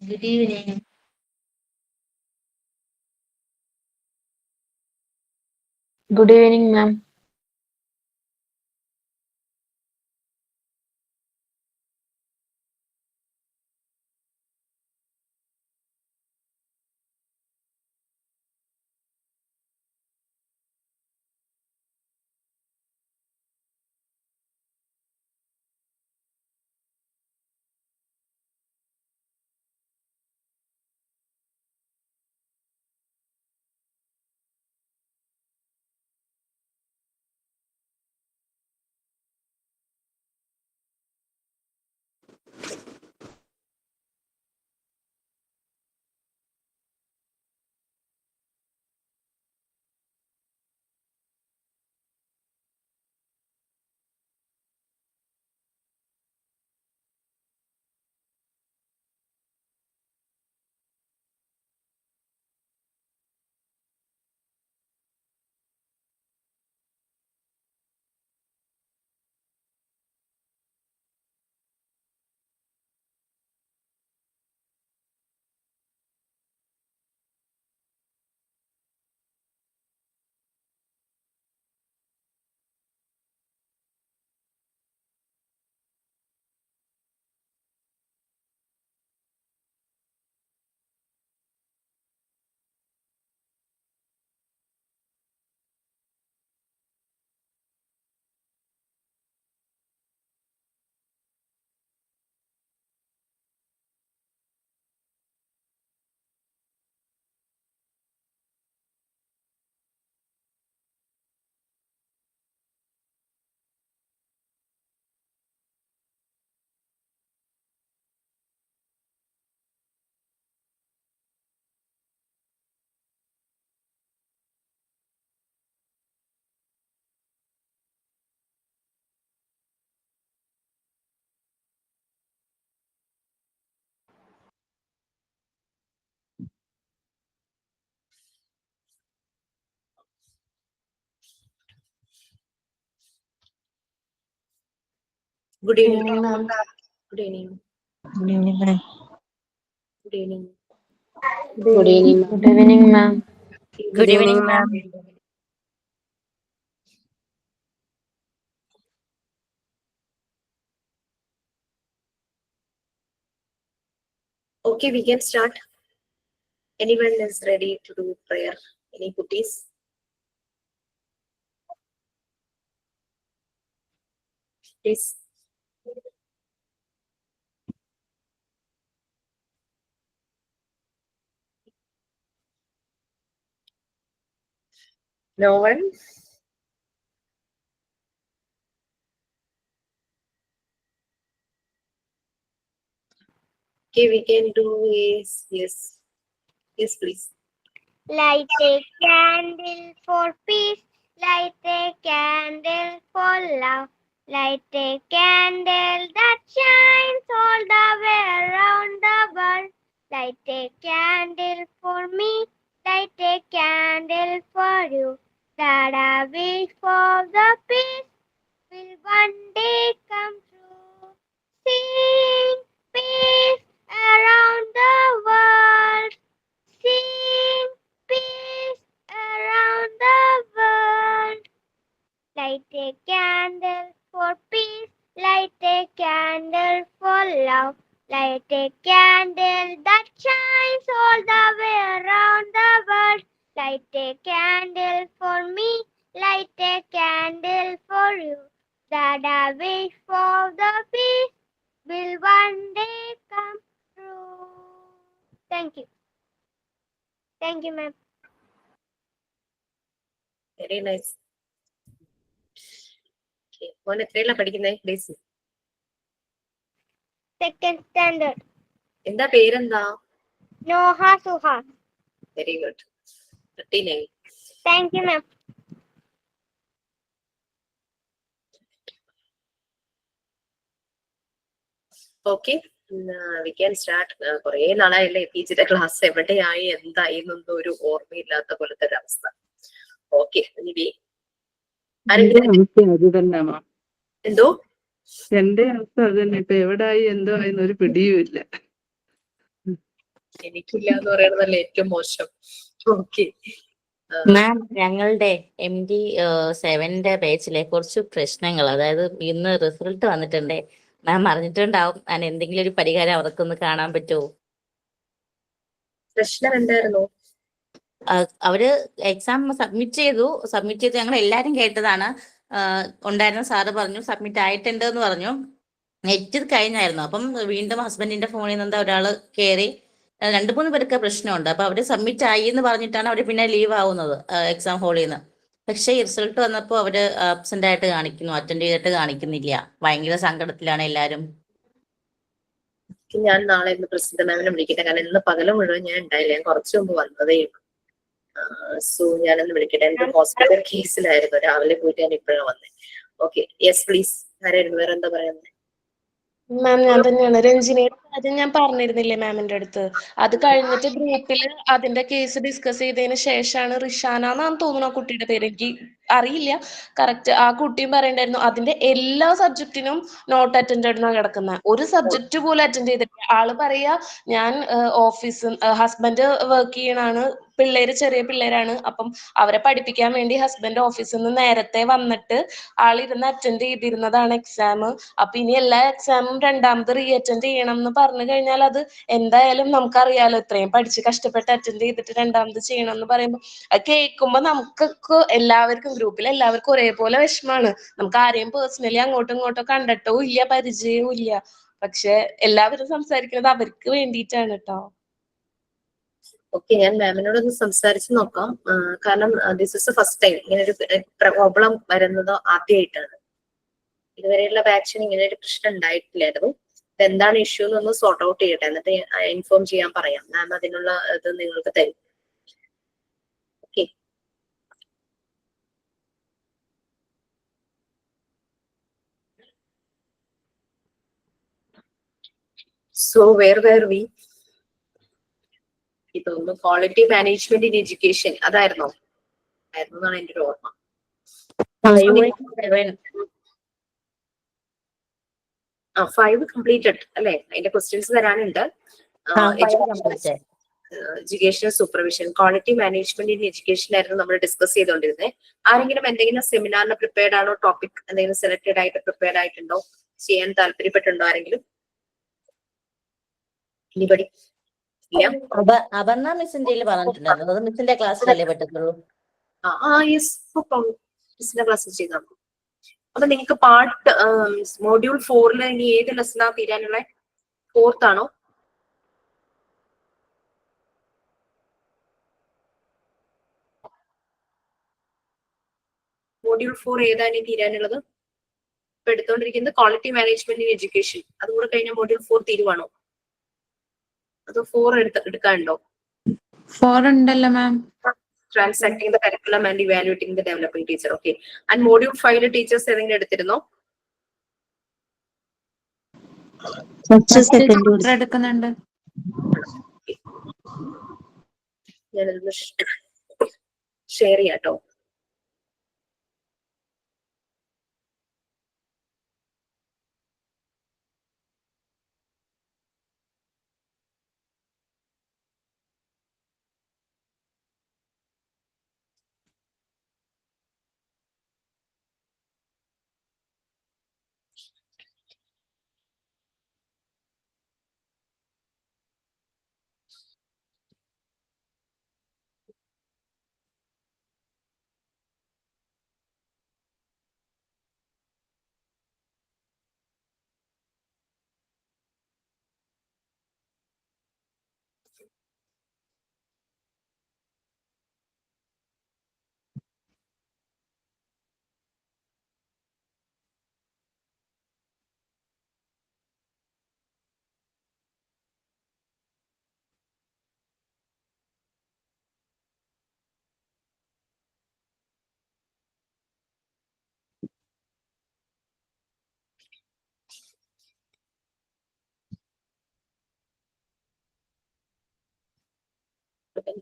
Good evening. Good evening, ma'am. Good Good evening. evening, ma'am. Good evening. Good evening, ma'am. Good evening. Good evening, Good evening, ma'am. Good evening, ma'am. Okay, we can start. Anyone is ready to do prayer? Any goodies? Please. No one? Okay, we can do is yes. Yes, please. Light a candle for peace, light a candle for love, light a candle that shines all the way around the world. Light a candle for me, light a candle for you, that I wish for the peace will one day come true. Sing peace around the world. Sing peace around the world. Light a candle for peace. Light a candle for love. Light a candle that shines all the way around the world. Light a candle for me. Light a candle for you. That I wish for the peace will one day come true. Thank you. Thank you, ma'am. Very nice. Okay. മോൻ എത്രയിലാ പഠിക്കുന്നേ please? Second standard. എന്താ പേരെന്താ? Noha Suhas. Very good. 39. Thank you, ma'am. Okay, we can start. കുറെ നാളായല്ലേ ടീച്ചറുടെ class എവിടെയായി എന്തായി എന്നൊന്നും ഒരു ഓർമ്മയില്ലാത്ത പോലത്തെ ഒരു അവസ്ഥ. ഓക്കെ, ഇനി അവസ്ഥ അത് തന്നെ മാം. എന്തോ എന്റെ അവസ്ഥ അത് തന്നെ. ഇപ്പൊ എവിടായി എന്തോ ആയെന്ന് ഒരു പിടിയും ഇല്ല. എനിക്കില്ല എന്ന് പറയുന്നതല്ല ഏറ്റവും മോശം. ഓക്കെ. മാം ഞങ്ങളുടെ MD7 ബാച്ചിലെ കുറച്ച് പ്രശ്നങ്ങൾ, അതായത് ഇന്ന് റിസൾട്ട് വന്നിട്ടുണ്ട്. മാം അറിഞ്ഞിട്ടുണ്ടാവും. ഞാൻ എന്തെങ്കിലും ഒരു പരിഹാരം അവർക്കൊന്ന് കാണാൻ പറ്റുമോ? പ്രശ്നം എന്തായിരുന്നു? അവര് എക്സാം സബ്മിറ്റ് ചെയ്ത് ഞങ്ങൾ എല്ലാരും കേട്ടതാണ്. ഉണ്ടായിരുന്ന സാറ് പറഞ്ഞു സബ്മിറ്റ് ആയിട്ടുണ്ട് എന്ന് പറഞ്ഞു. നെറ്റ് കഴിഞ്ഞായിരുന്നു. അപ്പം വീണ്ടും ഹസ്ബൻഡിന്റെ ഫോണിൽ നിന്ന് ഒരാള് കയറി 2-3 പേർക്ക് പ്രശ്നമുണ്ട്. അപ്പൊ അവര് സബ്മിറ്റ് ആയി എന്ന് പറഞ്ഞിട്ടാണ് അവര് പിന്നെ ലീവ് ആവുന്നത് എക്സാം ഹാളിൽ നിന്ന്. പക്ഷേ റിസൾട്ട് വന്നപ്പോൾ അവര് ആബ്സെന്റ് ആയിട്ട് കാണിക്കുന്നു, അറ്റൻഡ് ചെയ്തിട്ട് കാണിക്കുന്നില്ല. ഭയങ്കര സങ്കടത്തിലാണ് എല്ലാരും. ഞാൻ നാളെ ഇന്ന് പ്രസിദ്ധ മാമിനെ വിളിക്കട്ടെ. കാരണം ഇന്ന് പകല് മുഴുവൻ ഞാൻ ഉണ്ടായില്ല. ഞാൻ കുറച്ചു മുമ്പ് വന്നതേ ഉള്ളൂ. സോ ഞാനൊന്ന് വിളിക്കട്ടെ. എന്റെ ഹോസ്പിറ്റൽ കേസിലായിരുന്നു. രാവിലെ പോയിട്ട് ഞാൻ ഇപ്പോഴാണ് വന്നത്. Okay, yes please. ആരായിരുന്നു? വേറെ എന്താ പറയുന്നത്? മാം ഞാൻ തന്നെയാണ്. രഞ്ജിനിയുടെ കാര്യം ഞാൻ പറഞ്ഞിരുന്നില്ലേ മാമിന്റെ അടുത്ത്? അത് കഴിഞ്ഞിട്ട് ഗ്രൂപ്പിൽ അതിന്റെ കേസ് ഡിസ്കസ് ചെയ്തതിന് ശേഷമാണ് റിഷാന എന്നാണ് തോന്നുന്നു ആ കുട്ടിയുടെ പേര്, എനിക്ക് അറിയില്ല കറക്റ്റ്. ആ കുട്ടിയും പറയണ്ടായിരുന്നു അതിന്റെ എല്ലാ സബ്ജക്റ്റിനും നോട്ട് അറ്റൻഡഡ് എന്നാണ് കിടക്കുന്നത്. ഒരു സബ്ജക്റ്റ് പോലും അറ്റൻഡ് ചെയ്തിട്ടില്ല. ആള് പറയാ ഞാൻ ഓഫീസ് ഹസ്ബൻഡ് വർക്ക് ചെയ്യണാണ്, പിള്ളേര് ചെറിയ പിള്ളേരാണ്, അപ്പം അവരെ പഠിപ്പിക്കാൻ വേണ്ടി ഹസ്ബൻഡ് ഓഫീസിൽ നിന്ന് നേരത്തെ വന്നിട്ട് ആളിരുന്ന് അറ്റൻഡ് ചെയ്തിരുന്നതാണ് എക്സാം. അപ്പൊ ഇനി എല്ലാ എക്സാമും രണ്ടാമത് റീ അറ്റൻഡ് ചെയ്യണം എന്ന് പറഞ്ഞു കഴിഞ്ഞാൽ അത് എന്തായാലും നമുക്കറിയാലോ, ഇത്രയും പഠിച്ച് കഷ്ടപ്പെട്ട് അറ്റൻഡ് ചെയ്തിട്ട് രണ്ടാമത് ചെയ്യണം എന്ന് പറയുമ്പോൾ അത് കേൾക്കുമ്പോ നമുക്കൊക്കെ എല്ലാവർക്കും ഗ്രൂപ്പിൽ എല്ലാവർക്കും ഒരേപോലെ വിഷമാണ്. നമുക്ക് ആരെയും പേഴ്സണലി അങ്ങോട്ടും ഇങ്ങോട്ടോ കണ്ടിട്ടോ ഇല്ല, പരിചയവും ഇല്ല. പക്ഷെ എല്ലാവരും സംസാരിക്കുന്നത് അവർക്ക് വേണ്ടിയിട്ടാണ് കേട്ടോ. ഓക്കെ, ഞാൻ മാമിനോടൊന്ന് സംസാരിച്ച് നോക്കാം. കാരണം ദിസ് ഇസ് ഫസ്റ്റ് ടൈം ഇങ്ങനെ ഒരു പ്രോബ്ലം വരുന്നത് ആദ്യമായിട്ടാണ്. ഇതുവരെയുള്ള ബാച്ചിന് ഇങ്ങനെ ഒരു പ്രശ്നം ഉണ്ടായിട്ടില്ലായിരുന്നു. എന്താണ് ഇഷ്യൂ എന്നൊന്ന് സോർട്ട് ഔട്ട് ചെയ്യട്ടെ, എന്നിട്ട് ഇൻഫോം ചെയ്യാൻ പറയാം. മാം അതിനുള്ള ഇത് നിങ്ങൾക്ക് തരും. Okay, so where we? ഇതൊന്ന് ക്വാളിറ്റി മാനേജ്മെന്റ് ഇൻ എഡ്യൂക്കേഷൻ അതായിരുന്നോ? ആയിരുന്നു എന്നാണ് എന്റെ ഒരു ഓർമ്മ. 5 കംപ്ലീറ്റഡ് അല്ലെ? അതിന്റെ ക്വസ്റ്റ്യൻസ് തരാനുണ്ട്. Educational supervision, quality management in education ആയിരുന്നു നമ്മൾ ഡിസ്കസ് ചെയ്തുകൊണ്ടിരുന്നത്. ആരെങ്കിലും എന്തെങ്കിലും സെമിനാറിന് പ്രിപ്പയർഡ് ആണോ? ടോപ്പിക് എന്തെങ്കിലും സെലക്ടഡ് ആയിട്ട് പ്രിപ്പയർഡ് ആയിട്ടുണ്ടോ? ചെയ്യാൻ താല്പര്യപ്പെട്ടുണ്ടോ ആരെങ്കിലും? എനിബഡി? ഇല്ല. അപർണ മിസ്സിന്റെ പറഞ്ഞിട്ടുണ്ടായിരുന്നു. അത് മിസ്സിന്റെ ക്ലാസ്സിലല്ലേ പറ്റത്തുള്ളൂ. യെസ്, മിസ്സിന്റെ ക്ലാസ്സിൽ ചെയ്താൽ മതി. അപ്പൊ നിങ്ങൾക്ക് പാർട്ട് മോഡ്യൂൾ 4 ഇനി ഏത് ലെസണാ തീരാനുള്ള? 4th ആണോ? മോഡ്യൂൾ 4 ഏതാണ് ഇനി തീരാനുള്ളത്? ഇപ്പൊ എടുത്തോണ്ടിരിക്കുന്നത് ക്വാളിറ്റി മാനേജ്മെന്റ് ഇൻ എഡ്യൂക്കേഷൻ. അതുകൂടെ കഴിഞ്ഞ മോഡ്യൂൾ 4 തീരുവാണോ? അതോ 4 എടുക്കാനുണ്ടോ? 4 ഉണ്ടല്ലോ മാം. Transacting the curriculum and evaluating the developing teacher. Okay. And module 5 teachers ഏതെങ്കിലും എടുത്തിരുന്നോ? എടുക്കുന്നുണ്ട്. ഞാനൊന്ന് ഷെയർ ചെയ്യാട്ടോ.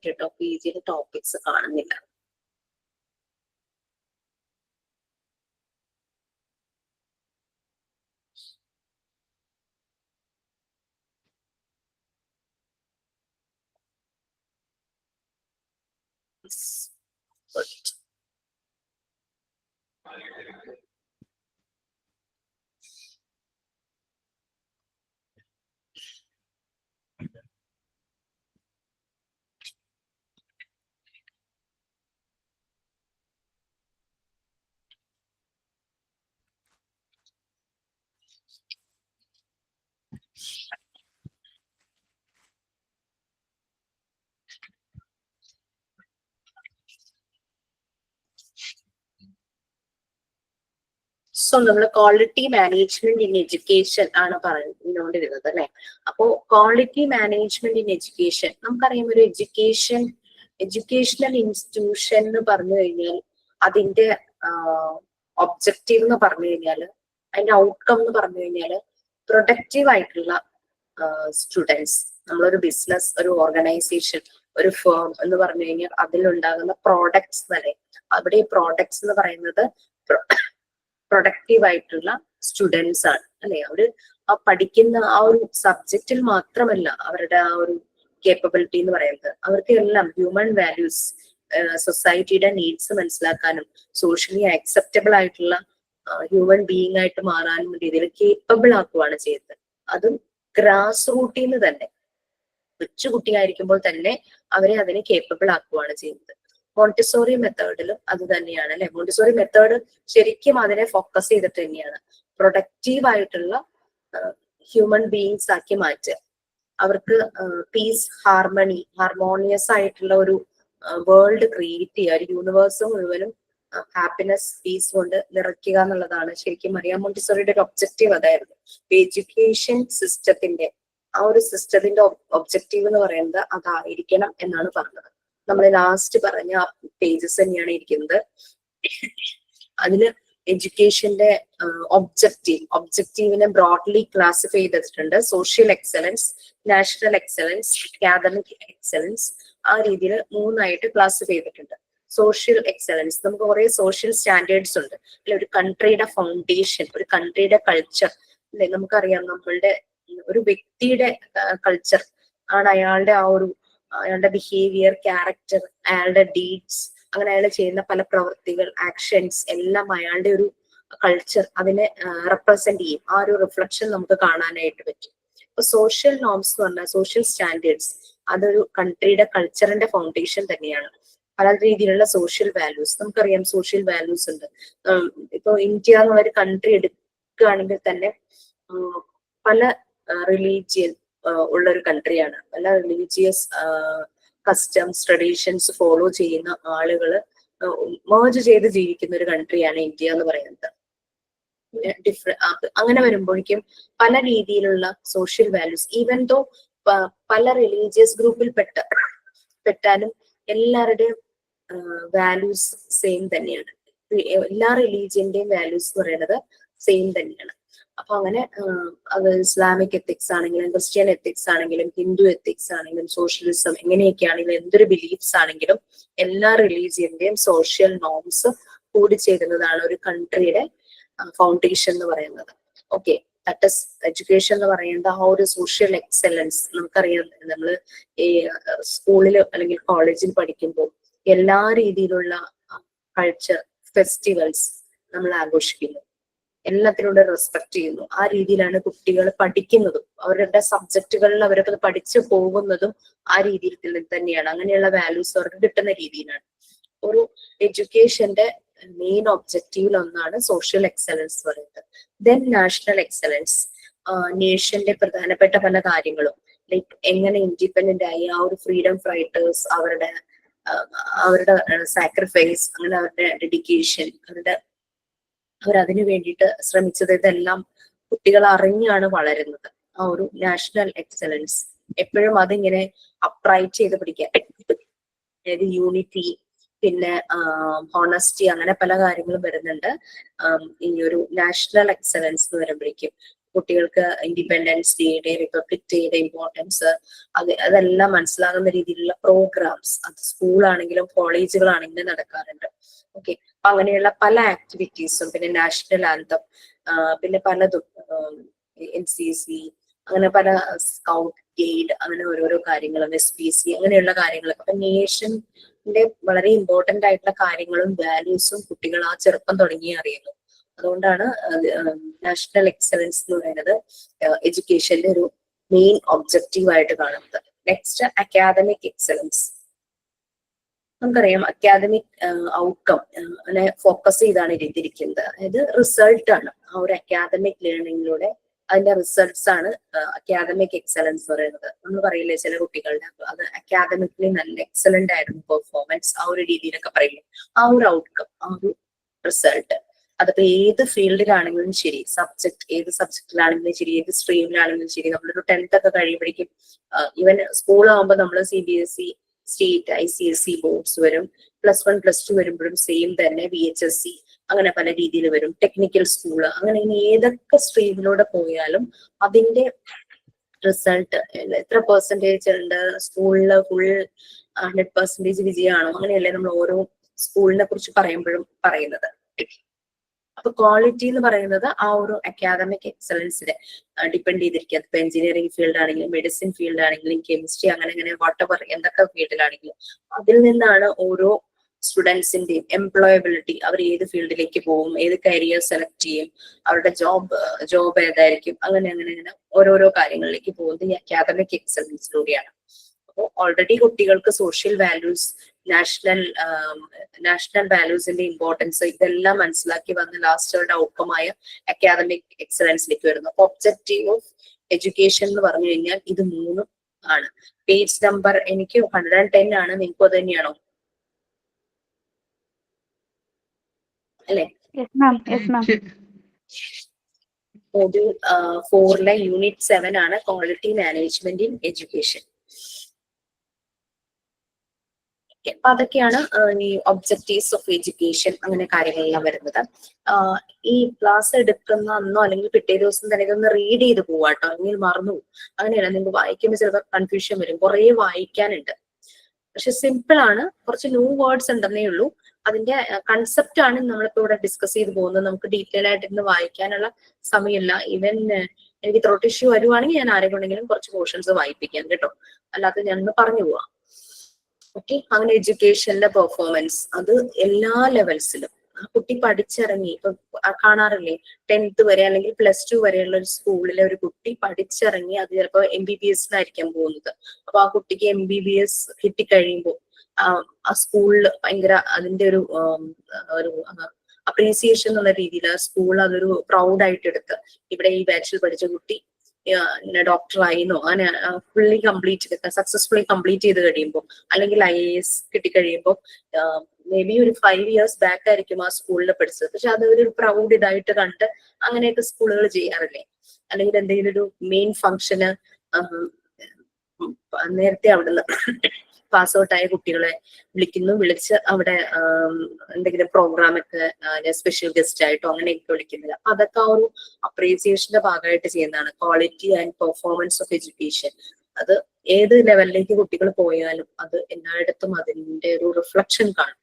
കേട്ടോ, PG ടോപ്പിക്സ് കാണുന്നില്ല. Good. സോ നമ്മൾ ക്വാളിറ്റി മാനേജ്മെന്റ് ഇൻ എഡ്യൂക്കേഷൻ ആണ് പറഞ്ഞുകൊണ്ടിരുന്നത് അല്ലെ. അപ്പോ ക്വാളിറ്റി മാനേജ്മെന്റ് ഇൻ എഡ്യൂക്കേഷൻ നമുക്കറിയാം, ഒരു എഡ്യൂക്കേഷണൽ ഇൻസ്റ്റിറ്റ്യൂഷൻ എന്ന് പറഞ്ഞു കഴിഞ്ഞാൽ അതിന്റെ ഒബ്ജക്റ്റീവ് എന്ന് പറഞ്ഞു കഴിഞ്ഞാൽ, അതിന്റെ ഔട്ട്കം എന്ന് പറഞ്ഞു കഴിഞ്ഞാൽ പ്രൊഡക്റ്റീവ് ആയിട്ടുള്ള സ്റ്റുഡൻസ്. നമ്മളൊരു ബിസിനസ്, ഒരു ഓർഗനൈസേഷൻ, ഒരു ഫേം എന്ന് പറഞ്ഞു കഴിഞ്ഞാൽ അതിലുണ്ടാകുന്ന പ്രോഡക്ട്സ് തന്നെ, അവിടെ ഈ പ്രോഡക്ട്സ് എന്ന് പറയുന്നത് പ്രൊഡക്റ്റീവ് ആയിട്ടുള്ള സ്റ്റുഡൻസ് ആണ് അല്ലെ. അവര് ആ പഠിക്കുന്ന ആ ഒരു സബ്ജക്റ്റിൽ മാത്രമല്ല അവരുടെ ആ ഒരു കേപ്പബിലിറ്റി എന്ന് പറയുന്നത്, അവർക്ക് എല്ലാം ഹ്യൂമൻ വാല്യൂസ്, സൊസൈറ്റിയുടെ നീഡ്സ് മനസ്സിലാക്കാനും സോഷ്യലി ആക്സെപ്റ്റബിൾ ആയിട്ടുള്ള ഹ്യൂമൻ ബീയിങ് ആയിട്ട് മാറാനും രീതിയിൽ കേപ്പബിൾ ആക്കുകയാണ് ചെയ്യുന്നത്. അതും ഗ്രാസ് റൂട്ടിൽ നിന്ന് തന്നെ, കൊച്ചുകുട്ടിയായിരിക്കുമ്പോൾ തന്നെ അവരെ അതിനെ കേപ്പബിൾ ആക്കുകയാണ് ചെയ്യുന്നത്. മോണ്ടിസോറി മെത്തേഡിലും അത് തന്നെയാണ് അല്ലെ. മോണ്ടിസോറി മെത്തേഡ് ശരിക്കും അതിനെ ഫോക്കസ് ചെയ്തിട്ട് തന്നെയാണ് പ്രൊഡക്റ്റീവ് ആയിട്ടുള്ള ഹ്യൂമൻ ബീയിങ്സ് ആക്കി മാറ്റുക. അവർക്ക് പീസ്, ഹാർമോണിയസ് ആയിട്ടുള്ള ഒരു വേൾഡ് ക്രിയേറ്റ് ചെയ്യുക, ഒരു യൂണിവേഴ്സ് മുഴുവനും ഹാപ്പിനെസ്, പീസ് കൊണ്ട് നിറയ്ക്കുക എന്നുള്ളതാണ് ശരിക്കും മറിയ മോണ്ടിസോറിയുടെ ഒരു ഒബ്ജക്റ്റീവ്. അതായിരുന്നു എഡ്യൂക്കേഷൻ സിസ്റ്റത്തിന്റെ, ആ ഒരു സിസ്റ്റത്തിന്റെ ഒബ്ജക്റ്റീവ് എന്ന് പറയുന്നത് അതായിരിക്കണം എന്നാണ് പറഞ്ഞത്. നമ്മൾ ലാസ്റ്റ് പറഞ്ഞ പേജസ് തന്നെയാണ് ഇരിക്കുന്നത്. അതില് എഡ്യൂക്കേഷന്റെ ഒബ്ജക്റ്റീവിനെ ബ്രോഡ്ലി ക്ലാസിഫൈ ചെയ്തിട്ടുണ്ട്. Social excellence, national excellence, academic excellence, ആ രീതിയിൽ 3 ക്ലാസിഫൈ ചെയ്തിട്ടുണ്ട്. സോഷ്യൽ എക്സലൻസ്, നമുക്ക് കുറെ സോഷ്യൽ സ്റ്റാൻഡേർഡ്സ് ഉണ്ട് അല്ലെ. ഒരു കൺട്രിയുടെ ഫൗണ്ടേഷൻ, ഒരു കൺട്രിയുടെ കൾച്ചർ അല്ലെ. നമുക്കറിയാം നമ്മളുടെ ഒരു വ്യക്തിയുടെ കൾച്ചർ ആണ് അയാളുടെ ആ ഒരു, അയാളുടെ ബിഹേവിയർ, ക്യാരക്ടർ, അയാളുടെ ഡീഡ്സ്, അങ്ങനെ അയാൾ ചെയ്യുന്ന പല പ്രവൃത്തികൾ, ആക്ഷൻസ് എല്ലാം അയാളുടെ ഒരു കൾച്ചർ അതിനെ റെപ്രസെന്റ് ചെയ്യും. ആ ഒരു റിഫ്ലക്ഷൻ നമുക്ക് കാണാനായിട്ട് പറ്റും. ഇപ്പൊ സോഷ്യൽ നോംസ് എന്ന് പറഞ്ഞാൽ, സോഷ്യൽ സ്റ്റാൻഡേർഡ്സ്, അതൊരു കൺട്രിയുടെ കൾച്ചറിന്റെ ഫൗണ്ടേഷൻ തന്നെയാണ്. പല രീതിയിലുള്ള സോഷ്യൽ വാല്യൂസ്, നമുക്കറിയാം സോഷ്യൽ വാല്യൂസ് ഉണ്ട്. ഇപ്പൊ ഇന്ത്യ എന്നുള്ളൊരു കൺട്രി എടുക്കുകയാണെങ്കിൽ തന്നെ പല റിലീജിയൻ ഉള്ള ഒരു കൺട്രിയാണ്. പല റിലീജിയസ് കസ്റ്റംസ്, ട്രഡീഷൻസ് ഫോളോ ചെയ്യുന്ന ആളുകള് മേർജ് ചെയ്ത് ജീവിക്കുന്ന ഒരു കൺട്രിയാണ് ഇന്ത്യ എന്ന് പറയുന്നത്. അങ്ങനെ വരുമ്പോഴേക്കും പല രീതിയിലുള്ള സോഷ്യൽ വാല്യൂസ്, ഈവൻ ദോ പല റിലീജിയസ് ഗ്രൂപ്പിൽ പെട്ടാലും എല്ലാവരുടെയും വാല്യൂസ് സെയിം തന്നെയാണ്. എല്ലാ റിലീജിയന്റെയും വാല്യൂസ് എന്ന് പറയുന്നത് സെയിം തന്നെയാണ്. അപ്പൊ അങ്ങനെ അത് ഇസ്ലാമിക് എത്തിക്സ് ആണെങ്കിലും, ക്രിസ്ത്യൻ എത്തിക്സ് ആണെങ്കിലും, ഹിന്ദു എത്തിക്സ് ആണെങ്കിലും, സോഷ്യലിസം എങ്ങനെയൊക്കെയാണെങ്കിലും, എന്തൊരു ബിലീഫ്സ് ആണെങ്കിലും എല്ലാ റിലീജിയന്റെയും സോഷ്യൽ നോംസ് കൂടിച്ചേരുന്നതാണ് ഒരു കൺട്രിയുടെ ഫൗണ്ടേഷൻ എന്ന് പറയുന്നത്. ഓക്കെ, ദാറ്റ് ഇസ് എഡ്യൂക്കേഷൻ എന്ന് പറയുന്നത് ആ ഒരു സോഷ്യൽ എക്സലൻസ്. നമുക്കറിയാം, നമ്മൾ ഈ സ്കൂളിൽ അല്ലെങ്കിൽ കോളേജിൽ പഠിക്കുമ്പോൾ എല്ലാ രീതിയിലുള്ള കൾച്ചർ, ഫെസ്റ്റിവൽസ് നമ്മൾ ആഘോഷിക്കുന്നു, എല്ലാത്തിനോട് റെസ്പെക്ട് ചെയ്യുന്നു. ആ രീതിയിലാണ് കുട്ടികൾ പഠിക്കുന്നതും അവരുടെ സബ്ജക്റ്റുകളിൽ അവരൊക്കെ പഠിച്ചു പോകുന്നതും ആ രീതിയിൽ തന്നെയാണ്. അങ്ങനെയുള്ള വാല്യൂസ് അവർക്ക് കിട്ടുന്ന രീതിയിലാണ്. ഒരു എഡ്യൂക്കേഷന്റെ മെയിൻ ഒബ്ജക്റ്റീവിൽ ഒന്നാണ് സോഷ്യൽ എക്സലൻസ് പറയുന്നത്. ദെൻ നാഷണൽ എക്സലൻസ്, നേഷന്റെ പ്രധാനപ്പെട്ട പല കാര്യങ്ങളും, ലൈക്ക് എങ്ങനെ ഇൻഡിപെൻഡന്റ് ആയി ആ ഒരു ഫ്രീഡം ഫൈറ്റേഴ്സ്, അവരുടെ സാക്രിഫൈസ്, അങ്ങനെ അവരുടെ ഡെഡിക്കേഷൻ, അവരതിനു വേണ്ടിയിട്ട് ശ്രമിച്ചത്, ഇതെല്ലാം കുട്ടികൾ അറിഞ്ഞാണ് വളരുന്നത്. ആ ഒരു നാഷണൽ എക്സലൻസ് എപ്പോഴും അതിങ്ങനെ അപ്രൈറ്റ് ചെയ്ത് പിടിക്കാൻ, അതായത് യൂണിറ്റി, പിന്നെ ഹോണസ്റ്റി, അങ്ങനെ പല കാര്യങ്ങളും വരുന്നുണ്ട്. ഈ ഒരു നാഷണൽ എക്സലൻസ് എന്ന് വരുമ്പോഴേക്കും കുട്ടികൾക്ക് ഇൻഡിപെൻഡൻസ് ഡേയുടെ, റിപ്പബ്ലിക് ഡേയുടെ ഇമ്പോർട്ടൻസ് അതെല്ലാം മനസ്സിലാകുന്ന രീതിയിലുള്ള പ്രോഗ്രാംസ് അത് സ്കൂളാണെങ്കിലും കോളേജുകളാണെങ്കിലും നടക്കാറുണ്ട്. ഓക്കെ, അപ്പൊ അങ്ങനെയുള്ള പല ആക്ടിവിറ്റീസും, പിന്നെ നാഷണൽ ആന്തം, പിന്നെ പലതും NCC, അങ്ങനെ പല സ്കൗട്ട് ഗൈഡ്, അങ്ങനെ ഓരോരോ കാര്യങ്ങളും, SPC അങ്ങനെയുള്ള കാര്യങ്ങളൊക്കെ. അപ്പൊ വളരെ ഇമ്പോർട്ടന്റ് ആയിട്ടുള്ള കാര്യങ്ങളും വാല്യൂസും കുട്ടികൾ ആ ചെറുപ്പം തുടങ്ങി അറിയുന്നു. അതുകൊണ്ടാണ് നാഷണൽ എക്സലൻസ് എന്ന് പറയുന്നത് എഡ്യൂക്കേഷന്റെ ഒരു മെയിൻ ഒബ്ജക്റ്റീവ് ആയിട്ട് കാണുന്നത്. Next academic excellence. നമുക്കറിയാം അക്കാദമിക് ഔട്ട്കം അങ്ങനെ ഫോക്കസ് ചെയ്താണ് ഇരുത്തിയിരിക്കുന്നത്. അതായത് റിസൾട്ട് ആണ് ആ ഒരു അക്കാദമിക് ലേണിംഗിലൂടെ അതിന്റെ റിസൾട്ട്സ് ആണ് അക്കാദമിക് എക്സലൻസ് എന്ന് പറയുന്നത്. നമ്മൾ പറയില്ലേ ചില കുട്ടികളുടെ അത് അക്കാദമിക്കലി നല്ല എക്സലന്റ് ആയിരുന്നു പെർഫോമൻസ്, ആ ഒരു രീതിയിലൊക്കെ പറയില്ലേ, ആ ഒരു ഔട്ട്കം, ആ ഒരു റിസൾട്ട്. അതിപ്പോ ഏത് ഫീൽഡിലാണെങ്കിലും ശരി, ഏത് സബ്ജക്റ്റിലാണെങ്കിലും ശരി, ഏത് സ്ട്രീമിലാണെങ്കിലും ശരി, നമ്മളൊരു 10th ഒക്കെ കഴിയുമ്പോഴേക്കും ഈവൻ സ്കൂളാകുമ്പോൾ നമ്മൾ CBSE, സ്റ്റേറ്റ്, ICSE ബോർഡ്സ് വരും. +1 +2 വരുമ്പോഴും സെയിം തന്നെ VHSC അങ്ങനെ പല രീതിയിൽ വരും. ടെക്നിക്കൽ സ്കൂള്, അങ്ങനെ ഇനി ഏതൊക്കെ സ്ട്രീമിലൂടെ പോയാലും അതിന്റെ റിസൾട്ട് എത്ര പെർസെന്റേജ് ഉണ്ട്, സ്കൂളില് ഫുൾ 100% വിജയമാണോ, അങ്ങനെയല്ലേ നമ്മൾ ഓരോ സ്കൂളിനെ കുറിച്ച് പറയുമ്പോഴും പറയുന്നത്. അപ്പൊ ക്വാളിറ്റി എന്ന് പറയുന്നത് ആ ഒരു അക്കാദമിക് എക്സലൻസിനെ ഡിപ്പെൻഡ് ചെയ്തിരിക്കുക. ഇപ്പൊ എഞ്ചിനീയറിംഗ് ഫീൽഡ് ആണെങ്കിലും മെഡിസിൻ ഫീൽഡ് ആണെങ്കിലും കെമിസ്ട്രി അങ്ങനെ വാട്ടെവർ എന്തൊക്കെ ഫീൽഡിലാണെങ്കിലും അതിൽ നിന്നാണ് ഓരോ സ്റ്റുഡൻസിന്റെയും എംപ്ലോയബിലിറ്റി, അവർ ഏത് ഫീൽഡിലേക്ക് പോകും, ഏത് കരിയർ സെലക്ട് ചെയ്യും, അവരുടെ ജോബ് ഏതായിരിക്കും, അങ്ങനെ ഓരോരോ കാര്യങ്ങളിലേക്ക് പോകുന്നത് ഈ അക്കാദമിക് എക്സലൻസിലൂടെയാണ്. അപ്പോൾ ഓൾറെഡി കുട്ടികൾക്ക് സോഷ്യൽ വാല്യൂസ്, നാഷണൽ വാല്യൂസിന്റെ ഇമ്പോർട്ടൻസ് ഇതെല്ലാം മനസ്സിലാക്കി വന്ന് ലാസ്റ്റ് അവരുടെ ഔട്ട്കമായ അക്കാദമിക് എക്സലൻസിലേക്ക് വരുന്നു. അപ്പൊ ഒബ്ജക്റ്റീവ് ഓഫ് എഡ്യൂക്കേഷൻ എന്ന് പറഞ്ഞു കഴിഞ്ഞാൽ ഇത് 3 ആണ്. പേജ് നമ്പർ എനിക്ക് 110 ആണ്, നിങ്ങൾക്ക് അത് തന്നെയാണോ അല്ലെ? മൊഡ്യൂൾ 4 യൂണിറ്റ് 7 ആണ് ക്വാളിറ്റി മാനേജ്മെന്റ് ഇൻ എഡ്യൂക്കേഷൻ. അപ്പൊ അതൊക്കെയാണ് ഈ ഒബ്ജക്റ്റീവ്സ് ഓഫ് എഡ്യൂക്കേഷൻ അങ്ങനെ കാര്യങ്ങളെല്ലാം വരുന്നത്. ഈ ക്ലാസ് എടുക്കുന്ന അന്നോ അല്ലെങ്കിൽ പിറ്റേ ദിവസം തന്നെ ഇതൊന്ന് റീഡ് ചെയ്ത് പോവാട്ടോ, അല്ലെങ്കിൽ മറന്നു പോകും. അങ്ങനെയല്ല, നിങ്ങൾക്ക് വായിക്കുമ്പോൾ ചിലപ്പോൾ കൺഫ്യൂഷൻ വരും, കുറെ വായിക്കാനുണ്ട്. പക്ഷെ സിമ്പിൾ ആണ്, കുറച്ച് ന്യൂ വേർഡ്സ് ഉണ്ടെന്നേ ഉള്ളൂ. അതിന്റെ കൺസെപ്റ്റ് ആണ് നമ്മളിപ്പോ ഇവിടെ ഡിസ്കസ് ചെയ്ത് പോകുന്നത്. നമുക്ക് ഡീറ്റെയിൽ ആയിട്ട് ഇന്ന് വായിക്കാനുള്ള സമയമില്ല. ഈവൻ എനിക്ക് ത്രോട്ട് ഇഷ്യൂ വരുവാണെങ്കിൽ ഞാൻ ആരെക്കൊണ്ടെങ്കിലും കുറച്ച് പോർഷൻസ് വായിപ്പിക്കാം കേട്ടോ, അല്ലാതെ ഞാനൊന്ന് പറഞ്ഞു പോവാം. ഓക്കെ, അങ്ങനെ എഡ്യൂക്കേഷന്റെ പെർഫോമൻസ് അത് എല്ലാ ലെവൽസിലും ആ കുട്ടി പഠിച്ചിറങ്ങി. ഇപ്പൊ കാണാറില്ലേ, 10th വരെ അല്ലെങ്കിൽ +2 വരെയുള്ള ഒരു സ്കൂളിലെ ഒരു കുട്ടി പഠിച്ചിറങ്ങി അത് ചിലപ്പോൾ MBBS-നായിരിക്കാം പോകുന്നത്. അപ്പൊ ആ കുട്ടിക്ക് MBBS കിട്ടിക്കഴിയുമ്പോൾ ആ സ്കൂളിൽ ഭയങ്കര അതിന്റെ ഒരു അപ്രീസിയേഷൻ എന്നുള്ള രീതിയിൽ ആ സ്കൂൾ അതൊരു പ്രൗഡായിട്ട് എടുത്ത് ഇവിടെ ഈ ബാച്ചിൽ പഠിച്ച കുട്ടി ഡോക്ടറായിന്നോ അങ്ങനെ സക്സസ്ഫുള്ളി കംപ്ലീറ്റ് ചെയ്ത് കഴിയുമ്പോൾ, അല്ലെങ്കിൽ IAS കിട്ടിക്കഴിയുമ്പോൾ മേ ബി ഒരു 5 years ബാക്ക് ആയിരിക്കും ആ സ്കൂളിൽ പഠിച്ചത്, പക്ഷെ അത് ഒരു പ്രൗഡ് ഇതായിട്ട് കണ്ട് അങ്ങനെയൊക്കെ സ്കൂളുകൾ ചെയ്യാറില്ലേ. അല്ലെങ്കിൽ എന്തെങ്കിലും ഒരു മെയിൻ ഫംഗ്ഷന് നേരത്തെ അവിടുന്ന് പാസ് ഔട്ട് ആയ കുട്ടികളെ വിളിച്ച് അവിടെ എന്തെങ്കിലും പ്രോഗ്രാമൊക്കെ സ്പെഷ്യൽ ഗസ്റ്റ് ആയിട്ടോ അങ്ങനെയൊക്കെ വിളിക്കുന്നത്. അപ്പൊ അതൊക്കെ ആ ഒരു അപ്രീസിയേഷന്റെ ഭാഗമായിട്ട് ചെയ്യുന്നതാണ് quality and performance of education. അത് ഏത് ലെവലിലേക്ക് കുട്ടികൾ പോയാലും അത് എല്ലായിടത്തും അതിന്റെ ഒരു റിഫ്ലക്ഷൻ കാണും.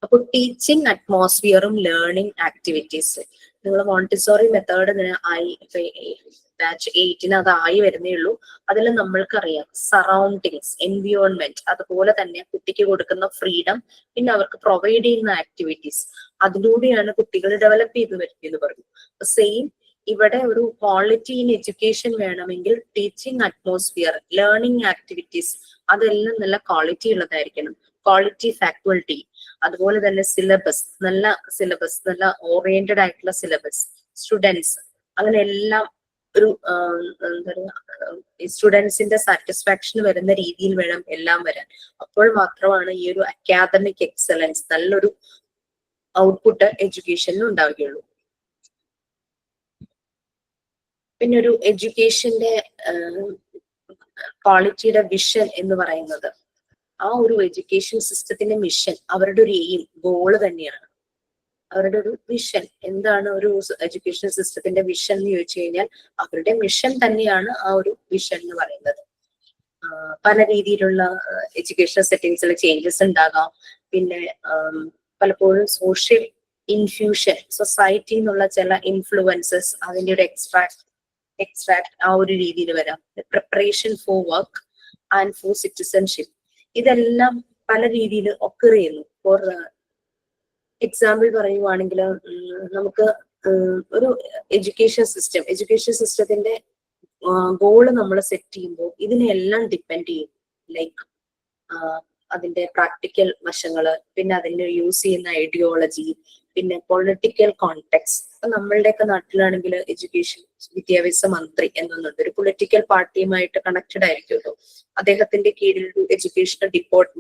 അപ്പൊ ടീച്ചിങ് അറ്റ്മോസ്ഫിയറും ലേണിംഗ് ആക്ടിവിറ്റീസ്, നിങ്ങൾ മോണ്ടിസോറി മെത്തേഡ് ബാച്ച് 8 അതായി വരുന്നേ ഉള്ളൂ. അതിൽ നമ്മൾക്കറിയാം സറൗണ്ടിങ്സ്, എൻവിയോൺമെന്റ്, അതുപോലെ തന്നെ കുട്ടിക്ക് കൊടുക്കുന്ന ഫ്രീഡം, പിന്നെ അവർക്ക് പ്രൊവൈഡ് ചെയ്യുന്ന ആക്ടിവിറ്റീസ്, അതിലൂടെയാണ് കുട്ടികൾ ഡെവലപ്പ് ചെയ്ത് വരുന്നത് പറഞ്ഞു. സെയിം ഇവിടെ ഒരു ക്വാളിറ്റി ഇൻ എഡ്യൂക്കേഷൻ വേണമെങ്കിൽ ടീച്ചിങ് അറ്റ്മോസ്ഫിയർ, ലേണിംഗ് ആക്ടിവിറ്റീസ് അതെല്ലാം നല്ല ക്വാളിറ്റി ഉള്ളതായിരിക്കണം. ക്വാളിറ്റി ഫാക്കൽറ്റി, അതുപോലെ തന്നെ സിലബസ്, നല്ല ഓറിയന്റഡ് ആയിട്ടുള്ള സിലബസ്, സ്റ്റുഡൻസ്, അങ്ങനെ എല്ലാം ഒരു എന്താ പറയുക സ്റ്റുഡൻസിന്റെ സാറ്റിസ്ഫാക്ഷൻ വരുന്ന രീതിയിൽ വേണം എല്ലാം വരാൻ. അപ്പോൾ മാത്രമാണ് ഈ ഒരു അക്കാദമിക് എക്സലൻസ്, നല്ലൊരു ഔട്ട്പുട്ട് എഡ്യൂക്കേഷനിൽ ഉണ്ടാവുകയുള്ളൂ. പിന്നെ ഒരു എഡ്യൂക്കേഷന്റെ ക്വാളിറ്റിയുടെ വിഷൻ എന്ന് പറയുന്നത്, ആ ഒരു എഡ്യൂക്കേഷൻ സിസ്റ്റത്തിന്റെ മിഷൻ, അവരുടെ ഒരു എയിം, ഗോള് തന്നെയാണ്. അവരുടെ ഒരു വിഷൻ എന്താണ്, ഒരു എഡ്യൂക്കേഷൻ സിസ്റ്റത്തിന്റെ വിഷൻ എന്ന് ചോദിച്ചു കഴിഞ്ഞാൽ അവരുടെ മിഷൻ തന്നെയാണ് ആ ഒരു വിഷൻ എന്ന് പറയുന്നത്. പല രീതിയിലുള്ള എഡ്യൂക്കേഷൻ സെറ്റിംഗ്സിൽ ചേഞ്ചസ് ഉണ്ടാകാം. പിന്നെ പലപ്പോഴും സോഷ്യൽ ഇൻഫ്യൂഷൻ, സൊസൈറ്റി എന്നുള്ള ചില ഇൻഫ്ലുവൻസസ്, അതിന്റെ ഒരു എക്സ്ട്രാക്ട് ആ ഒരു രീതിയിൽ വരാം. Preparation for work and for citizenship, ഇതെല്ലാം പല രീതിയിൽ ഒക്കർ ചെയ്യുന്നു. ഫോർ എക്സാമ്പിൾ പറയുവാണെങ്കിൽ നമുക്ക് ഒരു എഡ്യൂക്കേഷൻ സിസ്റ്റത്തിന്റെ ഗോള് നമ്മൾ സെറ്റ് ചെയ്യുമ്പോൾ ഇതിനെല്ലാം ഡിപ്പെൻഡ് ചെയ്യും. ലൈക്ക് അതിന്റെ പ്രാക്ടിക്കൽ വശങ്ങള്, പിന്നെ അതിന് യൂസ് ചെയ്യുന്ന ഐഡിയോളജി, പിന്നെ പൊളിറ്റിക്കൽ കോണ്ടെക്സ്റ്റ്. ഇപ്പൊ നമ്മളുടെയൊക്കെ നാട്ടിലാണെങ്കിൽ എഡ്യൂക്കേഷൻ വിദ്യാഭ്യാസ മന്ത്രി എന്നൊന്നുണ്ട്, ഒരു പൊളിറ്റിക്കൽ പാർട്ടിയുമായിട്ട് കണക്റ്റഡ് ആയിരിക്കുമല്ലോ. അദ്ദേഹത്തിന്റെ കീഴിൽ ഒരു എഡ്യൂക്കേഷൻ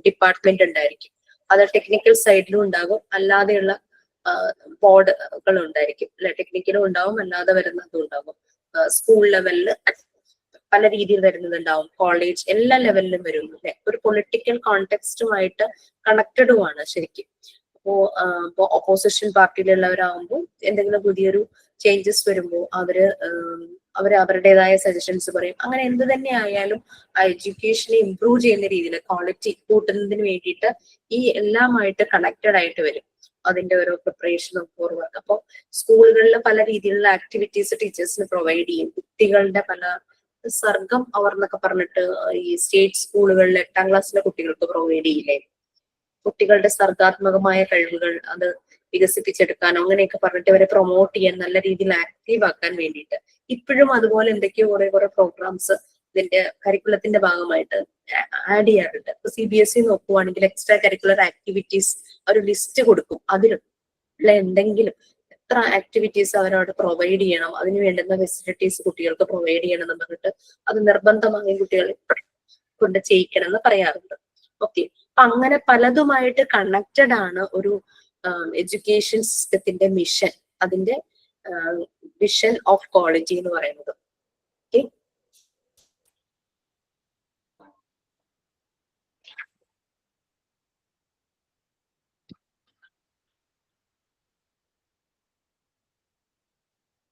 ഡിപ്പാർട്ട്മെന്റ് ഉണ്ടായിരിക്കും. അത് ടെക്നിക്കൽ സൈഡിലും ഉണ്ടാകും, അല്ലാതെയുള്ള ബോർഡുകൾ ഉണ്ടായിരിക്കും അല്ലെ. ടെക്നിക്കലും ഉണ്ടാവും, അല്ലാതെ വരുന്നതും ഉണ്ടാകും. സ്കൂൾ ലെവലില് പല രീതിയിൽ വരുന്നതുണ്ടാവും, കോളേജ് എല്ലാ ലെവലിലും വരും അല്ലെ. ഒരു പൊളിറ്റിക്കൽ കോണ്ടെക്സ്റ്റുമായിട്ട് കണക്റ്റഡുമാണ് ശരിക്കും. അപ്പോ ഓപ്പോസിഷൻ പാർട്ടിയിലുള്ളവരാകുമ്പോൾ എന്തെങ്കിലും പുതിയൊരു ചേഞ്ചസ് വരുമ്പോൾ അവര് അവരുടേതായ സജഷൻസ് പറയും. അങ്ങനെ എന്ത് തന്നെ ആയാലും ആ എഡ്യൂക്കേഷനെ ഇംപ്രൂവ് ചെയ്യുന്ന രീതിയിൽ ക്വാളിറ്റി കൂട്ടുന്നതിന് വേണ്ടിയിട്ട് ഈ എല്ലാമായിട്ട് കണക്റ്റഡ് ആയിട്ട് വരും. അതിന്റെ ഓരോ പ്രിപ്പറേഷനും ഫോർവർക്ക്. അപ്പോൾ സ്കൂളുകളിൽ പല രീതിയിലുള്ള ആക്ടിവിറ്റീസ് ടീച്ചേഴ്സിന് പ്രൊവൈഡ് ചെയ്യും. കുട്ടികളുടെ പല സർഗം അവർ എന്നൊക്കെ പറഞ്ഞിട്ട് ഈ സ്റ്റേറ്റ് സ്കൂളുകളിൽ 8ാം ക്ലാസ്സിലെ കുട്ടികൾക്ക് പ്രൊവൈഡ് ചെയ്യില്ലേ, കുട്ടികളുടെ സർഗാത്മകമായ കഴിവുകൾ അത് വികസിപ്പിച്ചെടുക്കാനോ അങ്ങനെയൊക്കെ പറഞ്ഞിട്ട് അവരെ പ്രൊമോട്ട് ചെയ്യാൻ, നല്ല രീതിയിൽ ആക്റ്റീവ് ആക്കാൻ വേണ്ടിയിട്ട് ഇപ്പോഴും അതുപോലെ എന്തൊക്കെയോ കുറെ പ്രോഗ്രാംസ് ഇതിന്റെ കരിക്കുലത്തിന്റെ ഭാഗമായിട്ട് ആഡ് ചെയ്യാറുണ്ട്. ഇപ്പൊ CBSE നോക്കുവാണെങ്കിൽ എക്സ്ട്രാ കരിക്കുലർ ആക്ടിവിറ്റീസ് ഒരു ലിസ്റ്റ് കൊടുക്കും. അതിലുള്ള എന്തെങ്കിലും എത്ര ആക്ടിവിറ്റീസ് അവരവിടെ പ്രൊവൈഡ് ചെയ്യണം, അതിന് വേണ്ടുന്ന ഫെസിലിറ്റീസ് കുട്ടികൾക്ക് പ്രൊവൈഡ് ചെയ്യണം എന്ന് പറഞ്ഞിട്ട് അത് നിർബന്ധമായും കുട്ടികളെ കൊണ്ട് ചെയ്യിക്കണം എന്ന് പറയാറുണ്ട്. ഓക്കെ, അപ്പൊ അങ്ങനെ പലതുമായിട്ട് കണക്റ്റഡ് ആണ് ഒരു എഡ്യൂക്കേഷൻ സിസ്റ്റത്തിന്റെ മിഷൻ, അതിന്റെ വിഷൻ ഓഫ് ക്വാളിറ്റി എന്ന് പറയുന്നത്. ഓക്കെ,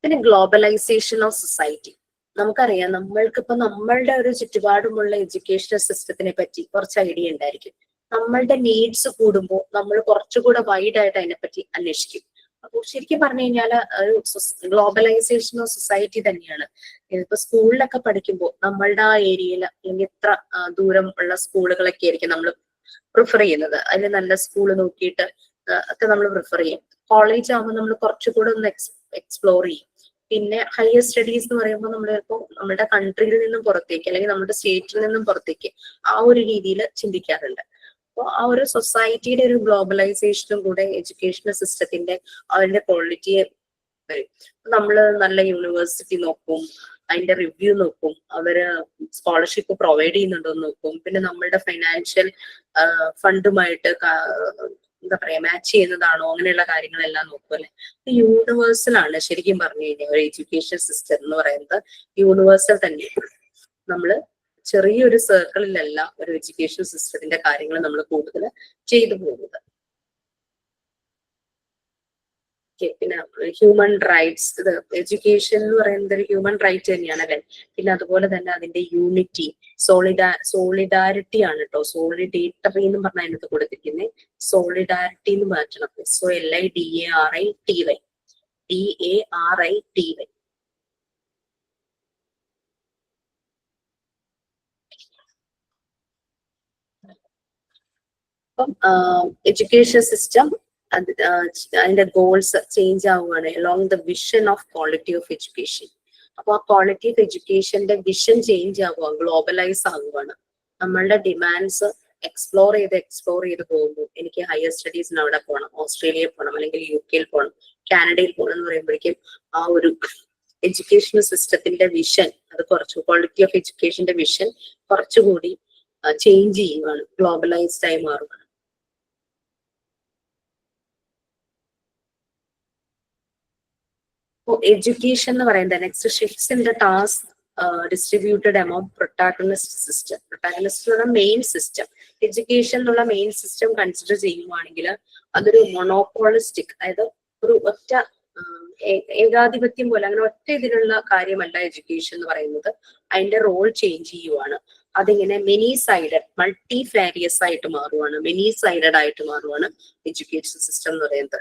പിന്നെ ഗ്ലോബലൈസേഷൻ ഓഫ് സൊസൈറ്റി. നമുക്കറിയാം, നമ്മൾക്കിപ്പോ നമ്മളുടെ ഒരു ചുറ്റുപാടുമുള്ള എഡ്യൂക്കേഷണൽ സിസ്റ്റത്തിനെ പറ്റി കുറച്ച് ഐഡിയ ഉണ്ടായിരിക്കും. നമ്മളുടെ നീഡ്സ് കൂടുമ്പോൾ നമ്മൾ കുറച്ചുകൂടെ വൈഡ് ആയിട്ട് അതിനെപ്പറ്റി അന്വേഷിക്കും. അപ്പോൾ ശരിക്കും പറഞ്ഞു കഴിഞ്ഞാൽ ഒരു ഗ്ലോബലൈസേഷൻ ഓഫ് സൊസൈറ്റി തന്നെയാണ്. ഇപ്പൊ സ്കൂളിലൊക്കെ പഠിക്കുമ്പോൾ നമ്മളുടെ ആ ഏരിയയിൽ അല്ലെങ്കിൽ ഇത്ര ദൂരം ഉള്ള സ്കൂളുകളൊക്കെ ആയിരിക്കും നമ്മൾ പ്രിഫർ ചെയ്യുന്നത്. അതിന് നല്ല സ്കൂൾ നോക്കിയിട്ട് ഒക്കെ നമ്മൾ പ്രിഫർ ചെയ്യും. കോളേജ് ആകുമ്പോൾ നമ്മൾ കുറച്ചുകൂടെ ഒന്ന് എക്സ്പ്ലോർ ചെയ്യും. പിന്നെ ഹയർ സ്റ്റഡീസ് എന്ന് പറയുമ്പോൾ നമ്മൾ ചിലപ്പോൾ നമ്മുടെ കൺട്രിയിൽ നിന്നും പുറത്തേക്ക് അല്ലെങ്കിൽ നമ്മുടെ സ്റ്റേറ്റിൽ നിന്നും പുറത്തേക്ക് ആ ഒരു രീതിയിൽ ചിന്തിക്കാറുണ്ട്. അപ്പോൾ ആ ഒരു സൊസൈറ്റിയുടെ ഒരു ഗ്ലോബലൈസേഷനും കൂടെ എഡ്യൂക്കേഷണൽ സിസ്റ്റത്തിന്റെ അതിന്റെ ക്വാളിറ്റിയെ വരും. നമ്മൾ നല്ല യൂണിവേഴ്സിറ്റി നോക്കും, അതിന്റെ റിവ്യൂ നോക്കും, അവര് സ്കോളർഷിപ്പ് പ്രൊവൈഡ് ചെയ്യുന്നുണ്ടോ എന്ന് നോക്കും. പിന്നെ നമ്മളുടെ ഫൈനാൻഷ്യൽ ഫണ്ടുമായിട്ട് എന്താ പറയാ മാച്ച് ചെയ്യുന്നതാണോ, അങ്ങനെയുള്ള കാര്യങ്ങളെല്ലാം നോക്കും അല്ലെ. യൂണിവേഴ്സൽ ആണ് ശരിക്കും പറഞ്ഞു കഴിഞ്ഞാൽ ഒരു എഡ്യൂക്കേഷൻ സിസ്റ്റം എന്ന് പറയുന്നത് യൂണിവേഴ്സൽ തന്നെയാണ്. നമ്മള് ചെറിയൊരു സർക്കിളിലല്ല ഒരു എഡ്യൂക്കേഷൻ സിസ്റ്റത്തിന്റെ കാര്യങ്ങൾ നമ്മൾ കൂടുതൽ ചെയ്തു പോകുന്നത്. പിന്നെ ഹ്യൂമൻ റൈറ്റ്സ്, ഇത് എഡ്യൂക്കേഷൻ എന്ന് പറയുന്നത് ഒരു ഹ്യൂമൻ റൈറ്റ് തന്നെയാണ് അല്ലെ. പിന്നെ അതുപോലെ തന്നെ അതിന്റെ യൂണിറ്റി, സോളിഡാരിറ്റി ആണ് കേട്ടോ. സോളിഡേറ്ററി എന്ന് പറഞ്ഞാൽ അതിനകത്ത് കൊടുത്തിരിക്കുന്നത് സോളിഡാരിറ്റി എന്ന് മാറ്റണം. SOLIDARITY. അപ്പം എഡ്യൂക്കേഷൻ സിസ്റ്റം അതിന്റെ ഗോൾസ് ചേഞ്ച് ആവുകയാണ് along the vision of quality of education. അപ്പൊ ആ ക്വാളിറ്റി ഓഫ് എഡ്യൂക്കേഷന്റെ വിഷൻ ചേഞ്ച് ആവുക, ഗ്ലോബലൈസ് ആവുകയാണ്. നമ്മളുടെ ഡിമാൻഡ്സ് എക്സ്പ്ലോർ ചെയ്ത് പോകുമ്പോൾ എനിക്ക് ഹയർ സ്റ്റഡീസിന് അവിടെ പോകണം, ഓസ്ട്രേലിയയിൽ പോകണം, അല്ലെങ്കിൽ UK പോകണം, കാനഡയിൽ പോകണം എന്ന് പറയുമ്പോഴേക്കും ആ ഒരു എഡ്യൂക്കേഷണൽ സിസ്റ്റത്തിന്റെ വിഷൻ അത് കുറച്ച് ക്വാളിറ്റി ഓഫ് എഡ്യൂക്കേഷന്റെ വിഷൻ കുറച്ചുകൂടി ചേഞ്ച് ചെയ്യുകയാണ്, ഗ്ലോബലൈസ്ഡ് ആയി മാറുകയാണ്. എഡ്യൂക്കേഷൻ എന്ന് പറയുന്നത് next shifts in the task distributed amount protagonist system. Protagonist എന്നുള്ള മെയിൻ സിസ്റ്റം, എഡ്യൂക്കേഷൻ എന്നുള്ള മെയിൻ സിസ്റ്റം കൺസിഡർ ചെയ്യുവാണെങ്കിൽ അതൊരു മൊണോപോളിസ്റ്റിക്, അതായത് ഒരു ഒറ്റ ഏകാധിപത്യം പോലെ അങ്ങനെ ഒറ്റ ഇതിലുള്ള കാര്യമല്ല എഡ്യൂക്കേഷൻ എന്ന് പറയുന്നത്. അതിന്റെ റോൾ ചേഞ്ച് ചെയ്യുവാണ്. അതിങ്ങനെ മെനി സൈഡഡ്, മൾട്ടി ഫാരിയസ് ആയിട്ട് മാറുവാണ്, മെനി സൈഡഡ് ആയിട്ട് മാറുവാണ് എഡ്യൂക്കേഷൻ സിസ്റ്റം എന്ന് പറയുന്നത്.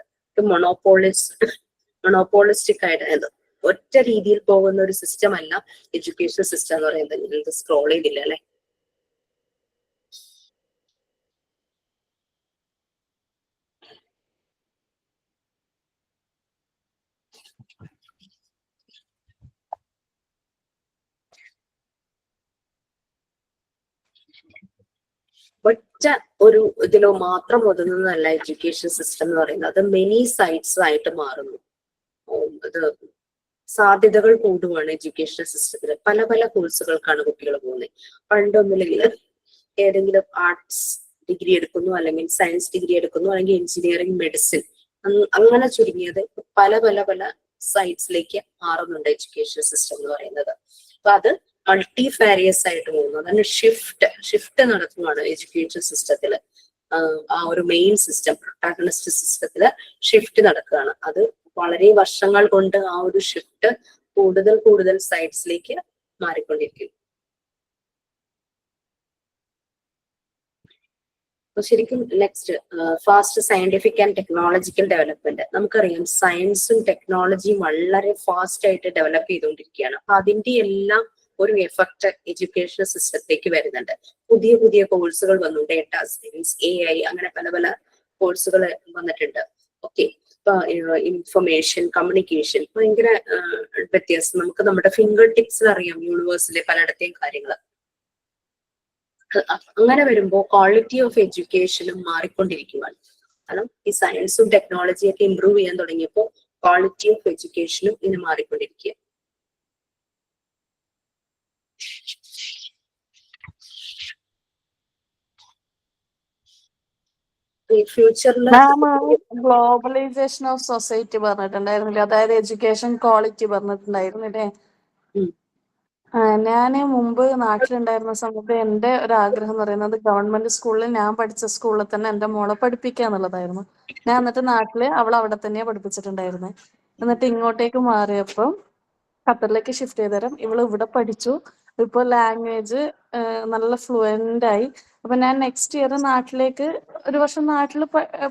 മൊണോപോളിസ്റ്റിക് ആയിട്ട് ഒറ്റ രീതിയിൽ പോകുന്ന ഒരു സിസ്റ്റം അല്ല എഡ്യൂക്കേഷൻ സിസ്റ്റം എന്ന് പറയുന്നത്. സ്ക്രോൾ ചെയ്തില്ല അല്ലെ. ഒറ്റ ഒരു ഇതിലോ മാത്രം ഒതുങ്ങുന്നതല്ല എഡ്യൂക്കേഷൻ സിസ്റ്റം എന്ന് പറയുന്നത്. അത് മെനി സൈറ്റ്സ് ആയിട്ട് മാറുന്നു. ഇത് സാധ്യതകൾ കൂടുകയാണ് എഡ്യൂക്കേഷൻ സിസ്റ്റത്തിൽ. പല പല കോഴ്സുകൾക്കാണ് കുട്ടികൾ പോകുന്നത്. പണ്ടൊന്നുമില്ലെങ്കിൽ ഏതെങ്കിലും ആർട്സ് ഡിഗ്രി എടുക്കുന്നു, അല്ലെങ്കിൽ സയൻസ് ഡിഗ്രി എടുക്കുന്നു, അല്ലെങ്കിൽ എഞ്ചിനീയറിംഗ്, മെഡിസിൻ, അങ്ങനെ ചുരുങ്ങിയത് പല പല പല സൈറ്റ്സിലേക്ക് മാറുന്നുണ്ട് എഡ്യൂക്കേഷൻ സിസ്റ്റം എന്ന് പറയുന്നത്. അപ്പൊ അത് മൾട്ടിഫാരിയസ് ആയിട്ട് പോകുന്നു. അതാണ് ഷിഫ്റ്റ് നടത്തുകയാണ് എഡ്യൂക്കേഷൻ സിസ്റ്റത്തില്. ആ ഒരു മെയിൻ സിസ്റ്റം, പ്രൊട്ടാഗണിസ്റ്റ് സിസ്റ്റത്തില് ഷിഫ്റ്റ് നടക്കുകയാണ്. അത് വളരെ വർഷങ്ങൾ കൊണ്ട് ആ ഒരു ഷിഫ്റ്റ് കൂടുതൽ കൂടുതൽ സൈറ്റ്സിലേക്ക് മാറിക്കൊണ്ടിരിക്കും. ശരിക്കും next fast scientific and technological development. നമുക്കറിയാം സയൻസും ടെക്നോളജിയും വളരെ ഫാസ്റ്റ് ആയിട്ട് ഡെവലപ്പ് ചെയ്തുകൊണ്ടിരിക്കുകയാണ്. അപ്പൊ അതിന്റെ എല്ലാം ഒരു എഫക്ട് എഡ്യൂക്കേഷൻ സിസ്റ്റത്തേക്ക് വരുന്നുണ്ട്. പുതിയ പുതിയ കോഴ്സുകൾ വന്നു, ഡേറ്റാ സയൻസ്, AI, അങ്ങനെ പല പല കോഴ്സുകൾ വന്നിട്ടുണ്ട്. ഓക്കെ, ഇപ്പൊ ഇൻഫർമേഷൻ കമ്മ്യൂണിക്കേഷൻ ഭയങ്കര വ്യത്യാസം. നമുക്ക് നമ്മുടെ ഫിംഗർ ടിപ്സിൽ അറിയാം യൂണിവേഴ്സിലെ പലയിടത്തെയും കാര്യങ്ങൾ. അങ്ങനെ വരുമ്പോൾ ക്വാളിറ്റി ഓഫ് എഡ്യൂക്കേഷനും മാറിക്കൊണ്ടിരിക്കുകയാണ്. കാരണം ഈ സയൻസും ടെക്നോളജിയും ഒക്കെ ഇമ്പ്രൂവ് ചെയ്യാൻ തുടങ്ങിയപ്പോൾ ക്വാളിറ്റി ഓഫ് എഡ്യൂക്കേഷനും ഇങ്ങനെ മാറിക്കൊണ്ടിരിക്കുക. ഫ്യൂച്ചറിൽ ഗ്ലോബലൈസേഷൻ ഓഫ് സൊസൈറ്റി പറഞ്ഞിട്ടുണ്ടായിരുന്നില്ലേ, അതായത് എഡ്യൂക്കേഷൻ ക്വാളിറ്റി പറഞ്ഞിട്ടുണ്ടായിരുന്നില്ലേ. ഞാന് മുമ്പ് നാട്ടിലുണ്ടായിരുന്ന സമയത്ത് എന്റെ ഒരു ആഗ്രഹം എന്ന് പറയുന്നത് ഗവൺമെന്റ് സ്കൂളിൽ ഞാൻ പഠിച്ച സ്കൂളിൽ തന്നെ എന്റെ മോളെ പഠിപ്പിക്കുക എന്നുള്ളതായിരുന്നു. ഞാൻ എന്നിട്ട് നാട്ടില് അവിടെ തന്നെയാ പഠിപ്പിച്ചിട്ടുണ്ടായിരുന്നത്. എന്നിട്ട് ഇങ്ങോട്ടേക്ക് മാറിയപ്പോൾ ഖത്തറിലേക്ക് ഷിഫ്റ്റ് ചെയ്തേരം ഇവള് ഇവിടെ പഠിച്ചു. ഇപ്പൊ ലാംഗ്വേജ് നല്ല ഫ്ലുവന്റ് ആയി. അപ്പൊ ഞാൻ നെക്സ്റ്റ് ഇയർ നാട്ടിലേക്ക് ഒരു വർഷം നാട്ടിൽ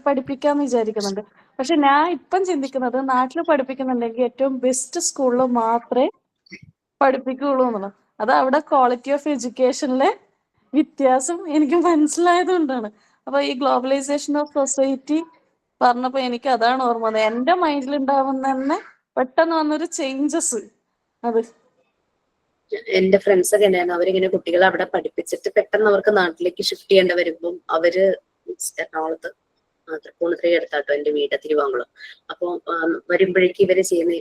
പഠിപ്പിക്കാന്ന് വിചാരിക്കുന്നുണ്ട്. പക്ഷെ ഞാൻ ഇപ്പം ചിന്തിക്കുന്നത് നാട്ടിൽ പഠിപ്പിക്കുന്നുണ്ടെങ്കിൽ ഏറ്റവും ബെസ്റ്റ് സ്കൂളിൽ മാത്രമേ പഠിപ്പിക്കുള്ളൂ എന്നുള്ളത്. അത് അവിടെ ക്വാളിറ്റി ഓഫ് എഡ്യൂക്കേഷനിലെ വ്യത്യാസം എനിക്ക് മനസ്സിലായത് കൊണ്ടാണ്. അപ്പൊ ഈ ഗ്ലോബലൈസേഷൻ ഓഫ് സൊസൈറ്റി പറഞ്ഞപ്പോ എനിക്ക് അതാണ് ഓർമ്മ വന്നത്. എന്റെ മൈൻഡിൽ ഉണ്ടാവുന്ന തന്നെ പെട്ടെന്ന് വന്നൊരു ചേഞ്ചസ്. അത് എന്റെ ഫ്രണ്ട്സ് ഒക്കെ ഉണ്ടായിരുന്നു. അവരിങ്ങനെ കുട്ടികളെ അവിടെ പഠിപ്പിച്ചിട്ട് പെട്ടെന്ന് അവർക്ക് നാട്ടിലേക്ക് ഷിഫ്റ്റ് ചെയ്യേണ്ടി വരുമ്പം അവര് എറണാകുളത്ത് തൃപ്പൂണിത്തുറ എടുത്താട്ടോ എന്റെ വീട്, തിരുവാങ്കുളം. അപ്പൊ വരുമ്പോഴേക്ക് ഇവര് ചെയ്യുന്ന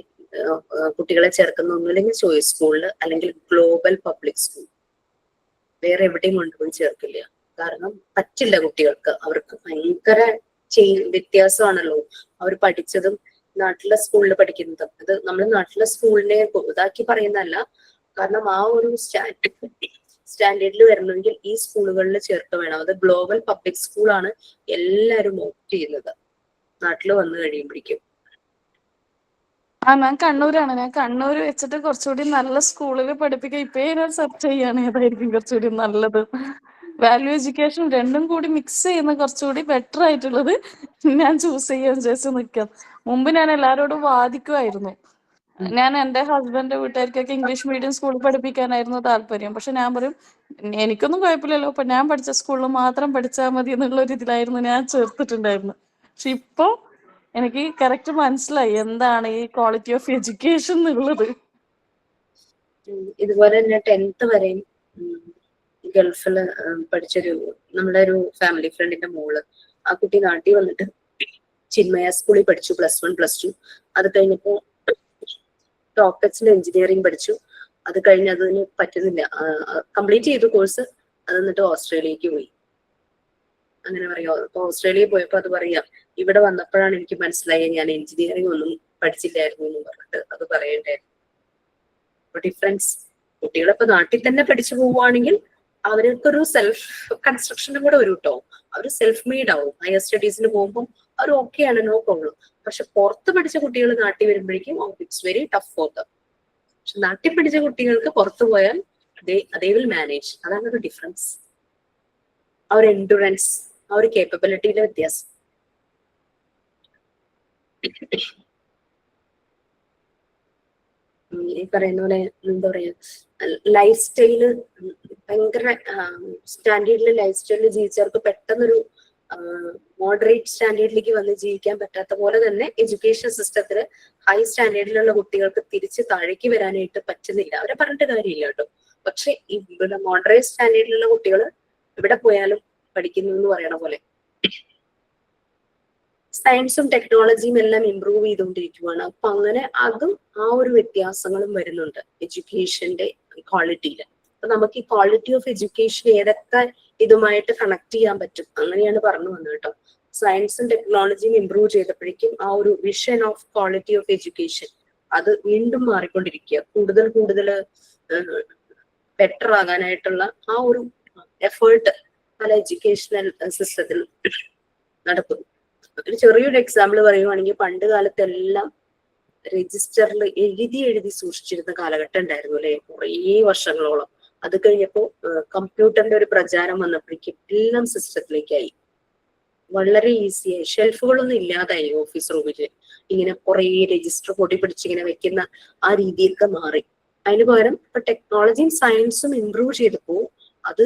കുട്ടികളെ ചേർക്കുന്ന ഒന്നുമില്ലെങ്കിൽ ചോയ്സ് സ്കൂളിൽ, അല്ലെങ്കിൽ ഗ്ലോബൽ പബ്ലിക് സ്കൂൾ. വേറെ എവിടെയും കൊണ്ടുപോയി ചേർക്കില്ല. കാരണം പറ്റില്ല കുട്ടികൾക്ക്. അവർക്ക് ഭയങ്കര വ്യത്യാസമാണല്ലോ അവർ പഠിച്ചതും നാട്ടിലെ സ്കൂളിൽ പഠിക്കുന്നതും. അത് നമ്മൾ നാട്ടിലെ സ്കൂളിനെ ഇതാക്കി പറയുന്നതല്ല. കാരണം ആ ഒരു സ്റ്റാൻഡേർഡിൽ വരണമെങ്കിൽ ഈ സ്കൂളുകളിൽ ചേർക്ക വേണം. അത് ഗ്ലോബൽ പബ്ലിക് സ്കൂളാണ് എല്ലാവരും ഓപ്റ്റ് ചെയ്യുന്നത് നാട്ടിൽ വന്നു കഴിയുമ്പോഴേക്കും. ഞാൻ കണ്ണൂരാണ്. ഞാൻ കണ്ണൂര് വെച്ചിട്ട് കുറച്ചുകൂടി നല്ല സ്കൂളിൽ പഠിപ്പിക്കുക. ഇപ്പൊ ഞാൻ സെർച്ച് ചെയ്യാണ് ഏതായിരിക്കും കുറച്ചുകൂടി നല്ലത്. വാല്യൂ എഡ്യൂക്കേഷൻ രണ്ടും കൂടി മിക്സ് ചെയ്യുന്ന കുറച്ചുകൂടി ബെറ്റർ ആയിട്ടുള്ളത് ഞാൻ ചൂസ് ചെയ്യാൻ വിചാരിച്ചു നിൽക്കാം. മുമ്പ് ഞാൻ എല്ലാരോടും വാദിക്കുമായിരുന്നു. ഞാൻ എന്റെ ഹസ്ബൻഡിന്റെ വീട്ടുകാർക്കൊക്കെ ഇംഗ്ലീഷ് മീഡിയം സ്കൂളിൽ പഠിപ്പിക്കാനായിരുന്നു താല്പര്യം. പക്ഷെ ഞാൻ പറയും എനിക്കൊന്നും കുഴപ്പമില്ലല്ലോ, അപ്പൊ ഞാൻ പഠിച്ച സ്കൂളിൽ മാത്രം പഠിച്ചാൽ മതി എന്നുള്ള ഒരു ഇതിലായിരുന്നു ഞാൻ ചേർത്തിട്ടുണ്ടായിരുന്നു. പക്ഷെ ഇപ്പൊ എനിക്ക് കറക്റ്റ് മനസ്സിലായി എന്താണ് ഈ ക്വാളിറ്റി ഓഫ് എഡ്യൂക്കേഷൻ എന്നുള്ളത്. ഇതുപോലെ തന്നെ 10th വരെയും ഗൾഫില് പഠിച്ചൊരു നമ്മുടെ ഒരു ഫാമിലി ഫ്രണ്ടിന്റെ മോള്, ആ കുട്ടി നാട്ടിൽ വന്നിട്ട് ചിന്മയ സ്കൂളിൽ പഠിച്ചു +1 +2. അത് കഴിഞ്ഞപ്പോ ഡോക്ടറേറ്റ്സിൽ എഞ്ചിനീയറിംഗ് പഠിച്ചു. അത് കഴിഞ്ഞ് അതിന് പറ്റുന്നില്ല, കംപ്ലീറ്റ് ചെയ്തു കോഴ്സ്. അത് എന്നിട്ട് ഓസ്ട്രേലിയക്ക് പോയി. അങ്ങനെ പറയാം. അപ്പൊ ഓസ്ട്രേലിയയിൽ പോയപ്പോ അത് പറയാം, ഇവിടെ വന്നപ്പോഴാണ് എനിക്ക് മനസ്സിലായി ഞാൻ എഞ്ചിനീയറിംഗ് ഒന്നും പഠിച്ചില്ലായിരുന്നു എന്ന് പറഞ്ഞിട്ട് അത് പറയണ്ടായിരുന്നു. അപ്പൊ ഡിഫറൻസ്. കുട്ടികളിപ്പോ നാട്ടിൽ തന്നെ പഠിച്ചു പോവുകയാണെങ്കിൽ അവർക്കൊരു സെൽഫ് കൺസ്ട്രക്ഷനും കൂടെ വരും കേട്ടോ. അവർ സെൽഫ് മെയ്ഡ് ആവും. ഹയർ സ്റ്റഡീസിന് പോകുമ്പോൾ അവർ ഓക്കെയാണ്, നോ പ്രോബ്ലം. പക്ഷെ പുറത്ത് പഠിച്ച കുട്ടികൾ നാട്ടിൽ വരുമ്പോഴേക്കും it's very tough for them. പക്ഷെ നാട്ടിൽ പഠിച്ച കുട്ടികൾക്ക് പുറത്തു പോയാൽ they will manage. അതാണ് ഒരു ഡിഫറൻസ്. ആ ഒരു എൻഡുറൻസ്, ആ ഒരു കേപ്പബിലിറ്റിയിലെ വ്യത്യാസം. ഈ പറയുന്ന പോലെ എന്താ പറയാ, ലൈഫ് സ്റ്റൈല് ഭയങ്കര സ്റ്റാൻഡേർഡിൽ ലൈഫ് സ്റ്റൈലിൽ ജീവിച്ചവർക്ക് പെട്ടെന്നൊരു മോഡറേറ്റ് സ്റ്റാൻഡേർഡിലേക്ക് വന്ന് ജീവിക്കാൻ പറ്റാത്ത പോലെ തന്നെ എഡ്യൂക്കേഷൻ സിസ്റ്റത്തില് ഹൈ സ്റ്റാൻഡേർഡിലുള്ള കുട്ടികൾക്ക് തിരിച്ച് താഴേക്ക് വരാനായിട്ട് പറ്റുന്നില്ല. അവരെ പറഞ്ഞിട്ട് കാര്യമില്ല കേട്ടോ. പക്ഷെ ഇവിടെ മോഡറേറ്റ് സ്റ്റാൻഡേർഡിലുള്ള കുട്ടികൾ ഇവിടെ പോയാലും പഠിക്കുന്നു എന്ന് പറയണ പോലെ. സയൻസും ടെക്നോളജിയും എല്ലാം ഇമ്പ്രൂവ് ചെയ്തുകൊണ്ടിരിക്കുകയാണ്. അപ്പൊ അങ്ങനെ അതും ആ ഒരു വ്യത്യാസങ്ങളും വരുന്നുണ്ട് എഡ്യൂക്കേഷന്റെ ക്വാളിറ്റിയിൽ. അപ്പൊ നമുക്ക് ഈ ക്വാളിറ്റി ഓഫ് എഡ്യൂക്കേഷൻ ഏതൊക്കെ ഇതുമായിട്ട് കണക്ട് ചെയ്യാൻ പറ്റും അങ്ങനെയാണ് പറഞ്ഞു വന്നത് കേട്ടോ. സയൻസും ടെക്നോളജിയും ഇമ്പ്രൂവ് ചെയ്തപ്പോഴേക്കും ആ ഒരു vision of quality of education അത് വീണ്ടും മാറിക്കൊണ്ടിരിക്കുക. കൂടുതൽ കൂടുതൽ ബെറ്റർ ആകാനായിട്ടുള്ള ആ ഒരു എഫേർട്ട് പല എഡ്യൂക്കേഷണൽ സിസ്റ്റത്തിൽ നടക്കുന്നു. ഒരു ചെറിയൊരു എക്സാമ്പിൾ പറയുവാണെങ്കിൽ പണ്ട് കാലത്തെല്ലാം രജിസ്റ്ററിൽ എഴുതി സൂക്ഷിച്ചിരുന്ന കാലഘട്ടം ഉണ്ടായിരുന്നു അല്ലെ, കുറേ വർഷങ്ങളോളം. അത് കഴിഞ്ഞപ്പോ കമ്പ്യൂട്ടറിന്റെ ഒരു പ്രചാരം വന്നപ്പോഴേക്കും എല്ലാം സിസ്റ്റത്തിലേക്കായി, വളരെ ഈസിയായി. ഷെൽഫുകളൊന്നും ഇല്ലാതായി ഓഫീസ് റൂമില്. ഇങ്ങനെ കുറെ രജിസ്റ്റർ പൊടി പിടിച്ച് ഇങ്ങനെ വെക്കുന്ന ആ രീതിയൊക്കെ മാറി. അതിന് പകരം ഇപ്പൊ ടെക്നോളജിയും സയൻസും ഇമ്പ്രൂവ് ചെയ്തപ്പോ അത്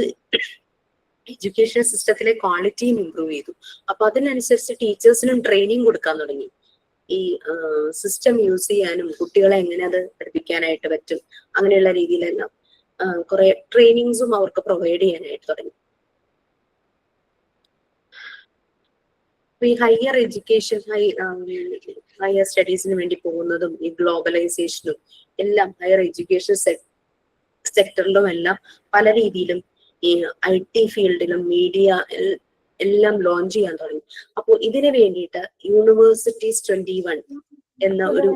എഡ്യൂക്കേഷൻ സിസ്റ്റത്തിലെ ക്വാളിറ്റിയും ഇമ്പ്രൂവ് ചെയ്തു. അപ്പൊ അതിനനുസരിച്ച് ടീച്ചേഴ്സിനും ട്രെയിനിങ് കൊടുക്കാൻ തുടങ്ങി. ഈ സിസ്റ്റം യൂസ് ചെയ്യാനും കുട്ടികളെ എങ്ങനെ അത് പഠിപ്പിക്കാനായിട്ട് പറ്റും അങ്ങനെയുള്ള രീതിയിലെല്ലാം കുറെ ട്രെയിനിങ്സും അവർക്ക് പ്രൊവൈഡ് ചെയ്യാനായിട്ട് തുടങ്ങി. ഈ ഹയർ എഡ്യൂക്കേഷൻ ഹയർ സ്റ്റഡീസിന് വേണ്ടി പോകുന്നതും ഈ ഗ്ലോബലൈസേഷനും എല്ലാം ഹയർ എഡ്യൂക്കേഷൻ സെക്ടറിലും എല്ലാം പല രീതിയിലും ഈ IT ഫീൽഡിലും മീഡിയ എല്ലാം ലോഞ്ച് ചെയ്യാൻ തുടങ്ങി. അപ്പോൾ ഇതിനു വേണ്ടിയിട്ട് യൂണിവേഴ്സിറ്റീസ് 21 എന്ന ഒരു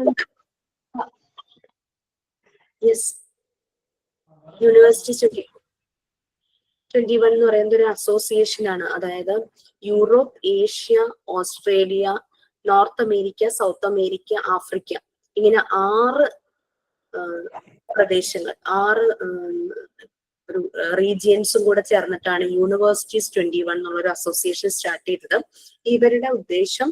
യൂണിവേഴ്സിറ്റീസ് 21 എന്ന് പറയുന്ന ഒരു അസോസിയേഷൻ ആണ്. അതായത് Europe, Asia, Australia, north America, south America, Africa, ഇങ്ങനെ 6 പ്രദേശങ്ങൾ, 6 ഒരു റീജിയൻസും കൂടെ ചേർന്നിട്ടാണ് യൂണിവേഴ്സിറ്റീസ് 21 എന്നുള്ള ഒരു അസോസിയേഷൻ സ്റ്റാർട്ട് ചെയ്തത്. ഇവരുടെ ഉദ്ദേശം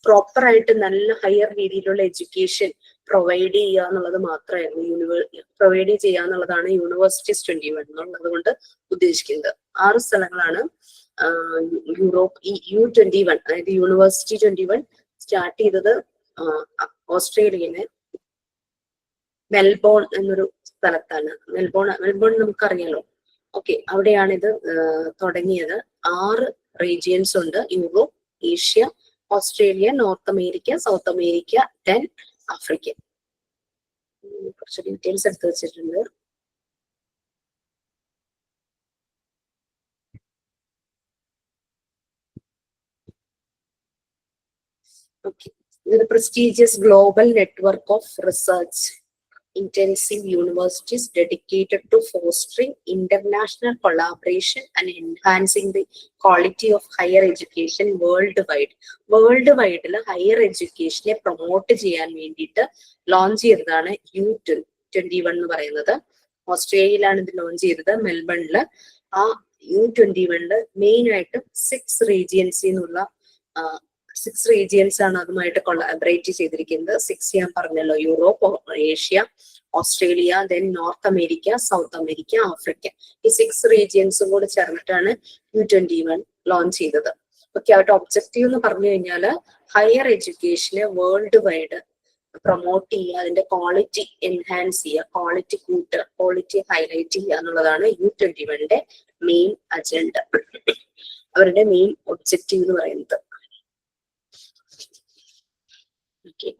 പ്രോപ്പർ ആയിട്ട് നല്ല ഹയർ രീതിയിലുള്ള എഡ്യൂക്കേഷൻ പ്രൊവൈഡ് ചെയ്യുക എന്നുള്ളത് മാത്രമായിരുന്നു. പ്രൊവൈഡ് ചെയ്യുക എന്നുള്ളതാണ് യൂണിവേഴ്സിറ്റീസ് 21 എന്നുള്ളത് കൊണ്ട് ഉദ്ദേശിക്കുന്നത്. 6 സ്ഥലങ്ങളാണ് യൂറോപ്പ്. ഈ U21 അതായത് യൂണിവേഴ്സിറ്റി 21 സ്റ്റാർട്ട് ചെയ്തത് ഓസ്ട്രേലിയയിലെ മെൽബോൺ എന്നൊരു സ്ഥലത്താണ്. മെൽബോൺ നമുക്കറിയാലോ. ഓക്കെ, അവിടെയാണ് ഇത് തുടങ്ങിയത്. 6 റീജിയൻസ് ഉണ്ട്: Europe, Asia, Australia, north America, south America, then Africa. കുറച്ച് ഡീറ്റെയിൽസ് എടുത്ത് വെച്ചിട്ടുണ്ട്. Okay. The prestigious global network of research intensive universities dedicated to fostering international collaboration and enhancing the quality of higher education worldwide. Worldwide higher education promote ചെയ്യാൻ വേണ്ടിയിട്ട് launch ചെയ്തതാണ് U21 എന്ന് പറയുന്നത്. ഓസ്ട്രേലിയയിലാണ് ഇത് launch ചെയ്തത്, മെൽബണില്. ആ U21 മെയിൻ ആയിട്ട് 6 റീജിയൻസിൽ നിന്നുള്ള 6 റീജിയൻസ് ആണ് അതുമായിട്ട് കൊളാബറേറ്റ് ചെയ്തിരിക്കുന്നത്. 6 ഞാൻ പറഞ്ഞല്ലോ: Europe, Asia, Australia, then north America, south America, Africa. ഈ 6 റീജിയൻസും കൂടെ ചേർന്നിട്ടാണ് U21 ലോഞ്ച് ചെയ്തത്. ഓക്കെ, അവരുടെ ഒബ്ജക്റ്റീവ് എന്ന് പറഞ്ഞു കഴിഞ്ഞാൽ ഹയർ എഡ്യൂക്കേഷനെ വേൾഡ് വൈഡ് പ്രൊമോട്ട് ചെയ്യുക, അതിന്റെ ക്വാളിറ്റി എൻഹാൻസ് ചെയ്യുക, ക്വാളിറ്റി കൂട്ടുക, ക്വാളിറ്റി ഹൈലൈറ്റ് ചെയ്യുക എന്നുള്ളതാണ് U21 മെയിൻ അജണ്ട, അവരുടെ മെയിൻ ഒബ്ജക്റ്റീവ് എന്ന് പറയുന്നത്.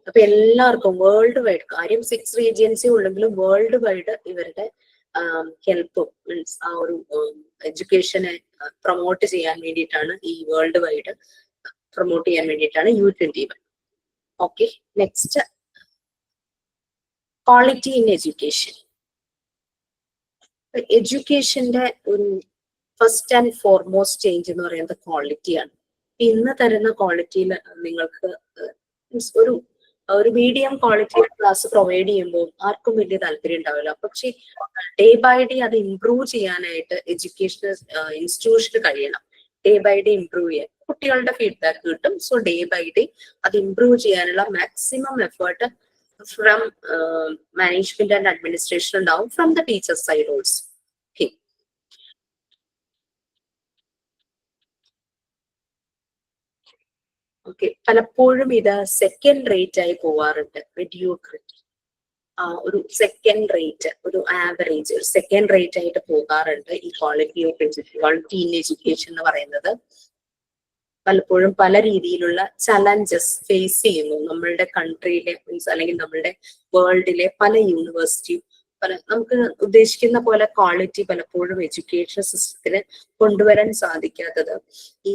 അപ്പൊ എല്ലാവർക്കും വേൾഡ് വൈഡ് കാര്യം 6 റീജിയൻസേ ഉള്ളെങ്കിലും വേൾഡ് വൈഡ് ഇവരുടെ ഹെൽപ്പും മീൻസ് ആ ഒരു എഡ്യൂക്കേഷനെ പ്രൊമോട്ട് ചെയ്യാൻ വേണ്ടിയിട്ടാണ്, ഈ വേൾഡ് വൈഡ് പ്രൊമോട്ട് ചെയ്യാൻ വേണ്ടിയിട്ടാണ് U21. Okay, next quality in education. എഡ്യൂക്കേഷന്റെ ഒരു ഫസ്റ്റ് ആൻഡ് ഫോർമോസ്റ്റ് ചേഞ്ച് എന്ന് പറയുന്നത് ക്വാളിറ്റിയാണ്. ഇന്ന് തരുന്ന ക്വാളിറ്റിയിൽ നിങ്ങൾക്ക് ഒരു മീഡിയം ക്വാളിറ്റി ക്ലാസ് പ്രൊവൈഡ് ചെയ്യുമ്പോൾ ആർക്കും വലിയ താല്പര്യം ഉണ്ടാവില്ല. പക്ഷെ ഡേ ബൈ ഡേ അത് ഇംപ്രൂവ് ചെയ്യാനായിട്ട് എഡ്യൂക്കേഷണൽ ഇൻസ്റ്റിറ്റ്യൂഷന് കഴിയണം. ഡേ ബൈ ഡേ ഇംപ്രൂവ് ചെയ്യാൻ കുട്ടികളുടെ ഫീഡ്ബാക്ക് കിട്ടും. സോ ഡേ ബൈ ഡേ അത് ഇംപ്രൂവ് ചെയ്യാനുള്ള maximum effort from management and administration ഉണ്ടാവും, from the teacher side also. Okay, പലപ്പോഴും ഇത് സെക്കൻഡ് റേറ്റ് ആയി പോവാറുണ്ട്, മെഡിയോക്രിറ്റി. ഒരു സെക്കൻഡ് റേറ്റ്, ഒരു ആവറേജ്, ഒരു സെക്കൻഡ് റേറ്റ് ആയിട്ട് പോകാറുണ്ട് ഈ ക്വാളിറ്റി ഇൻ എഡ്യൂക്കേഷൻ എന്ന് പറയുന്നത്. പലപ്പോഴും പല രീതിയിലുള്ള ചലഞ്ചസ് ഫേസ് ചെയ്യുന്നു നമ്മളുടെ കൺട്രിയിലെ മീൻസ് അല്ലെങ്കിൽ നമ്മളുടെ വേൾഡിലെ പല യൂണിവേഴ്സിറ്റിയും നമുക്ക് ഉദ്ദേശിക്കുന്ന പോലെ ക്വാളിറ്റി പലപ്പോഴും എഡ്യൂക്കേഷൻ സിസ്റ്റത്തിന് കൊണ്ടുവരാൻ സാധിക്കാത്തത് ഈ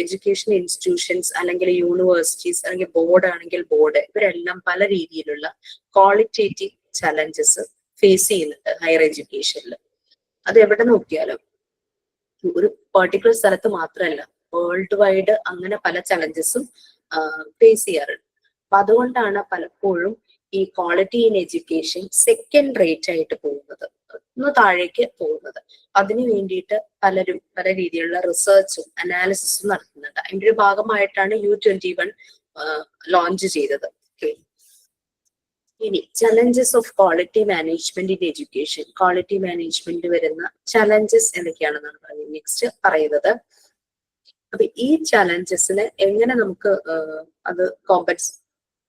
എഡ്യൂക്കേഷൻ ഇൻസ്റ്റിറ്റ്യൂഷൻസ് അല്ലെങ്കിൽ യൂണിവേഴ്സിറ്റീസ് അല്ലെങ്കിൽ ബോർഡ് ആണെങ്കിൽ ബോർഡ്, ഇവരെല്ലാം പല രീതിയിലുള്ള ക്വാളിറ്റേറ്റീവ് ചലഞ്ചസ് ഫേസ് ചെയ്യുന്നുണ്ട് ഹയർ എഡ്യൂക്കേഷനിൽ. അത് എവിടെ നോക്കിയാലും ഒരു പെർട്ടിക്കുലർ സ്ഥലത്ത് മാത്രമല്ല, വേൾഡ് വൈഡ് അങ്ങനെ പല ചലഞ്ചസും ഫേസ് ചെയ്യാറുണ്ട്. അപ്പൊ അതുകൊണ്ടാണ് പലപ്പോഴും ഈ quality in education second rate ആയിട്ട് പോകുന്നത്, ഒന്ന് താഴേക്ക് പോകുന്നത്. അതിനു വേണ്ടിയിട്ട് പലരും പല രീതിയിലുള്ള റിസർച്ചും അനാലിസിസും നടത്തുന്നുണ്ട്. അതിന്റെ ഒരു ഭാഗമായിട്ടാണ് U21 ലോഞ്ച് ചെയ്തത്. ഇനി challenges of quality management in education, quality management വരുന്ന ചലഞ്ചസ് എന്തൊക്കെയാണെന്നാണ് പറയുന്നത് നെക്സ്റ്റ് പറയുന്നത്. അപ്പൊ ഈ ചലഞ്ചസിന് എങ്ങനെ നമുക്ക് അത്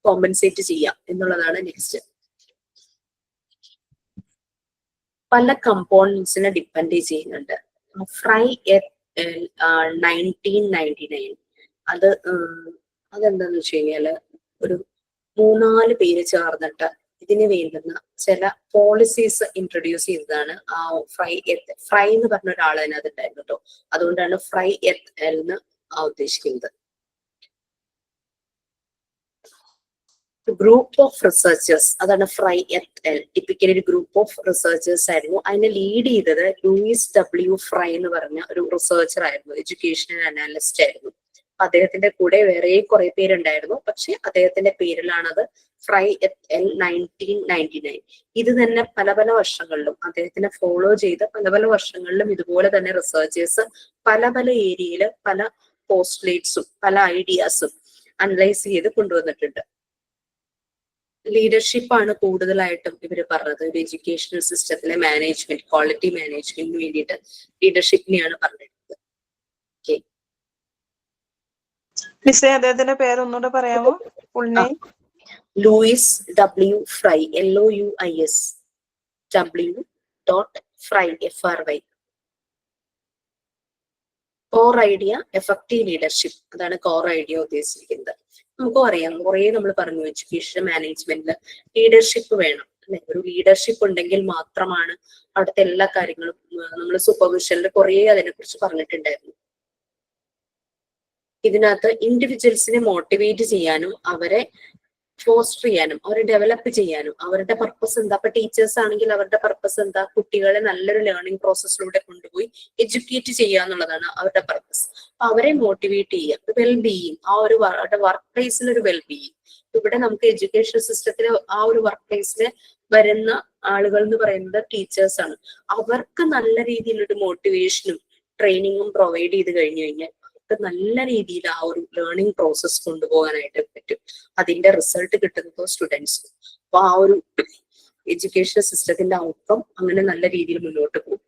കോമ്പൻസേറ്റ് ചെയ്യാം എന്നുള്ളതാണ് നെക്സ്റ്റ്. പല കമ്പോണൻസിനെ ഡിപ്പെൻഡ് ചെയ്യുന്നുണ്ട്. ഫ്രൈ 1999 അതെന്താന്ന് വെച്ച് കഴിഞ്ഞാല് ഒരു 3-4 പേര് ചേർന്നിട്ട് ഇതിന് വേണ്ടുന്ന ചില പോളിസീസ് ഇൻട്രൊഡ്യൂസ് ചെയ്തതാണ്. ആ ഫ്രൈ എന്ന് പറഞ്ഞ ഒരാൾ അതിനകത്ത് ഉണ്ടായിരുന്നു കേട്ടോ. അതുകൊണ്ടാണ് ഫ്രൈ എന്ന് ഉദ്ദേശിക്കുന്നത്. ഗ്രൂപ്പ് ഓഫ് റിസർച്ചേഴ്സ്, അതാണ് ഫ്രൈ ടിപ്പിക്കലി ഒരു ഗ്രൂപ്പ് ഓഫ് റിസർച്ചേഴ്സ് ആയിരുന്നു. അതിനെ ലീഡ് ചെയ്തത് ലൂയിസ് W. ഫ്രൈ എന്ന് പറഞ്ഞ ഒരു റിസർച്ചർ ആയിരുന്നു, എഡ്യൂക്കേഷണൽ അനാലിസ്റ്റ് ആയിരുന്നു. അദ്ദേഹത്തിന്റെ കൂടെ വേറെ കുറെ പേരുണ്ടായിരുന്നു, പക്ഷെ അദ്ദേഹത്തിന്റെ പേരിലാണത് ഫ്രൈ 1999. ഇത് തന്നെ പല പല വർഷങ്ങളിലും അദ്ദേഹത്തിനെ ഫോളോ ചെയ്ത് പല വർഷങ്ങളിലും ഇതുപോലെ തന്നെ റിസർച്ചേഴ്സ് പല പല ഏരിയയില് പല പോസ്റ്റ്ലേറ്റ്സും പല ഐഡിയാസും അനലൈസ് ചെയ്ത് കൊണ്ടുവന്നിട്ടുണ്ട്. ലീഡർഷിപ്പ് ആണ് കൂടുതലായിട്ടും ഇവര് പറഞ്ഞത്. ഒരു എഡ്യൂക്കേഷണൽ സിസ്റ്റത്തിലെ മാനേജ്മെന്റ്, ക്വാളിറ്റി മാനേജ്മെന്റിന് വേണ്ടിയിട്ട് ലീഡർഷിപ്പിനെയാണ് പറഞ്ഞിട്ടുള്ളത്. ഓക്കെ, മിസ്സേ അദ്ദേഹത്തിന്റെ പേര് ഒന്നുകൂടെ പറയാമോ? Full name? Louis W. Fry, LOUIS W.Fry FRY. Core idea effective leadership, അതാണ് കോർ ഐഡിയ ഉദ്ദേശിച്ചിരിക്കുന്നത്. നമുക്കും അറിയാം, കുറെ നമ്മൾ പറഞ്ഞു എഡ്യൂക്കേഷൻ മാനേജ്മെന്റിൽ ലീഡർഷിപ്പ് വേണം അല്ലെ. ഒരു ലീഡർഷിപ്പ് ഉണ്ടെങ്കിൽ മാത്രമാണ് അവിടുത്തെ എല്ലാ കാര്യങ്ങളും. നമ്മൾ സൂപ്പർവിഷനിൽ കുറെ അതിനെ കുറിച്ച് പറഞ്ഞിട്ടുണ്ടായിരുന്നു. ഇതിനകത്ത് ഇൻഡിവിജ്വൽസിനെ മോട്ടിവേറ്റ് ചെയ്യാനും അവരെ ഫോസ്റ്റർ ചെയ്യാനും അവരെ ഡെവലപ്പ് ചെയ്യാനും അവരുടെ പർപ്പസ് എന്താ. അപ്പൊ ടീച്ചേഴ്സ് ആണെങ്കിൽ അവരുടെ പർപ്പസ് എന്താ, കുട്ടികളെ നല്ലൊരു ലേണിംഗ് പ്രോസസ്സിലൂടെ കൊണ്ടുപോയി എഡ്യൂക്കേറ്റ് ചെയ്യുക എന്നുള്ളതാണ് അവരുടെ പർപ്പസ്. അപ്പൊ അവരെ മോട്ടിവേറ്റ് ചെയ്യുക, വെൽബീയിങ്, ആ ഒരു വർക്ക് പ്ലേസിൽ ഒരു വെൽബീയിങ്. ഇവിടെ നമുക്ക് എഡ്യൂക്കേഷൻ സിസ്റ്റത്തിലെ ആ ഒരു വർക്ക് പ്ലേസിൽ വരുന്ന ആളുകൾ എന്ന് പറയുന്നത് ടീച്ചേഴ്സ് ആണ്. അവർക്ക് നല്ല രീതിയിലൊരു മോട്ടിവേഷനും ട്രെയിനിങ്ങും പ്രൊവൈഡ് ചെയ്ത് കഴിഞ്ഞു കഴിഞ്ഞാൽ നല്ല രീതിയിൽ ആ ഒരു ലേണിംഗ് പ്രോസസ് കൊണ്ടുപോകാനായിട്ട് പറ്റും. അതിന്റെ റിസൾട്ട് കിട്ടുന്നത് സ്റ്റുഡൻസ്. അപ്പൊ ആ ഒരു എഡ്യൂക്കേഷൻ സിസ്റ്റത്തിന്റെ ഔട്ട്കം അങ്ങനെ നല്ല രീതിയിൽ മുന്നോട്ട് പോകും.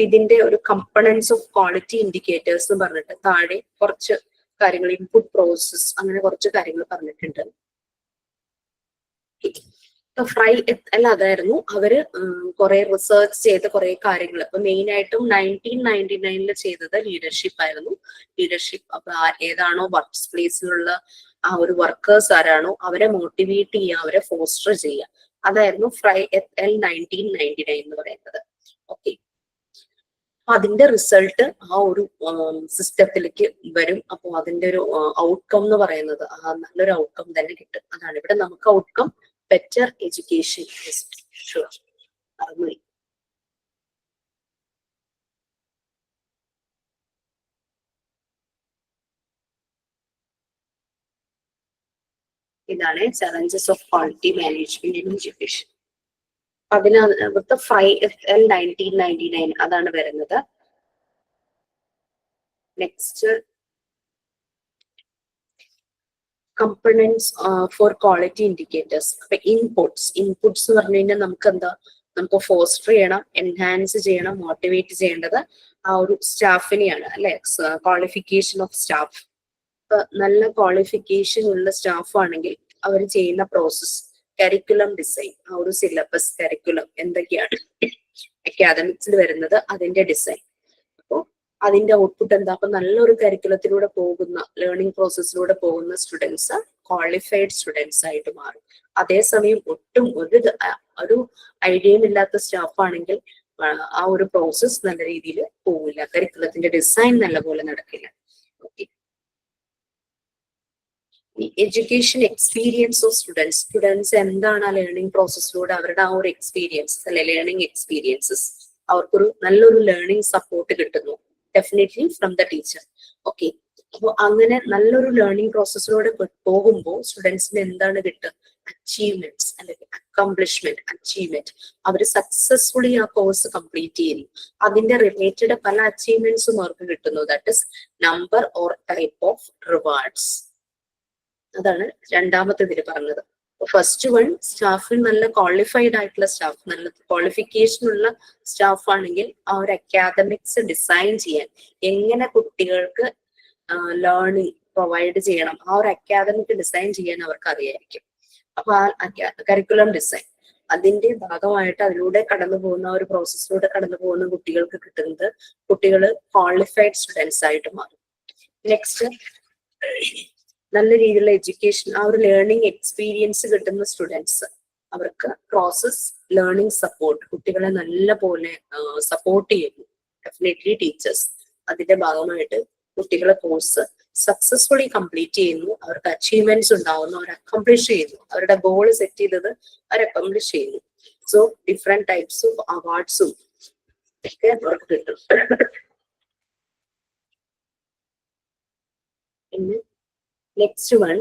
ഇതിന്റെ ഒരു കമ്പണൻസ് ഓഫ് ക്വാളിറ്റി ഇൻഡിക്കേറ്റേഴ്സ് എന്ന് പറഞ്ഞിട്ട് താഴെ കുറച്ച് കാര്യങ്ങൾ, ഇൻപുട്ട് പ്രോസസ്, അങ്ങനെ കുറച്ച് കാര്യങ്ങൾ പറഞ്ഞിട്ടുണ്ട്. ഫ്രൈ അതായിരുന്നു അവര് കുറെ റിസർച്ച് ചെയ്ത കുറെ കാര്യങ്ങൾ. അപ്പൊ മെയിൻ ആയിട്ടും 1999 ചെയ്തത് ലീഡർഷിപ്പ് ആയിരുന്നു. ലീഡർഷിപ്പ് അപ്പൊ ഏതാണോ വർക്ക് പ്ലേസിലുള്ള ആ ഒരു വർക്കേഴ്സ് ആരാണോ അവരെ മോട്ടിവേറ്റ് ചെയ്യുക, അവരെ ഫോസ്റ്റർ ചെയ്യുക, അതായിരുന്നു ഫ്രൈ 1999 എന്ന് പറയുന്നത്. ഓക്കെ, അതിന്റെ റിസൾട്ട് ആ ഒരു സിസ്റ്റത്തിലേക്ക് വരും. അപ്പോൾ അതിന്റെ ഒരു ഔട്ട്കം എന്ന് പറയുന്നത് നല്ലൊരു ഔട്ട്കം തന്നെ കിട്ടും. അതാണ് ഇവിടെ നമുക്ക് outcome better education is sure. ഇതാണ് challenges of quality management in education. അതിനകത്ത് ഫ്രൈ 1999 അതാണ് വരുന്നത്. Next components four quality indicators. അപ്പൊ ഇൻപുട്സ് എന്ന് പറഞ്ഞു കഴിഞ്ഞാൽ നമുക്ക് എന്താ, നമുക്ക് ഫോസ്റ്റർ ചെയ്യണം, എൻഹാൻസ് ചെയ്യണം, മോട്ടിവേറ്റ് ചെയ്യേണ്ടത് ആ ഒരു സ്റ്റാഫിനെയാണ് അല്ലെ. Qualification of staff. ഇപ്പൊ നല്ല ക്വാളിഫിക്കേഷൻ ഉള്ള സ്റ്റാഫ് ആണെങ്കിൽ അവർ ചെയ്യുന്ന പ്രോസസ്, കരിക്കുലം ഡിസൈൻ, ആ ഒരു സിലബസ് കരിക്കുലം എന്തൊക്കെയാണ് അക്കാദമിക്സിൽ വരുന്നത് അതിന്റെ ഡിസൈൻ. അപ്പോൾ അതിന്റെ ഔട്ട്പുട്ട് എന്താ? അപ്പൊ നല്ലൊരു കരിക്കുലത്തിലൂടെ പോകുന്ന ലേണിംഗ് പ്രോസസ്സിലൂടെ പോകുന്ന സ്റ്റുഡൻസ് ക്വാളിഫൈഡ് സ്റ്റുഡൻസ് ആയിട്ട് മാറും. അതേസമയം ഒട്ടും ഒരു ഐഡിയയും ഇല്ലാത്ത സ്റ്റാഫ് ആണെങ്കിൽ ആ ഒരു പ്രോസസ് നല്ല രീതിയിൽ പോവില്ല, കരിക്കുലത്തിന്റെ ഡിസൈൻ നല്ലപോലെ നടക്കില്ല. Okay, education experience of students എന്താണ് ആ ലേണിംഗ് പ്രോസസ്സിലൂടെ അവരുടെ ആ ഒരു എക്സ്പീരിയൻസ് അല്ലെ, ലേണിംഗ് എക്സ്പീരിയൻസസ്, അവർക്കൊരു നല്ലൊരു ലേണിംഗ് സപ്പോർട്ട് കിട്ടുന്നു definitely from the teacher. Okay, അപ്പോൾ അങ്ങനെ നല്ലൊരു ലേണിംഗ് പ്രോസസ്സിലൂടെ പോകുമ്പോൾ സ്റ്റുഡൻസിന് എന്താണ് കിട്ടുക? അച്ചീവ്മെന്റ്സ് അല്ലെങ്കിൽ അക്കംപ്ലിഷ്മെന്റ്, അച്ചീവ്മെന്റ്. അവർ സക്സസ്ഫുള്ളി ആ കോഴ്സ് കംപ്ലീറ്റ് ചെയ്യുന്നു, അതിന്റെ റിലേറ്റഡ് പല അച്ചീവ്മെന്റ്സും അവർക്ക് കിട്ടുന്നു. That is number or type of rewards. അതാണ് രണ്ടാമത്തെ ഇതിൽ പറഞ്ഞത്. ഫസ്റ്റ് വൺ, സ്റ്റാഫിൽ നല്ല ക്വാളിഫൈഡ് ആയിട്ടുള്ള സ്റ്റാഫ്, നല്ല ക്വാളിഫിക്കേഷൻ ഉള്ള സ്റ്റാഫ് ആണെങ്കിൽ ആ ഒരു അക്കാദമിക്സ് ഡിസൈൻ ചെയ്യാൻ, എങ്ങനെ കുട്ടികൾക്ക് ലേണിംഗ് പ്രൊവൈഡ് ചെയ്യണം, ആ ഒരു അക്കാദമിക് ഡിസൈൻ ചെയ്യാൻ അവർക്ക് അറിയായിരിക്കും. അപ്പൊ ആ കരിക്കുലം ഡിസൈൻ അതിന്റെ ഭാഗമായിട്ട് അതിലൂടെ കടന്നു പോകുന്ന ഒരു പ്രോസസ്സിലൂടെ കടന്നു പോകുന്ന കുട്ടികൾക്ക് കിട്ടുന്നത് കുട്ടികൾ ക്വാളിഫൈഡ് സ്റ്റുഡൻസ് ആയിട്ട് മാറും. നെക്സ്റ്റ്, നല്ല രീതിയിലുള്ള എഡ്യൂക്കേഷൻ, ആ ഒരു ലേണിംഗ് എക്സ്പീരിയൻസ് കിട്ടുന്ന സ്റ്റുഡൻസ്, അവർക്ക് പ്രോസസ് ലേണിംഗ് സപ്പോർട്ട്, കുട്ടികളെ നല്ല പോലെ സപ്പോർട്ട് ചെയ്യുന്നു ഡെഫിനറ്റ്ലി ടീച്ചേഴ്സ്. അതിന്റെ ഭാഗമായിട്ട് കുട്ടികളെ കോഴ്സ് സക്സസ്ഫുള്ളി കംപ്ലീറ്റ് ചെയ്യുന്നു, അവർക്ക് അച്ചീവ്മെന്റ്സ് ഉണ്ടാവുന്നു, അവർ അക്കംപ്ലിഷ് ചെയ്യുന്നു, അവരുടെ ഗോൾ സെറ്റ് ചെയ്തത് അവർ അക്കംപ്ലിഷ് ചെയ്യുന്നു. സോ ഡിഫറെന്റ് ടൈപ്സ് ഓഫ് അവാർഡ്സും ഒക്കെ അവർക്ക് കിട്ടും. പിന്നെ next one,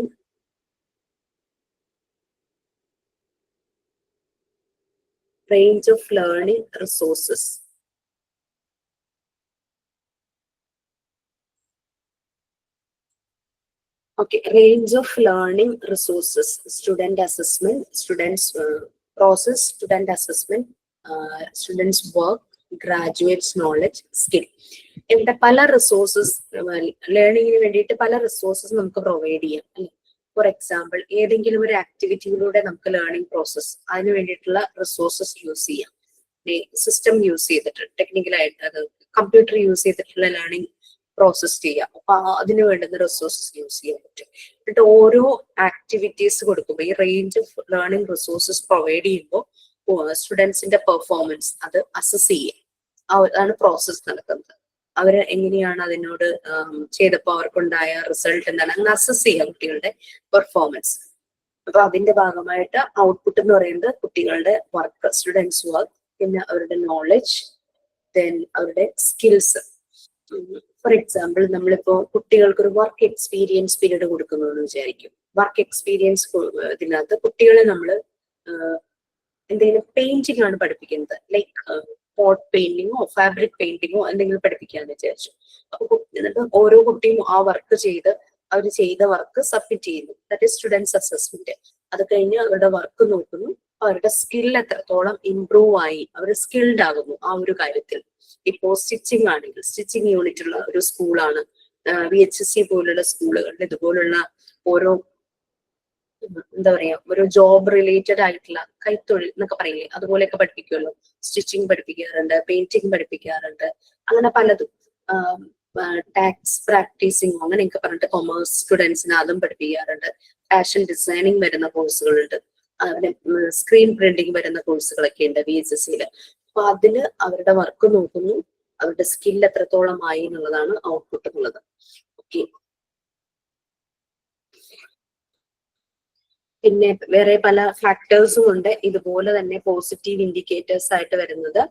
range of learning resources. Okay, range of learning resources, student assessment, students process, student assessment, students work, graduates knowledge, skill. ഇവിടെ പല റിസോഴ്സസ് ലേണിങ്ങിന് വേണ്ടിയിട്ട് പല റിസോഴ്സസ് നമുക്ക് പ്രൊവൈഡ് ചെയ്യാം അല്ലെ. ഫോർ എക്സാമ്പിൾ, ഏതെങ്കിലും ഒരു ആക്ടിവിറ്റിയിലൂടെ നമുക്ക് ലേണിംഗ് പ്രോസസ് അതിന് വേണ്ടിയിട്ടുള്ള റിസോഴ്സസ് യൂസ് ചെയ്യാം. സിസ്റ്റം യൂസ് ചെയ്തിട്ട് ടെക്നിക്കലായിട്ട് അത് കമ്പ്യൂട്ടർ യൂസ് ചെയ്തിട്ടുള്ള ലേണിംഗ് പ്രോസസ് ചെയ്യാം. അപ്പൊ അതിന് വേണ്ടുന്ന റിസോഴ്സസ് യൂസ് ചെയ്യാൻ പറ്റും. എന്നിട്ട് ഓരോ ആക്ടിവിറ്റീസ് കൊടുക്കുമ്പോൾ ഈ range of learning resources provide ചെയ്യുമ്പോൾ സ്റ്റുഡൻസിന്റെ പെർഫോമൻസ് അത് അസസ് ചെയ്യാം. അതാണ് പ്രോസസ് നടക്കുന്നത്. അവര് എങ്ങനെയാണ് അതിനോട് ചെയ്തപ്പോൾ അവർക്കുണ്ടായ റിസൾട്ട് എന്താണ്, അങ്ങനെ അസസ് ചെയ്യാം കുട്ടികളുടെ പെർഫോമൻസ്. അപ്പൊ അതിന്റെ ഭാഗമായിട്ട് ഔട്ട്പുട്ട് എന്ന് പറയുന്നത് കുട്ടികളുടെ വർക്ക്, സ്റ്റുഡൻസ് വർക്ക്, പിന്നെ അവരുടെ നോളജ്, ദെൻ അവരുടെ സ്കിൽസ്. ഫോർ എക്സാമ്പിൾ, നമ്മളിപ്പോ കുട്ടികൾക്ക് ഒരു വർക്ക് എക്സ്പീരിയൻസ് പീരീഡ് കൊടുക്കുന്നു എന്ന് വിചാരിക്കും. വർക്ക് എക്സ്പീരിയൻസ് ഇതിനകത്ത് കുട്ടികളെ നമ്മൾ എന്തെങ്കിലും പെയിന്റിംഗ് ആണ് പഠിപ്പിക്കുന്നത്, ലൈക്ക് പോട്ട് പെയിന്റിങ്ങോ ഫാബ്രിക് പെയിന്റിങ്ങോ എന്തെങ്കിലും പഠിപ്പിക്കാന്ന് വിചാരിച്ചു. അപ്പൊ എന്നിട്ട് ഓരോ കുട്ടിയും ആ വർക്ക് ചെയ്ത് അവർ ചെയ്ത വർക്ക് സബ്മിറ്റ് ചെയ്യുന്നു. That is students assessment. അത് കഴിഞ്ഞ് അവരുടെ വർക്ക് നോക്കുന്നു, അവരുടെ സ്കിൽ എത്രത്തോളം ഇംപ്രൂവ് ആയി, അവർ സ്കിൽഡ് ആകുന്നു ആ ഒരു കാര്യത്തിൽ. ഇപ്പോ സ്റ്റിച്ചിങ് ആണെങ്കിൽ, സ്റ്റിച്ചിങ് യൂണിറ്റ് ഉള്ള ഒരു സ്കൂളാണ്, VHSC പോലുള്ള സ്കൂളുകളിൽ ഇതുപോലുള്ള ഓരോ എന്താ പറയാ, ഒരു ജോബ് റിലേറ്റഡ് ആയിട്ടുള്ള കൈത്തൊഴിൽ എന്നൊക്കെ പറയില്ലേ, അതുപോലെയൊക്കെ പഠിപ്പിക്കുമല്ലോ. സ്റ്റിച്ചിങ് പഠിപ്പിക്കാറുണ്ട്, പെയിന്റിങ് പഠിപ്പിക്കാറുണ്ട്, അങ്ങനെ പലതും. ടാക്സ് പ്രാക്ടീസിങ് അങ്ങനെയൊക്കെ പറഞ്ഞിട്ട് കൊമേഴ്സ് സ്റ്റുഡൻസിന് അതും പഠിപ്പിക്കാറുണ്ട്. ഫാഷൻ ഡിസൈനിങ് വരുന്ന കോഴ്സുകളുണ്ട്, അങ്ങനെ സ്ക്രീൻ പ്രിന്റിങ് വരുന്ന കോഴ്സുകളൊക്കെ ഉണ്ട് VHSCയിൽ. അപ്പൊ അതില് അവരുടെ വർക്ക് നോക്കുന്നു, അവരുടെ സ്കിൽ എത്രത്തോളം ആയി എന്നുള്ളതാണ് ഔട്ട്പുട്ട് എന്നുള്ളത്. ഓക്കെ, പിന്നെ വേറെ പല ഫാക്ടേഴ്സും ഉണ്ട് ഇതുപോലെ തന്നെ പോസിറ്റീവ് ഇൻഡിക്കേറ്റേഴ്സ് ആയിട്ട് വരുന്നത്.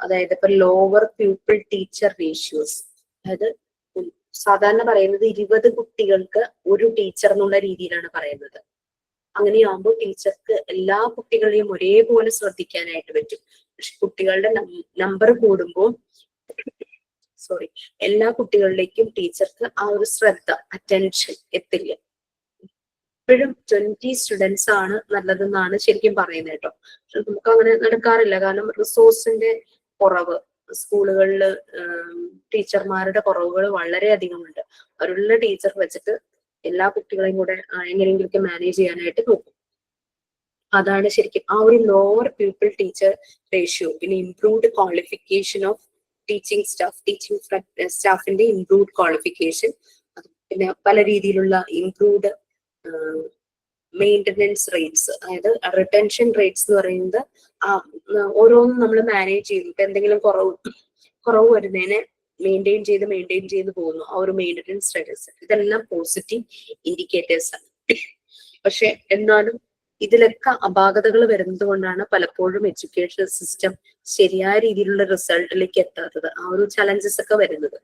അതായത് ഇപ്പൊ ലോവർ പ്യൂപ്പിൾ ടീച്ചർ റേഷ്യോസ്, അതായത് സാധാരണ പറയുന്നത് 20 കുട്ടികൾക്ക് ഒരു ടീച്ചർ എന്നുള്ള രീതിയിലാണ് പറയുന്നത്. അങ്ങനെയാകുമ്പോൾ ടീച്ചർക്ക് എല്ലാ കുട്ടികളെയും ഒരേപോലെ ശ്രദ്ധിക്കാനായിട്ട് പറ്റും. പക്ഷെ കുട്ടികളുടെ നമ്പർ കൂടുമ്പോൾ എല്ലാ കുട്ടികളിലേക്കും ടീച്ചർക്ക് ആ ഒരു ശ്രദ്ധ, അറ്റൻഷൻ എത്തില്ല. എപ്പോഴും 20 സ്റ്റുഡൻസ് ആണ് നല്ലതെന്നാണ് ശരിക്കും പറയുന്നത് കേട്ടോ. പക്ഷെ നമുക്ക് അങ്ങനെ നടക്കാറില്ല, കാരണം റിസോഴ്സിന്റെ കുറവ്, സ്കൂളുകളിൽ ടീച്ചർമാരുടെ കുറവുകൾ വളരെയധികമുണ്ട്. അവരുള്ള ടീച്ചർ വെച്ചിട്ട് എല്ലാ കുട്ടികളെയും കൂടെ എങ്ങനെയെങ്കിലൊക്കെ മാനേജ് ചെയ്യാനായിട്ട് നോക്കും. അതാണ് ശരിക്കും ആ ഒരു ലോവർ പീപ്പിൾ ടീച്ചർ റേഷ്യോ. പിന്നെ ഇംപ്രൂവ്ഡ് ക്വാളിഫിക്കേഷൻ ഓഫ് ടീച്ചിങ് സ്റ്റാഫിന്റെ ഇംപ്രൂവ്ഡ് ക്വാളിഫിക്കേഷൻ, പിന്നെ പല രീതിയിലുള്ള ഇംപ്രൂവ്ഡ് മെയിൻ്റനൻസ് റേറ്റ്സ്, അതായത് റിട്ടൻഷൻ റേറ്റ്സ് എന്ന് പറയുന്നത് ഓരോന്നും നമ്മൾ മാനേജ് ചെയ്തു. ഇപ്പൊ എന്തെങ്കിലും കുറവ് വരുന്നതിനെ മെയിൻറ്റെയിൻ ചെയ്ത് പോകുന്നു. ആ ഒരു മെയിൻ്റനൻസ് റേറ്റ്സ് ഇതെല്ലാം പോസിറ്റീവ് ഇൻഡിക്കേറ്റേഴ്സ് ആണ്. പക്ഷെ എന്നാലും ഇതിലൊക്കെ അപാകതകൾ വരുന്നത് കൊണ്ടാണ് പലപ്പോഴും എഡ്യൂക്കേഷൻ സിസ്റ്റം ശരിയായ രീതിയിലുള്ള റിസൾട്ടിലേക്ക് എത്താത്തത്. ആ ഒരു ചലഞ്ചസ് ഒക്കെ വരുന്നത്.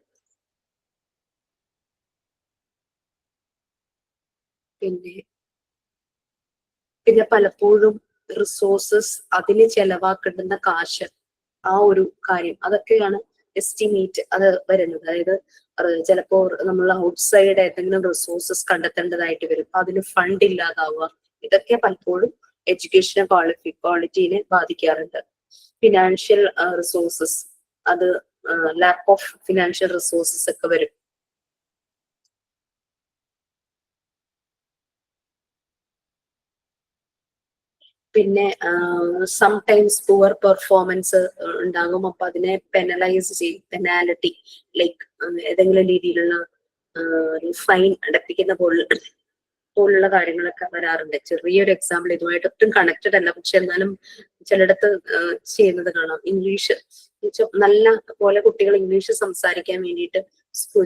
പിന്നെ പലപ്പോഴും റിസോഴ്സസ് അതിന് ചെലവാക്കേണ്ടുന്ന കാശ്, ആ ഒരു കാര്യം, അതൊക്കെയാണ് എസ്റ്റിമേറ്റ് അത് വരുന്നത്. അതായത് ചിലപ്പോ നമ്മൾ ഔട്ട്സൈഡ് ഏതെങ്കിലും റിസോഴ്സസ് കണ്ടെത്തേണ്ടതായിട്ട് വരും, അതിന് ഫണ്ട് ഇല്ലാതാവുക. ഇതൊക്കെ പലപ്പോഴും എഡ്യൂക്കേഷൻ ക്വാളിറ്റീനെ ബാധിക്കാറുണ്ട്. ഫിനാൻഷ്യൽ റിസോഴ്സസ്, അത് ലാക്ക് ഓഫ് ഫിനാൻഷ്യൽ റിസോഴ്സസ് ഒക്കെ വരും. പിന്നെ സംടൈംസ് പുവർ പെർഫോമൻസ് ഉണ്ടാകും. അപ്പൊ അതിനെ പെനലൈസ് ചെയ്യും. പെനാലിറ്റി ലൈക്ക് ഏതെങ്കിലും രീതിയിലുള്ള ഫൈൻ അടപ്പിക്കുന്ന പോലുള്ള കാര്യങ്ങളൊക്കെ വരാറുണ്ട്. ചെറിയൊരു എക്സാമ്പിൾ, ഇതുമായിട്ട് ഒട്ടും കണക്റ്റഡ് അല്ല, പക്ഷെ എന്നാലും ചിലയിടത്ത് ചെയ്യുന്നത് കാണാം. ഇംഗ്ലീഷ് നല്ല പോലെ കുട്ടികൾ ഇംഗ്ലീഷ് സംസാരിക്കാൻ വേണ്ടിയിട്ട്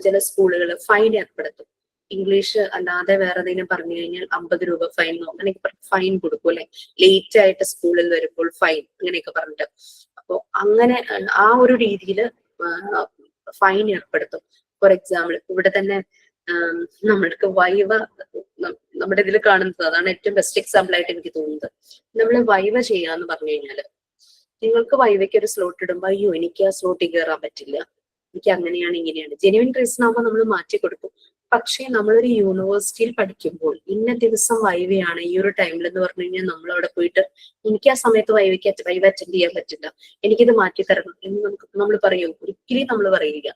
ചില സ്കൂളുകൾ ഫൈൻ ഏർപ്പെടുത്തും. ഇംഗ്ലീഷ് അല്ലാതെ വേറെ ഏതെങ്കിലും പറഞ്ഞു കഴിഞ്ഞാൽ 50 രൂപ ഫൈൻ, അങ്ങനെയൊക്കെ ഫൈൻ കൊടുക്കും അല്ലെ. ലേറ്റ് ആയിട്ട് സ്കൂളിൽ വരുമ്പോൾ ഫൈൻ, അങ്ങനെയൊക്കെ പറഞ്ഞിട്ട്. അപ്പൊ അങ്ങനെ ആ ഒരു രീതിയിൽ ഫൈൻ ഏർപ്പെടുത്തും. ഫോർ എക്സാമ്പിൾ ഇവിടെ തന്നെ നമ്മൾക്ക് വൈവ നമ്മുടെ ഇതിൽ കാണുന്നത്, അതാണ് ഏറ്റവും ബെസ്റ്റ് എക്സാമ്പിൾ ആയിട്ട് എനിക്ക് തോന്നുന്നത്. നമ്മൾ വൈവ ചെയ്യാന്ന് പറഞ്ഞു കഴിഞ്ഞാല്, നിങ്ങൾക്ക് വൈവയ്ക്ക് ഒരു സ്ലോട്ട് ഇടുമ്പോ അയ്യോ എനിക്ക് ആ സ്ലോട്ടിൽ കയറാൻ പറ്റില്ല, എനിക്ക് അങ്ങനെയാണ് ഇങ്ങനെയാണ്, ജെന്യുവിൻ റീസൺ ആകുമ്പോൾ നമ്മൾ മാറ്റി കൊടുക്കും. പക്ഷെ നമ്മളൊരു യൂണിവേഴ്സിറ്റിയിൽ പഠിക്കുമ്പോൾ ഇന്ന ദിവസം വൈവയാണ് ഈ ഒരു ടൈമിൽ എന്ന് പറഞ്ഞു കഴിഞ്ഞാൽ നമ്മൾ അവിടെ പോയിട്ട് എനിക്ക് ആ സമയത്ത് വൈവ അറ്റൻഡ് ചെയ്യാൻ പറ്റില്ല, എനിക്കിത് മാറ്റി തരണം എന്ന് നമ്മൾ പറയും? ഒരിക്കലും നമ്മൾ പറയില്ല.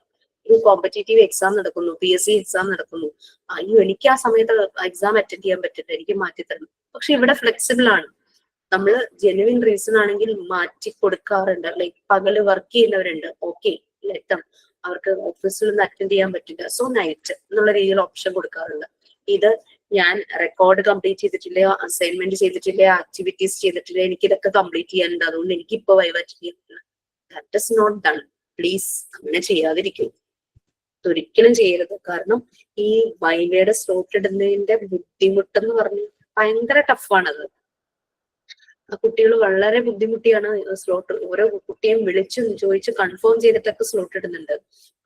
ഒരു കോമ്പറ്റേറ്റീവ് എക്സാം നടക്കുന്നു, PSC എക്സാം നടക്കുന്നു, അയ്യോ എനിക്ക് ആ സമയത്ത് എക്സാം അറ്റൻഡ് ചെയ്യാൻ പറ്റില്ല, എനിക്ക് മാറ്റി തരണം. പക്ഷെ ഇവിടെ ഫ്ലെക്സിബിൾ ആണ്. നമ്മൾ ജെന്യുവിൻ റീസൺ ആണെങ്കിൽ മാറ്റി കൊടുക്കാറുണ്ട്. ലൈക്ക് പകല് വർക്ക് ചെയ്യുന്നവരുണ്ട്, ഓക്കെ ലെറ്റം അവർക്ക് ഓഫീസിൽ നിന്ന് അറ്റൻഡ് ചെയ്യാൻ പറ്റില്ല, സോ നൈറ്റ് എന്നുള്ള രീതിയിൽ ഓപ്ഷൻ കൊടുക്കാറുണ്ട്. ഇത് ഞാൻ റെക്കോർഡ് കംപ്ലീറ്റ് ചെയ്തിട്ടില്ല, അസൈൻമെന്റ് ചെയ്തിട്ടില്ല, ആക്ടിവിറ്റീസ് ചെയ്തിട്ടില്ല, എനിക്കിതൊക്കെ കംപ്ലീറ്റ് ചെയ്യാനുണ്ട്, അതുകൊണ്ട് എനിക്ക് ഇപ്പൊ വൈവ അറ്റൻഡ് ചെയ്യാൻ, that is not done. Please അങ്ങനെ ചെയ്യാതിരിക്കും, ഒരിക്കലും ചെയ്യരുത്. കാരണം ഈ വൈവയുടെ സ്ലോട്ട് ഇടുന്നതിന്റെ ബുദ്ധിമുട്ടെന്ന് പറഞ്ഞ് ഭയങ്കര ടഫാണത്. ആ കുട്ടികൾ വളരെ ബുദ്ധിമുട്ടിയാണ് സ്ലോട്ട്, ഓരോ കുട്ടിയെയും വിളിച്ചു ചോദിച്ച് കൺഫേം ചെയ്തിട്ടൊക്കെ സ്ലോട്ട് ഇടുന്നുണ്ട്.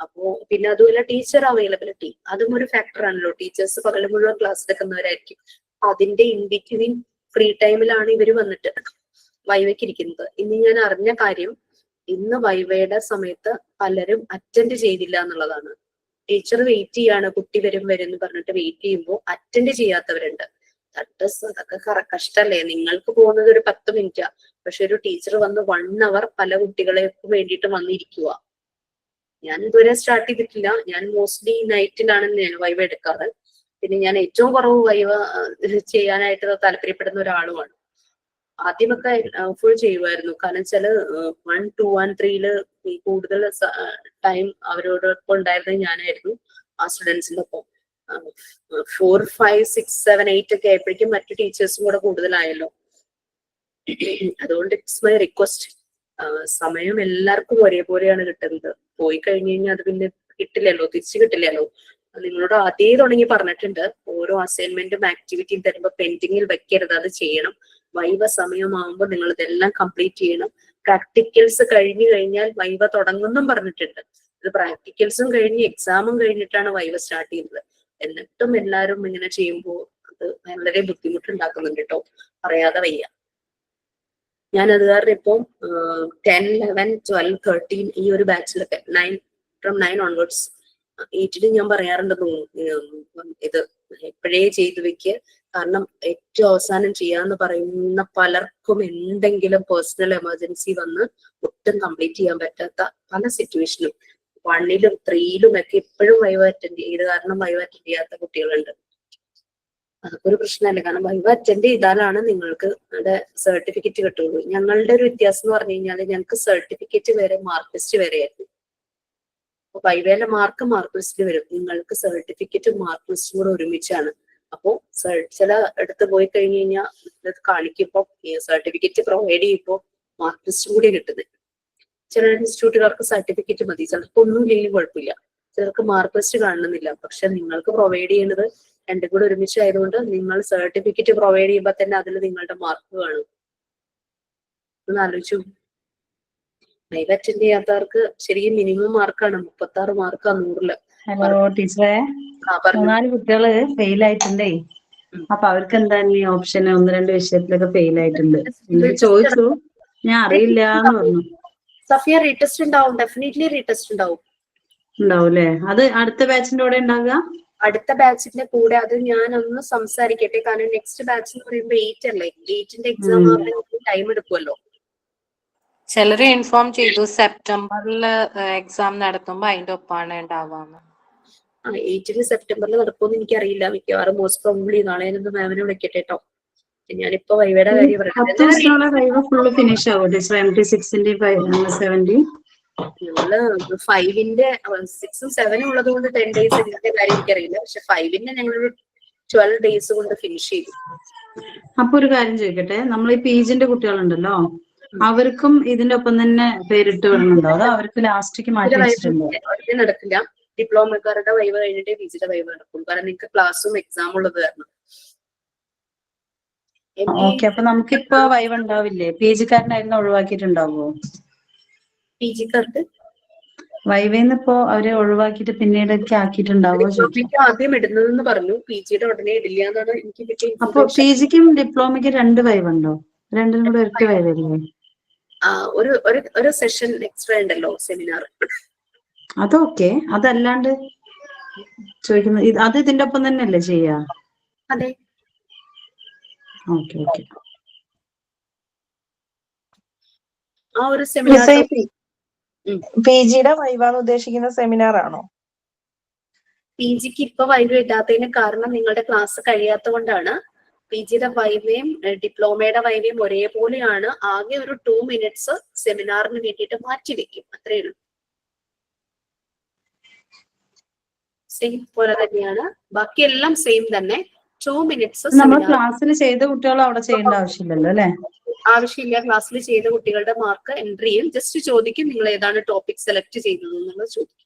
അപ്പോ പിന്നെ അതുപോലെ ടീച്ചർ അവൈലബിലിറ്റി, അതും ഒരു ഫാക്ടർ ആണല്ലോ. ടീച്ചേഴ്സ് പകൽ മുഴുവൻ ക്ലാസ് എടുക്കുന്നവരായിരിക്കും. അതിന്റെ ഇൻ ബിറ്റ്വീൻ ഫ്രീ ടൈമിലാണ് ഇവര് വന്നിട്ട് വൈവയ്ക്ക് ഇരിക്കുന്നത്. ഇന്ന് ഞാൻ അറിഞ്ഞ കാര്യം, ഇന്ന് വൈവയുടെ സമയത്ത് പലരും അറ്റൻഡ് ചെയ്തില്ല എന്നുള്ളതാണ്. ടീച്ചർ വെയിറ്റ് ചെയ്യാണ്, കുട്ടി വരും എന്ന് പറഞ്ഞിട്ട് വെയിറ്റ് ചെയ്യുമ്പോൾ അറ്റൻഡ് ചെയ്യാത്തവരുണ്ട്. അതൊക്കെ കഷ്ടല്ലേ? നിങ്ങൾക്ക് പോകുന്നത് ഒരു 10 മിനിറ്റാ, പക്ഷെ ഒരു ടീച്ചർ വന്ന് 1 അവർ പല കുട്ടികളെ വേണ്ടിയിട്ട് വന്നിരിക്കുക. ഞാൻ ഇതുവരെ സ്റ്റാർട്ട് ചെയ്തിട്ടില്ല. ഞാൻ മോസ്റ്റ്ലി നൈറ്റിലാണ് ഞാൻ വൈവ എടുക്കാറ്. പിന്നെ ഞാൻ ഏറ്റവും കുറവ് വൈവ ചെയ്യാനായിട്ട് താല്പര്യപ്പെടുന്ന ഒരാളുമാണ്. ആദ്യമൊക്കെ ഫുൾ ചെയ്യുമായിരുന്നു. കാരണം വെച്ചാൽ 1, 2 and 3 കൂടുതൽ ടൈം അവരോടൊപ്പം ഉണ്ടായിരുന്നത് ഞാനായിരുന്നു, ആ സ്റ്റുഡൻസിന്റെ ഒപ്പം. 4, 5, 6, 7, 8 ഒക്കെ ആയപ്പോഴേക്കും മറ്റു ടീച്ചേഴ്സും കൂടെ കൂടുതലായല്ലോ. അതുകൊണ്ട് ഇറ്റ്സ് മൈ റിക്വസ്റ്റ്, സമയം എല്ലാവർക്കും ഒരേപോലെയാണ് കിട്ടുന്നത്. പോയി കഴിഞ്ഞു കഴിഞ്ഞാൽ അത് പിന്നെ കിട്ടില്ലല്ലോ, തിരിച്ചു കിട്ടില്ലല്ലോ. നിങ്ങളോട് ആദ്യമേ തുടങ്ങി പറഞ്ഞിട്ടുണ്ട്, ഓരോ അസൈൻമെന്റും ആക്ടിവിറ്റിയും തരുമ്പോൾ പെൻഡിങ്ങിൽ വെക്കരുത്, അത് ചെയ്യണം. വൈവ സമയമാകുമ്പോൾ നിങ്ങൾ ഇതെല്ലാം കംപ്ലീറ്റ് ചെയ്യണം. പ്രാക്ടിക്കൽസ് കഴിഞ്ഞു കഴിഞ്ഞാൽ വൈവ തുടങ്ങുന്നും പറഞ്ഞിട്ടുണ്ട്. ഇത് പ്രാക്ടിക്കൽസും കഴിഞ്ഞ് എക്സാമും കഴിഞ്ഞിട്ടാണ് വൈവ സ്റ്റാർട്ട് ചെയ്യുന്നത്. എന്നിട്ടും എല്ലാവരും ഇങ്ങനെ ചെയ്യുമ്പോൾ അത് വളരെ ബുദ്ധിമുട്ടുണ്ടാക്കുന്നുണ്ട് കേട്ടോ, പറയാതെ വയ്യ. ഞാൻ അത് കാരണം ഇപ്പം 10, 11, 12, 13 ഈ ഒരു ബാച്ചിലൊക്കെ 9 onwards 8 ഞാൻ പറയാറുണ്ട് ഇത് എപ്പോഴേ ചെയ്തു വെക്ക്. കാരണം ഏറ്റവും അവസാനം ചെയ്യാന്ന് പറയുന്ന പലർക്കും എന്തെങ്കിലും പേഴ്സണൽ എമർജൻസി വന്ന് ഒട്ടും കംപ്ലീറ്റ് ചെയ്യാൻ പറ്റാത്ത പല സിറ്റുവേഷനും 1ലും 3ലും ഒക്കെ ഇപ്പോഴും വൈവ അറ്റൻഡ് ചെയ്ത് കാരണം വൈവ അറ്റൻഡ് ചെയ്യാത്ത കുട്ടികളുണ്ട്. അതൊക്കെ ഒരു പ്രശ്നമല്ല. കാരണം വൈവ അറ്റൻഡ് ചെയ്താലാണ് നിങ്ങൾക്ക് സർട്ടിഫിക്കറ്റ് കിട്ടുള്ളൂ. ഞങ്ങളുടെ ഒരു വ്യത്യാസം എന്ന് പറഞ്ഞു കഴിഞ്ഞാൽ ഞങ്ങൾക്ക് സർട്ടിഫിക്കറ്റ് വേറെ മാർക്ക് ലിസ്റ്റ് വേറെ ആയിരുന്നു. അപ്പൊ വൈവയിലെ മാർക്ക് ലിസ്റ്റിൽ വരും, നിങ്ങൾക്ക് സർട്ടിഫിക്കറ്റും മാർക്ക് ലിസ്റ്റും കൂടെ ഒരുമിച്ചാണ്. അപ്പോ ചില അടുത്ത് പോയി കഴിഞ്ഞ് കഴിഞ്ഞാൽ കാണിക്കുമ്പോ സർട്ടിഫിക്കറ്റ് പ്രൊവൈഡ് ചെയ്യുമ്പോ മാർക്ക് ലിസ്റ്റും കൂടി കിട്ടുന്നത്. ചില ഇൻസ്റ്റിറ്റ്യൂട്ടുകാർക്ക് സർട്ടിഫിക്കറ്റ് മതി, ചിലർക്ക് ഒന്നും ഇല്ലെങ്കിലും കുഴപ്പമില്ല, ചിലർക്ക് മാർക്ക് ലിസ്റ്റ് കാണുന്നില്ല. പക്ഷെ നിങ്ങൾക്ക് പ്രൊവൈഡ് ചെയ്യുന്നത് രണ്ടും കൂടെ ഒരുമിച്ചായതുകൊണ്ട് നിങ്ങൾ സർട്ടിഫിക്കറ്റ് പ്രൊവൈഡ് ചെയ്യുമ്പോൾ തന്നെ അതിൽ നിങ്ങളുടെ മാർക്ക് കാണും. ഒന്ന് ആലോചിച്ചു. ലൈവ് അറ്റൻഡ് ചെയ്യാത്തവർക്ക് ശരിക്കും മിനിമം മാർക്കാണ് 36 മാർക്കാ 100-ല്. ഹലോ ടീച്ചറെ, 3-4 കുട്ടികള് ഫെയിൽ ആയിട്ടുണ്ടേ. അപ്പൊ അവർക്ക് എന്താ ഈ ഓപ്ഷൻ? 1-2 വിഷയത്തിലൊക്കെ ഫെയിൽ ആയിട്ടുണ്ട്. എന്നിട്ട് ചോദിച്ചു, ഞാൻ അറിയില്ല എന്ന് പറഞ്ഞു. സഫിയ റീടെസ്റ്റ് ഉണ്ടാവും, ഡെഫിനറ്റ്ലി റീടെസ്റ്റ് ഉണ്ടാവും. ഉണ്ടാവൂലേ? അത് അടുത്ത ബാച്ചിന്റെ കൂടെ ഉണ്ടാകുക? അടുത്ത ബാച്ചിന്റെ കൂടെ അത് ഞാൻ ഒന്ന് സംസാരിക്കട്ടെ. കാരണം നെക്സ്റ്റ് ബാച്ച് എന്ന് പറയുമ്പോ 8 അല്ലേ, 8ന്റെ എക്സാം ആവുമ്പോൾ ടൈം എടുക്കുമല്ലോ. ചിലര് ഇൻഫോം ചെയ്തു സെപ്റ്റംബറിൽ എക്സാം നടത്തുമ്പോ അതിന്റെ ഒപ്പാണ് ഉണ്ടാവാന്ന്. 8ന് സെപ്റ്റംബറിൽ നടക്കുമെന്ന് എനിക്കറിയില്ല. മിക്കവാറും മോസ്റ്റ് പ്രോബബ്ലി നാളെ ഞാനൊന്ന് മാമിനെ വിളിക്കട്ടെ കേട്ടോ. ഞാനിപ്പോ വൈവയുടെ കാര്യം പറയാം. ഫുള്ള് ഫിനിഷ് ആവും ടീച്ചർ. MT6-ന്റെ 70 ഞങ്ങള് 5ന്റെ 6ഉം 7ഉം ഉള്ളത് കൊണ്ട് 10 ഡേയ്സ് ഇതിന്റെ കാര്യം എനിക്കറിയില്ല. പക്ഷെ 5ന്റെ ഞങ്ങളൊരു 12 ഡേയ്സ് കൊണ്ട് ഫിനിഷ് ചെയ്തു. അപ്പൊ ഒരു കാര്യം ചോദിക്കട്ടെ, നമ്മൾ ഈ PGന്റെ കുട്ടികളുണ്ടല്ലോ, അവർക്കും ഇതിന്റെ ഒപ്പം തന്നെ പേരിട്ട് വിടുന്നുണ്ടോ? അതോ അവർക്ക് ലാസ്റ്റിക്ക് മാറ്റി വെച്ചിട്ടുണ്ടോ? നടക്കില്ല. ഡിപ്ലോമക്കാരുടെ വൈവ കഴിഞ്ഞിട്ട് PGയുടെ വൈവ നടക്കും. കാരണം നിങ്ങൾക്ക് ക്ലാസ്സും എക്സാം ഉള്ളത് കാരണം. ഓക്കെ, അപ്പൊ നമുക്കിപ്പോ വൈവ ഉണ്ടാവില്ലേ? PGക്കാരനായിരുന്നു ഒഴിവാക്കിയിട്ടുണ്ടാവോ? PGക്കാർക്ക് വൈവേന്ന് ഇപ്പോ അവരെ ഒഴിവാക്കിയിട്ട് പിന്നീട് ആക്കിയിട്ടുണ്ടാവോ? ആദ്യം ഇടുന്നതെന്ന് പറഞ്ഞു, PGയുടെ ഉടനെ ഇടില്ല എന്നാണ് എനിക്ക് കിട്ടിയ. അപ്പൊ PGക്കും ഡിപ്ലോമയ്ക്കും 2 വൈവ ഉണ്ടോ? രണ്ടിനും കൂടെ ഒറ്റ വൈവല്ലേ? ഒരു സെഷൻ എക്സ്ട്രാ ഉണ്ടല്ലോ, സെമിനാർ. അതൊക്കെ, അതല്ലാണ്ട് ചോദിക്കുന്നത് അത് ഇതിന്റെ ഒപ്പം തന്നെയല്ലേ ചെയ്യാ? അതെ. Okay okay. ആ ഒരു സെമിനാർ PGയുടെ വൈവാന്ന് ഉദ്ദേശിക്കുന്ന സെമിനാർ ആണോ? PGക്ക് ഇപ്പൊ വൈവ ഇടാത്തതിന് കാരണം നിങ്ങളുടെ ക്ലാസ് കഴിയാത്ത കൊണ്ടാണ്. PGയുടെ വൈവയും ഡിപ്ലോമയുടെ വൈവയും ഒരേപോലെയാണ്. ആകെ ഒരു 2 മിനിറ്റ്സ് സെമിനാറിന് വേണ്ടിയിട്ട് മാറ്റിവെക്കും, അത്രയേ ഉള്ളൂ. സെയിം പോലെ തന്നെയാണ്, ബാക്കിയെല്ലാം സെയിം തന്നെ. 2 മിനിറ്റ്സ് നമ്മൾ ക്ലാസ്സിൽ ചെയ്ത കുട്ടികൾ അവിടെ ചെയ്യേണ്ട ആവശ്യമില്ലല്ലോ അല്ലെ? ആവശ്യമില്ല. ക്ലാസ്സിൽ ചെയ്ത കുട്ടികളുടെ മാർക്ക് എൻട്രി ചെയ്യും. ജസ്റ്റ് ചോദിക്കും നിങ്ങൾ ഏതാണ് ടോപ്പിക് സെലക്ട് ചെയ്തത് എന്നുള്ളത് ചോദിക്കും.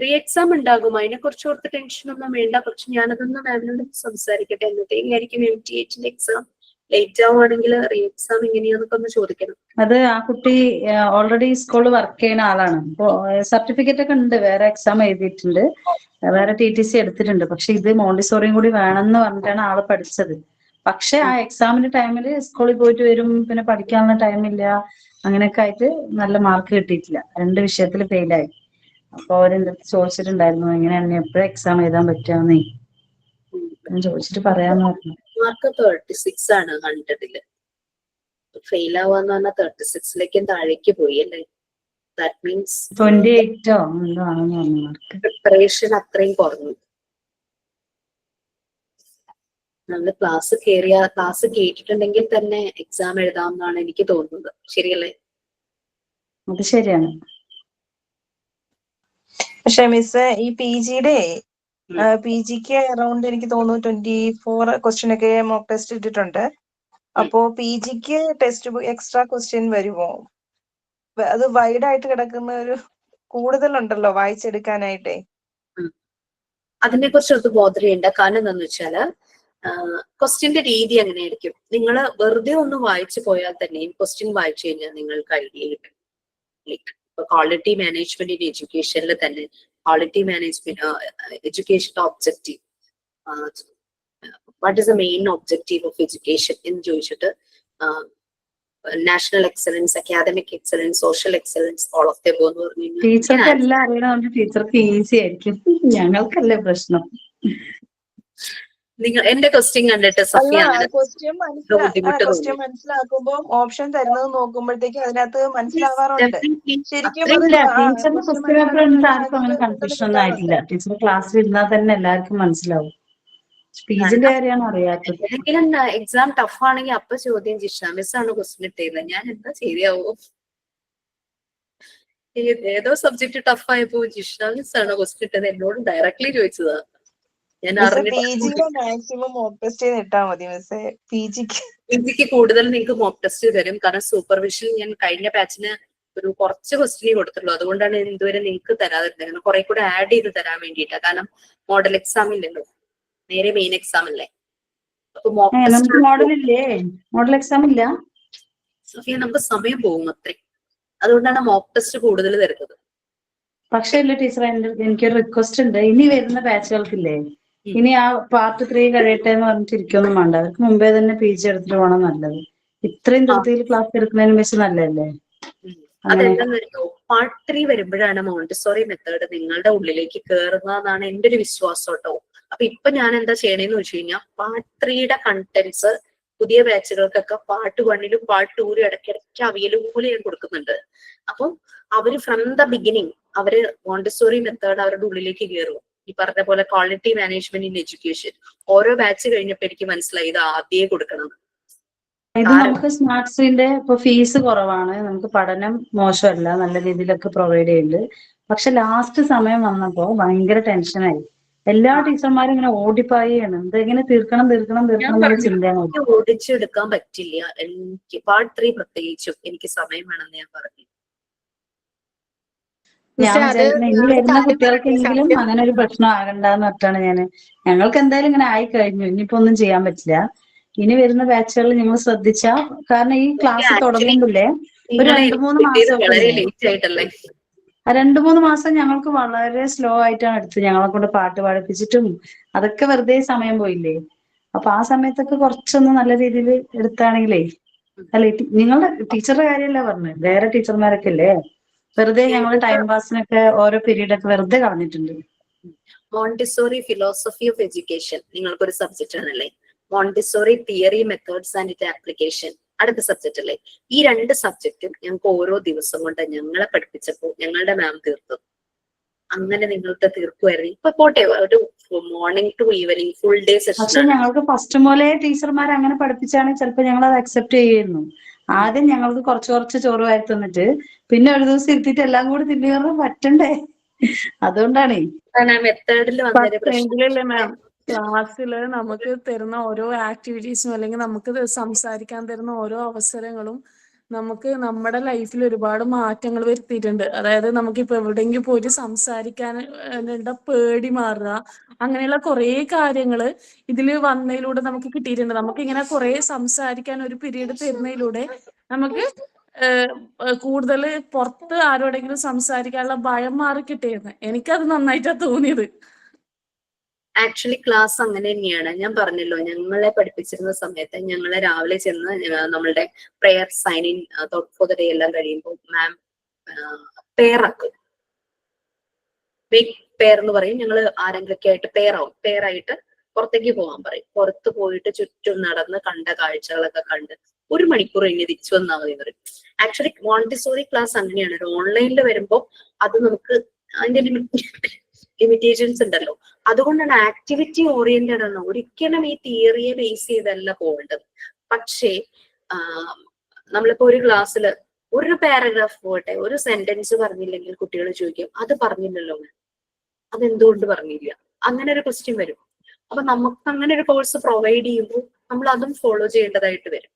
റീ എക്സാം ഉണ്ടാകും, അതിനെ കുറിച്ച് ഓർത്ത് ടെൻഷൻ ഒന്നും വേണ്ട. പക്ഷെ ഞാനതൊന്ന് മാമിനോട് സംസാരിക്കട്ടെ. എന്നത്തേക്കായിരിക്കും MT8ന്റെ എക്സാം? ലേറ്റ് ആവുകയാണെങ്കിൽ റീ എക്സാം എങ്ങനെയാന്നൊക്കെ ഒന്ന് ചോദിക്കണം. അത് ആ കുട്ടി ഓൾറെഡി സ്കൂളിൽ വർക്ക് ചെയ്യുന്ന ആളാണ്. അപ്പോ സർട്ടിഫിക്കറ്റ് ഒക്കെ ഉണ്ട്, വേറെ എക്സാം എഴുതിയിട്ടുണ്ട്, വേറെ TTC എടുത്തിട്ടുണ്ട്. പക്ഷെ ഇത് മോണ്ടിസോറിയും കൂടി വേണമെന്ന് പറഞ്ഞിട്ടാണ് ആള് പഠിച്ചത്. പക്ഷെ ആ എക്സാമിന്റെ ടൈമിൽ സ്കൂളിൽ പോയിട്ട് വരും, പിന്നെ പഠിക്കാനുള്ള ടൈമില്ല, അങ്ങനെയൊക്കെ ആയിട്ട് നല്ല മാർക്ക് കിട്ടിയിട്ടില്ല. 2 വിഷയത്തിൽ ഫെയിലായി. അപ്പൊ അവരെന്ത് ചോദിച്ചിട്ടുണ്ടായിരുന്നു, എങ്ങനെയാണ് എപ്പോഴും എക്സാം എഴുതാൻ പറ്റാന്നേ. ഞാൻ ചോദിച്ചിട്ട് പറയാന്ന് പറഞ്ഞു. മാർക്ക് 36 ആണ് 100-ല്. ഫെയിൽ ആവാന്ന് പറഞ്ഞാൽ 36ലേക്കും താഴേക്ക് പോയി അല്ലേ? ദാറ്റ് മീൻസ് 28ഓ എന്തോ ആണെന്ന് പറഞ്ഞു മാർക്ക്. പ്രിപ്പറേഷൻ അത്രയും കുറഞ്ഞു. നമ്മള് ക്ലാസ് കേട്ടിട്ടുണ്ടെങ്കിൽ തന്നെ എക്സാം എഴുതാമെന്നാണ് എനിക്ക് തോന്നുന്നത്. ശരിയല്ലേ? അത് ശരിയാണ്. പക്ഷെ മിസ്, ഈ PGക്ക് അറൌണ്ട് എനിക്ക് തോന്നുന്നു 24 ക്വസ്റ്റ്യൻ ഒക്കെ മോക്ക് ടെസ്റ്റ് ഇട്ടിട്ടുണ്ട്. അപ്പോ PGക്ക് ടെക്സ്റ്റ് ബുക്ക് എക്സ്ട്രാ ക്വസ്റ്റ്യൻ വരുമോ? അത് വൈഡ് ആയിട്ട് കിടക്കുന്ന ഒരു കൂടുതലുണ്ടല്ലോ വായിച്ചെടുക്കാനായിട്ടേ. അതിനെ കുറിച്ച് ഒത്ത് ബോധർ ചെയ്യണ്ട. കാരണം എന്താന്ന് വെച്ചാല് ക്വസ്റ്റ്യന്റെ രീതി അങ്ങനെയായിരിക്കും. നിങ്ങൾ വെറുതെ ഒന്ന് വായിച്ചു പോയാൽ തന്നെയും ക്വസ്റ്റ്യൻ വായിച്ചു കഴിഞ്ഞാൽ നിങ്ങൾക്ക് ഐഡിയ കിട്ടും. ലൈക്ക് ഇപ്പൊ ക്വാളിറ്റി മാനേജ്മെന്റ് ഇൻ എഡ്യൂക്കേഷനിൽ തന്നെ quality management education objective, what is the main objective of education എന്ന് ചോദിച്ചിട്ട് national excellence, academic excellence, social excellence, all of the above എന്ന് പറഞ്ഞു കഴിഞ്ഞാൽ ടീച്ചർക്ക് എല്ലാം അറിയണതുകൊണ്ട് ടീച്ചർക്ക് ഈസി ആയിരിക്കും. ഞങ്ങൾക്കല്ലേ പ്രശ്നം. നിങ്ങൾ എന്റെ ക്വസ്റ്റ്യൻ കണ്ടിട്ട് അല്ല സഫിയ അങ്ങനെ ക്വസ്റ്റ്യൻ ബുദ്ധിമുട്ട് ക്വസ്റ്റ്യൻ തോന്നി. മനസ്സിലാക്കുമ്പോൾ ഓപ്ഷൻ തരുന്നത് നോക്കുമ്പോഴത്തേക്ക് അതിനകത്ത് മനസ്സിലാവാറുണ്ട്. Definitely. ശരിക്കും അത്രയും അത് ഇല്ല, ആ ടീച്ചറിന്റെ ക്വസ്റ്റ്യൻ ക്വസ്റ്റ്യൻ പേപ്പർ കണ്ടിട്ട് ആർക്കും അങ്ങനെ മനസ്സിലാക്കുന്നതിന് കൺഫ്യൂഷൻ റിസൾട്ട് ഒന്നും ആയിട്ടില്ല. കിട്ടാറുണ്ട്. ടീച്ചർ ക്ലാസ്സിൽ ഇരുന്നാൽ തന്നെ എല്ലാവർക്കും മനസ്സിലാവും. പീജിന്റെ കാര്യമാണ് അറിയാത്തത്. ഏതെങ്കിലും എക്സാം ടഫ് ആണെങ്കിൽ അപ്പൊ ചോദ്യം ജിഷ മിസ് ആണ് ക്വസ്റ്റ്യൻ ഇട്ടത്, ഞാൻ എന്താ ശരിയാവോ? ഏതോ സബ്ജക്ട് ടഫ് ആയപ്പോ ജിഷ മിസ് ആണ് ക്വസ്റ്റ്യൻ ഇട്ടത്, എന്നോട് ഡയറക്ട്ലി ചോദിച്ചതാ. ഞാൻ മിസ്സെ അറിഞ്ഞിട്ട് പിജിയുടെ മാക്സിമം മോക്ക് ടെസ്റ്റ് ചെയ്ത് ഇട്ടാ മതി മിസ്സെ. പിജിക്ക് എനിക്ക് കൂടുതൽ നിങ്ങൾക്ക് മോക്ക് ടെസ്റ്റ് തരും, കാരണം സൂപ്പർവിഷൻ ഞാൻ കഴിഞ്ഞ ബാച്ചിന് ഒരു കുറച്ച് ക്വസ്റ്റ്യൻ കൊടുത്തുള്ളൂ. അതുകൊണ്ടാണ് ഞാൻ ഇതുവരെ നിങ്ങൾക്ക് തരാതിരുന്നത്, കുറെ കൂടെ ആഡ് ചെയ്ത് തരാൻ വേണ്ടിയിട്ടാ. കാരണം മോഡൽ എക്സാം ഇല്ലല്ലോ, നേരെ മെയിൻ എക്സാം അല്ലേ. അപ്പൊ മോക്ക് നമുക്ക് ടെസ്റ്റ് മോഡൽ ഇല്ലേ? മോഡൽ എക്സാം ഇല്ല. സഫിയ നമുക്ക് സമയം പോകും അത്രയും, അതുകൊണ്ടാണ് മോക്ക് ടെസ്റ്റ് കൂടുതൽ തരുന്നത്. പക്ഷേ ഇല്ല ടീച്ചർ, എനിക്കൊരു റിക്വസ്റ്റ് ഉണ്ട്. ഇനി വരുന്ന ബാച്ചുകൾക്കില്ലേ, ഇനി ആ പാർട്ട് 3 കഴിയട്ടെ എന്ന് പറഞ്ഞിട്ടിരിക്കൊന്നും വേണ്ട. അവർക്ക് മുമ്പേ തന്നെ PG എടുത്തിട്ട് പോകണം നല്ലത്. ഇത്രയും ധൃതിയിൽ ക്ലാസ് എടുക്കുന്നതിന് വെച്ച് നല്ലതല്ലേ അങ്ങനെ? അതെന്താണെന്നറിയോ, പാർട്ട് 3 വരുമ്പോഴാണ് മോണ്ടിസോറി മെത്തേഡ് നിങ്ങളുടെ ഉള്ളിലേക്ക് കയറുന്നതെന്നാണ് എന്റെ ഒരു വിശ്വാസം കേട്ടോ. അപ്പൊ ഇപ്പൊ ഞാൻ എന്താ ചെയ്യണേന്ന് വെച്ച് കഴിഞ്ഞാൽ പാർട്ട് 3യുടെ കണ്ടന്റ്സ് പുതിയ ബാച്ചുകൾക്കൊക്കെ പാർട്ട് 1ലും പാർട്ട് 2ലും ഇടയ്ക്കിടയ്ക്ക് അവൈലബിൾ ഞാൻ കൊടുക്കുന്നുണ്ട്. അപ്പം അവര് ഫ്രം ദ ബിഗിനിങ് അവര് മോണ്ടിസോറി മെത്തേഡ് അവരുടെ ഉള്ളിലേക്ക് കയറും. ഈ പറഞ്ഞ പോലെ ക്വാളിറ്റി മാനേജ്മെന്റ് ഇൻ എഡ്യൂക്കേഷൻ ഓരോ ബാച്ച് കഴിഞ്ഞപ്പോ എനിക്ക് മനസ്സിലായി ഇത് ആദ്യമേ കൊടുക്കണം. ഇത് നമുക്ക് സ്മാർട്സിന്റെ ഇപ്പൊ ഫീസ് കുറവാണ്, നമുക്ക് പഠനം മോശമല്ല, നല്ല രീതിയിലൊക്കെ പ്രൊവൈഡ് ചെയ്യുന്നുണ്ട്. പക്ഷെ ലാസ്റ്റ് സമയം വന്നപ്പോ ഭയങ്കര ടെൻഷനായി. എല്ലാ ടീച്ചർമാരും ഇങ്ങനെ ഓടിപ്പായാണ്, എന്തെങ്ങനെ തീർക്കണം എന്നുള്ള ചിന്തയാണ്. എനിക്ക് ഓടിച്ചെടുക്കാൻ പറ്റില്ല, എനിക്ക് പാർട്ട് 3 പ്രത്യേകിച്ചും എനിക്ക് സമയം വേണമെന്ന് ഞാൻ പറഞ്ഞു. ഞാൻ വിചാരിക്കുന്നത് ഇനി വരുന്ന കുട്ടികൾക്കെങ്കിലും അങ്ങനെ ഒരു പ്രശ്നം ആകണ്ടെന്ന് പറഞ്ഞിട്ടാണ് ഞങ്ങൾക്ക് എന്തായാലും ഇങ്ങനെ ആയി കഴിഞ്ഞു, ഇനിയിപ്പോ ഒന്നും ചെയ്യാൻ പറ്റില്ല. ഇനി വരുന്ന ബാച്ചുകളിൽ നിങ്ങൾ ശ്രദ്ധിച്ചാ, കാരണം ഈ ക്ലാസ് തുടങ്ങുമ്പോഴേ ഒരു 2-3 മാസമൊക്കെ വളരെ ലേറ്റ് ആയിട്ടല്ലേ? 2-3 മാസം ഞങ്ങൾക്ക് വളരെ സ്ലോ ആയിട്ടാണ് എടുത്തത്. ഞങ്ങളെ കൊണ്ട് പാട്ട് പാടിപ്പിച്ചിട്ടും അതൊക്കെ വെറുതെ സമയം പോയില്ലേ. അപ്പൊ ആ സമയത്തൊക്കെ കുറച്ചൊന്ന് നല്ല രീതിയിൽ എടുത്താണെങ്കിലേ, അല്ലെ നിങ്ങളുടെ ടീച്ചറുടെ കാര്യമല്ല പറഞ്ഞത്, വേറെ ടീച്ചർമാരൊക്കെ അല്ലേ വെറുതെ ഞങ്ങൾ ടൈം പാസിനൊക്കെ ഓരോ പീരീഡ് ഒക്കെ വെറുതെ കളഞ്ഞിട്ടുണ്ട്. മോണ്ടിസോറി ഫിലോസഫി ഓഫ് എഡ്യൂക്കേഷൻ നിങ്ങൾക്കൊരു സബ്ജക്റ്റ് ആണല്ലേ. Montessori theory methods and it application അടുത്ത സബ്ജക്റ്റ് അല്ലേ. ഈ 2 സബ്ജക്റ്റും ഞങ്ങൾക്ക് ഓരോ ദിവസം കൊണ്ട് ഞങ്ങളെ പഠിപ്പിച്ചപ്പോൾ ഞങ്ങളുടെ മാം തീർത്തു. അങ്ങനെ നിങ്ങൾക്ക് തീർക്കുമായിരുന്നു. ഇപ്പൊ പോട്ടെ, ഒരു morning to evening full day പക്ഷെ സെഷൻ. ഞങ്ങൾക്ക് ഫസ്റ്റ് മുതലേ ടീച്ചർമാർ അങ്ങനെ പഠിപ്പിച്ചാണെങ്കിൽ ചിലപ്പോൾ ഞങ്ങൾ അത് അക്സെപ്റ്റ് ചെയ്യായിരുന്നു. ആദ്യം ഞങ്ങൾക്ക് കുറച്ച് ചോറ് വാരി തന്നിട്ട് പിന്നെ ഒരു ദിവസം ഇരുത്തിയിട്ട് എല്ലാം കൂടി തിന്നു പറ്റണ്ടേ, അതുകൊണ്ടാണേ. മെത്തേഡിൽ വന്നൊരു പക്ഷെങ്കിലല്ലേ മാം, ക്ലാസ്സില് നമുക്ക് തരുന്ന ഓരോ ആക്ടിവിറ്റീസും അല്ലെങ്കിൽ നമുക്ക് സംസാരിക്കാൻ തരുന്ന ഓരോ അവസരങ്ങളും നമുക്ക് നമ്മുടെ ലൈഫിൽ ഒരുപാട് മാറ്റങ്ങൾ വരുത്തിയിട്ടുണ്ട്. അതായത് നമുക്കിപ്പോ എവിടെയെങ്കിലും പോയിട്ട് സംസാരിക്കാൻ പേടി മാറുക, അങ്ങനെയുള്ള കുറെ കാര്യങ്ങള് ഇതില് വന്നതിലൂടെ നമുക്ക് കിട്ടിയിട്ടുണ്ട്. നമുക്ക് ഇങ്ങനെ കുറെ സംസാരിക്കാൻ ഒരു പീരീഡ് തരുന്നതിലൂടെ നമുക്ക് കൂടുതൽ പുറത്ത് ആരോടെങ്കിലും സംസാരിക്കാനുള്ള ഭയം മാറി കിട്ടിയിരുന്നു. എനിക്കത് നന്നായിട്ടാ തോന്നിയത്. ആക്ച്വലി ക്ലാസ് അങ്ങനെ തന്നെയാണ്. ഞാൻ പറഞ്ഞല്ലോ, ഞങ്ങളെ പഠിപ്പിച്ചിരുന്ന സമയത്ത് ഞങ്ങളെ രാവിലെ ചെന്ന് നമ്മളുടെ prayer sign in thought for the day എല്ലാം കഴിയുമ്പോൾ മാം പെയറാക്കും. ബിഗ് പെയർ എന്ന് പറയും. ഞങ്ങൾ ആരെങ്കിലൊക്കെ ആയിട്ട് പെയറായിട്ട് പുറത്തേക്ക് പോകാൻ പറയും. പുറത്ത് പോയിട്ട് ചുറ്റും നടന്ന് കണ്ട കാഴ്ചകളൊക്കെ കണ്ട് 1 മണിക്കൂർ കഴിഞ്ഞ് തിരിച്ചു വന്നാൽ മതി പറയും. ആക്ച്വലി മോണ്ടിസോറി ക്ലാസ് അങ്ങനെയാണ്. ഓൺലൈനിൽ വരുമ്പോൾ അത് നമുക്ക് അതിന്റെ ലിമിറ്റേഷൻസ് ഉണ്ടല്ലോ. അതുകൊണ്ടാണ് ആക്ടിവിറ്റി ഓറിയന്റഡ് ആണ്. ഒരിക്കലും ഈ തിയറിയെ ബേസ് ചെയ്തല്ല പോകേണ്ടത്. പക്ഷേ നമ്മളിപ്പോ ഒരു ക്ലാസ്സിൽ ഒരു പാരഗ്രാഫ് പോകട്ടെ, ഒരു സെന്റൻസ് പറഞ്ഞില്ലെങ്കിൽ കുട്ടികൾ ചോദിക്കും അത് പറഞ്ഞില്ലല്ലോ, അതെന്തുകൊണ്ട് പറഞ്ഞില്ല, അങ്ങനെ ഒരു ക്വസ്റ്റ്യൻ വരും. അപ്പൊ നമുക്ക് അങ്ങനെ ഒരു കോഴ്സ് പ്രൊവൈഡ് ചെയ്യുമ്പോൾ നമ്മൾ അതും ഫോളോ ചെയ്യേണ്ടതായിട്ട് വരും.